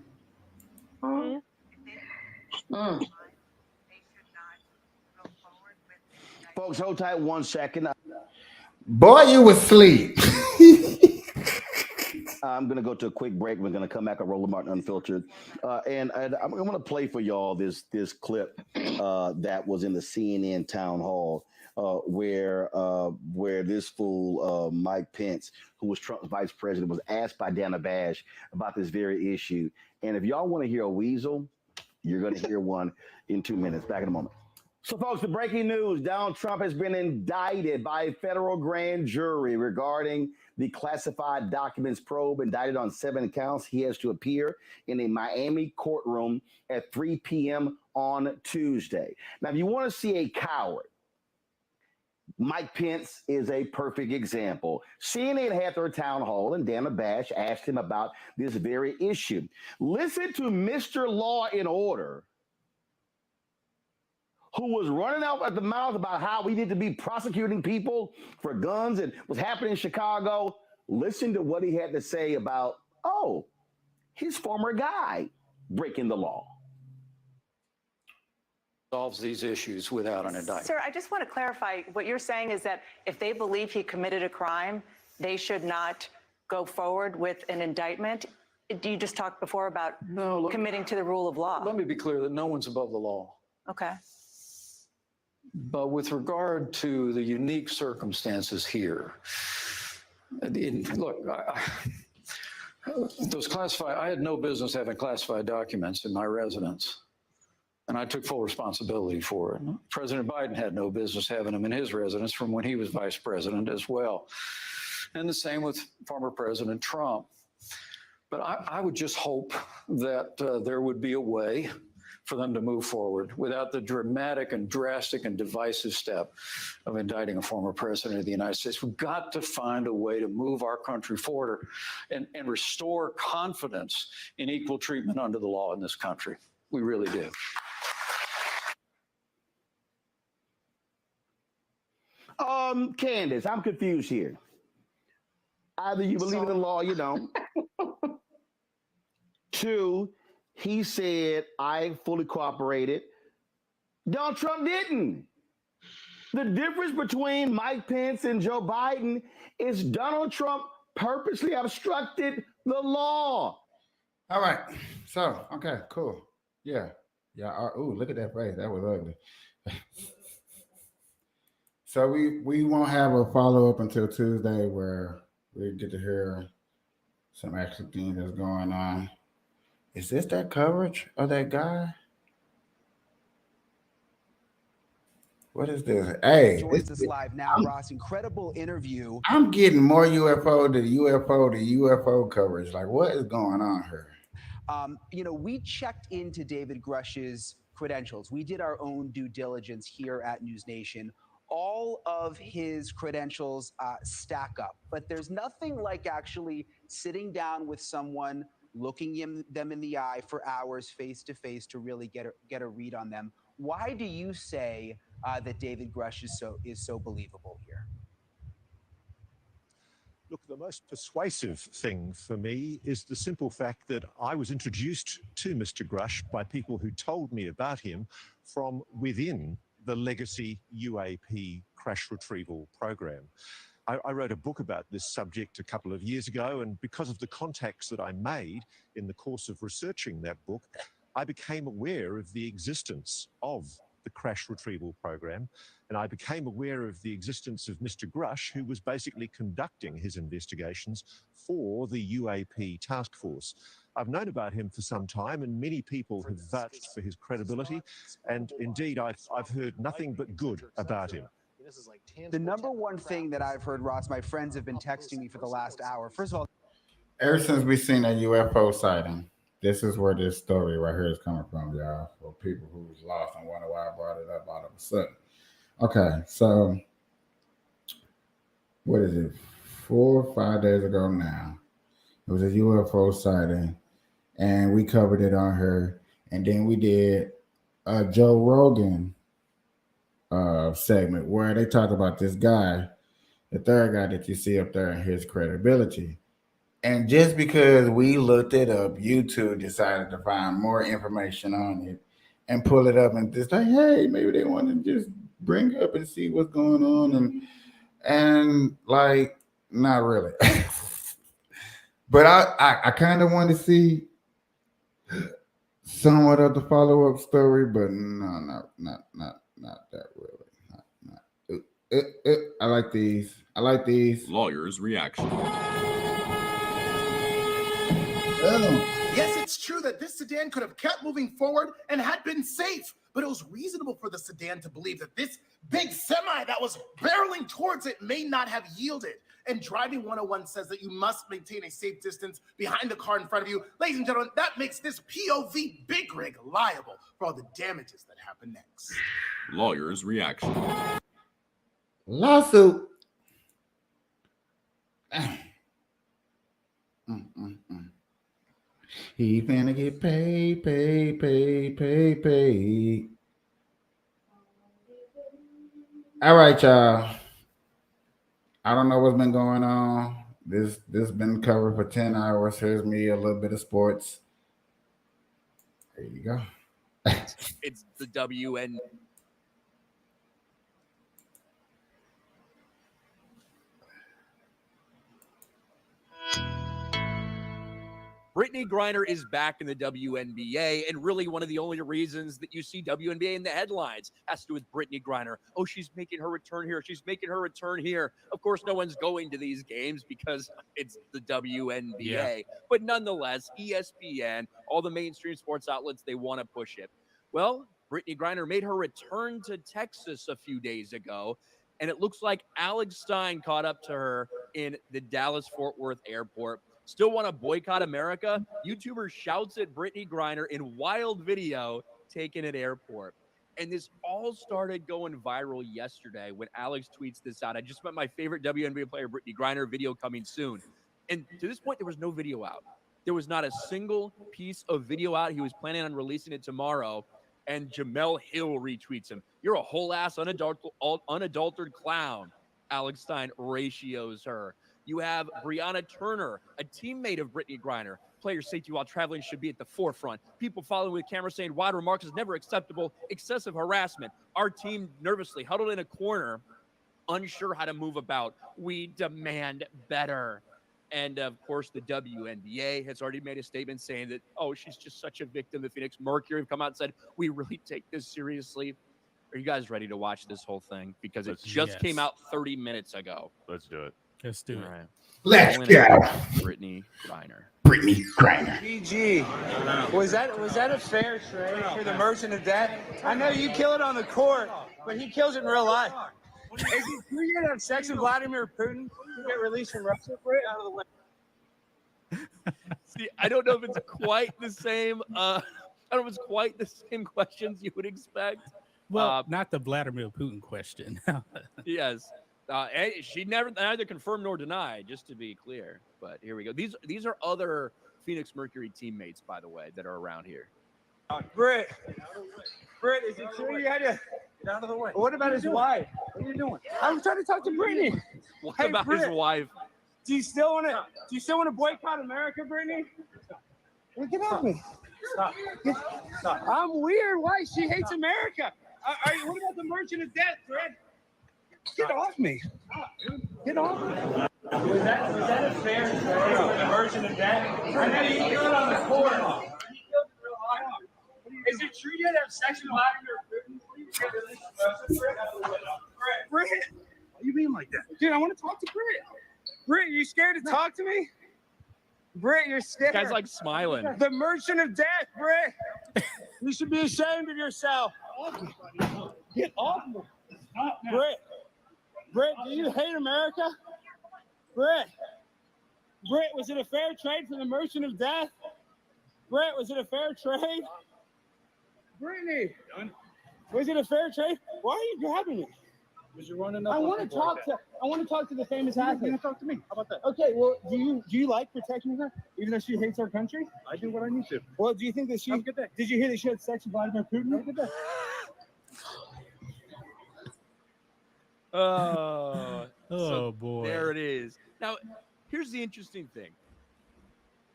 Folks, hold tight 1 second.
Boy, you was asleep.
I'm going to go to a quick break. We're going to come back on Roland Martin Unfiltered. And I'm going to play for y'all this clip that was in the CNN town hall where this fool, Mike Pence, who was Trump's vice president, was asked by Dana Bash about this very issue. And if y'all want to hear a weasel, you're going to hear one in 2 minutes. Back in a moment. So, folks, the breaking news, Donald Trump has been indicted by a federal grand jury regarding the classified documents probe, indicted on 7 counts. He has to appear in a Miami courtroom at 3 p.m. on Tuesday. Now, if you want to see a coward, Mike Pence is a perfect example. CNN had their town hall, and Dana Bash asked him about this very issue. Listen to Mr. Law and Order, who was running out at the mouth about how we need to be prosecuting people for guns and what's happening in Chicago. Listen to what he had to say about, his former guy breaking the law.
Solves these issues without an indictment.
Sir, I just want to clarify, what you're saying is that if they believe he committed a crime, they should not go forward with an indictment? You just talked before about committing to the rule of law.
Let me be clear that no one's above the law.
Okay.
But with regard to the unique circumstances here, those classified, I had no business having classified documents in my residence, and I took full responsibility for it. President Biden had no business having them in his residence from when he was vice president as well. And the same with former President Trump. But I would just hope that there would be a way for them to move forward without the dramatic and drastic and divisive step of indicting a former president of the United States. We've got to find a way to move our country forward and restore confidence in equal treatment under the law in this country. We really do.
Candace, I'm confused here. Either you believe in the law or you don't. 2, he said, I fully cooperated. Donald Trump didn't. The difference between Mike Pence and Joe Biden is Donald Trump purposely obstructed the law.
All right. So, okay, cool. Yeah. Ooh, look at that face. That was ugly. So we won't have a follow-up until Tuesday where we get to hear some actual things that's going on. Is this that coverage of that guy? What is this? Hey,
joins us live now, Ross. Incredible interview.
I'm getting more UFO to UFO coverage. Like, what is going on here?
We checked into David Grush's credentials. We did our own due diligence here at News Nation. All of his credentials stack up, but there's nothing like actually sitting down with someone, looking them in the eye for hours face to face to really get a read on them. Why do you say that David Grush is so believable here?
Look, the most persuasive thing for me is the simple fact that I was introduced to Mr. Grush by people who told me about him from within the legacy UAP crash retrieval program. I wrote a book about this subject a couple of years ago, and because of the contacts that I made in the course of researching that book, I became aware of the existence of the crash retrieval program, and I became aware of the existence of Mr. Grush, who was basically conducting his investigations for the UAP task force. I've known about him for some time, and many people have vouched for his credibility, and indeed I've heard nothing but good about him.
The number one thing that I've heard, Ross, my friends have been texting me for the last hour. First of all,
Ever since we seen a UFO sighting, this is where this story right here is coming from, y'all. For people who's lost and wonder why I brought it up all of a sudden. Okay, so what is it? 4 or 5 days ago now, it was a UFO sighting, and we covered it on her. And then we did a Joe Rogan segment where they talked about this guy, the third guy that you see up there, and his credibility. And just because we looked it up, YouTube decided to find more information on it and pull it up and just like, hey, maybe they want to just bring it up and see what's going on, and like, not really. But I kind of want to see somewhat of the follow-up story, but no, not that really. I like these.
Lawyer's reaction.
Yes, it's true that this sedan could have kept moving forward and had been safe, but it was reasonable for the sedan to believe that this big semi that was barreling towards it may not have yielded. And Driving 101 says that you must maintain a safe distance behind the car in front of you. Ladies and gentlemen, that makes this POV big rig liable for all the damages that happen next.
Lawyer's reaction.
Lawsuit. He finna get paid. All right, y'all. I don't know what's been going on. This been covered for 10 hours. Here's me, a little bit of sports. There you go.
It's the WN. Brittany Griner is back in the WNBA, and really one of the only reasons that you see WNBA in the headlines has to do with Brittany Griner. Oh, she's making her return here. She's making her return here. Of course, no one's going to these games because it's the WNBA. Yeah. But nonetheless, ESPN, all the mainstream sports outlets, they want to push it. Well, Brittany Griner made her return to Texas a few days ago, and it looks like Alex Stein caught up to her in the Dallas-Fort Worth airport. Still want to boycott America? YouTuber shouts at Brittany Griner in wild video taken at airport. And this all started going viral yesterday when Alex tweets this out. I just met my favorite WNBA player, Brittany Griner, video coming soon. And to this point, there was no video out. There was not a single piece of video out. He was planning on releasing it tomorrow. And Jamel Hill retweets him. You're a whole ass unadulterated clown. Alex Stein ratios her. You have Brianna Turner, a teammate of Brittany Griner. Player safety while traveling should be at the forefront. People following with cameras saying wild remarks is never acceptable. Excessive harassment. Our team nervously huddled in a corner, unsure how to move about. We demand better. And of course, the WNBA has already made a statement saying that, oh, she's just such a victim. The Phoenix Mercury have come out and said, we really take this seriously. Are you guys ready to watch this whole thing? Because it just came out 30 minutes ago.
Let's do it.
Let's do it.
Right.
Let's go.
Brittany Griner.
Brittany Griner.
GG. Was that a fair trade for the Merchant of Death? I know you kill it on the court, but he kills it in real life. Is he going to have sex with Vladimir Putin to get released from Russia for it? Out of the way.
See, I don't know if it's quite the same. I don't know if it's quite the same questions you would expect.
Well, not the Vladimir Putin question.
Yes. She neither confirmed nor denied, just to be clear. But here we go. These are other Phoenix Mercury teammates, by the way, that are around here.
Britt, is it true you had to get out of the way? What about his wife? What are you doing? I was trying to talk to Brittany.
What about his wife?
Do you still want to boycott America, Brittany? Get off me. Stop. Stop. I'm weird. Why? She hates America. What about the Merchant of Death, Fred? Get off me. Get off me. Was that a fair trade for the Merchant of Death? I know you killed it on the court. Is it true you had to have sex with Vladimir Putin? Britt, why are you being like that? Dude, I want to talk to Britt. Britt, you scared to talk to me? Britt, you're scared.
Guy's like smiling.
The Merchant of Death, Britt. You should be ashamed of yourself. Get off me. Britt, do you hate America? Britt, was it a fair trade for the Merchant of Death? Britt, was it a fair trade? Brittany, was it a fair trade? Why are you grabbing me? Because you're running up. I want to talk to the famous athlete. You're gonna talk to me. How about that? Okay. Well, do you like protecting her, even though she hates our country? I do what I need to. Well, do you think that she? Have a good day. Did you hear that she had sex with Vladimir Putin? Have a good day.
So
boy.
There it is. Now, here's the interesting thing.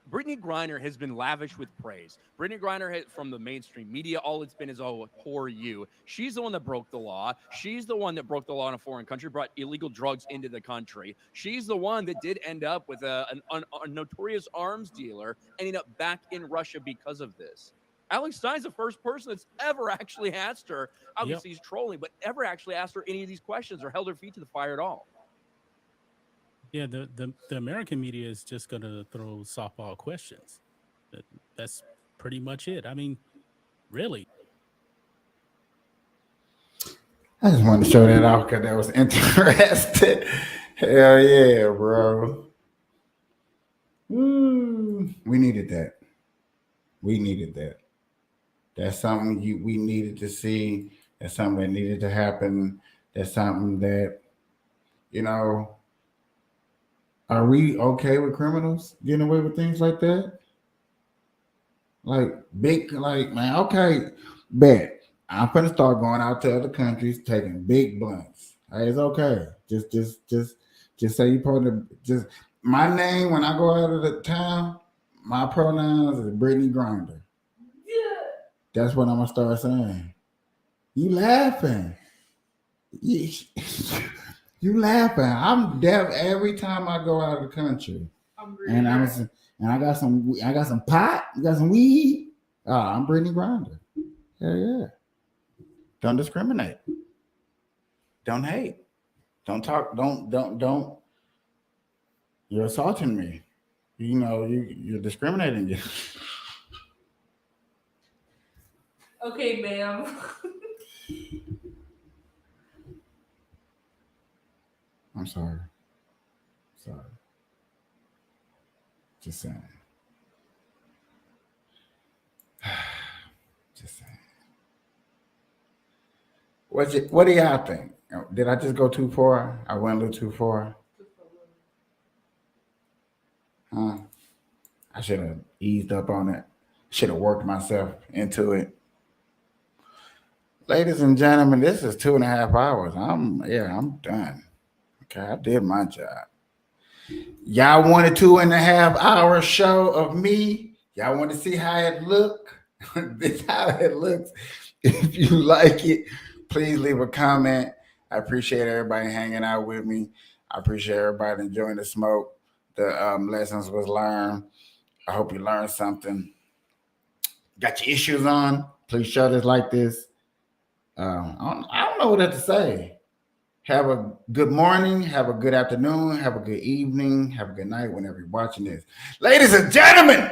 Brittany Griner has been lavish with praise. Brittany Griner from the mainstream media, all it's been is, oh, poor you. She's the one that broke the law. She's the one that broke the law in a foreign country, brought illegal drugs into the country. She's the one that did end up with a notorious arms dealer ending up back in Russia because of this. Alex Stein's the first person that's ever actually asked her, obviously he's trolling, but ever actually asked her any of these questions or held her feet to the fire at all.
Yeah, the American media is just going to throw softball questions. That's pretty much it. I mean, really.
I just wanted to show that off because that was interesting. Hell yeah, bro. We needed that. We needed that. That's something we needed to see. That's something that needed to happen. That's something that, are we okay with criminals getting away with things like that? Man, okay, bet. I'm gonna start going out to other countries taking big blunts. Hey, it's okay. Just say you partner. Just my name when I go out of the town. My pronouns is Brittany Griner. Yeah. That's what I'm gonna start saying. You laughing? You laughing? I'm deaf every time I go out of the country. And I got some pot. You got some weed. I'm Brittany Griner. Yeah. Don't discriminate. Don't hate. Don't talk. Don't. You're assaulting me. You're discriminating.
Okay, ma'am.
I'm sorry. Just saying. Just saying. What do y'all think? Did I just go too far? I went a little too far. Huh? I should have eased up on it. Should have worked myself into it. Ladies and gentlemen, this is 2.5 hours. I'm done. Okay, I did my job. Y'all want a 2.5 hour show of me? Y'all want to see how it look? This is how it looks. If you like it, please leave a comment. I appreciate everybody hanging out with me. I appreciate everybody enjoying the smoke. The lessons was learned. I hope you learned something. Got your issues on? Please share this like this. I don't know what to say. Have a good morning. Have a good afternoon. Have a good evening. Have a good night whenever you're watching this. Ladies and gentlemen.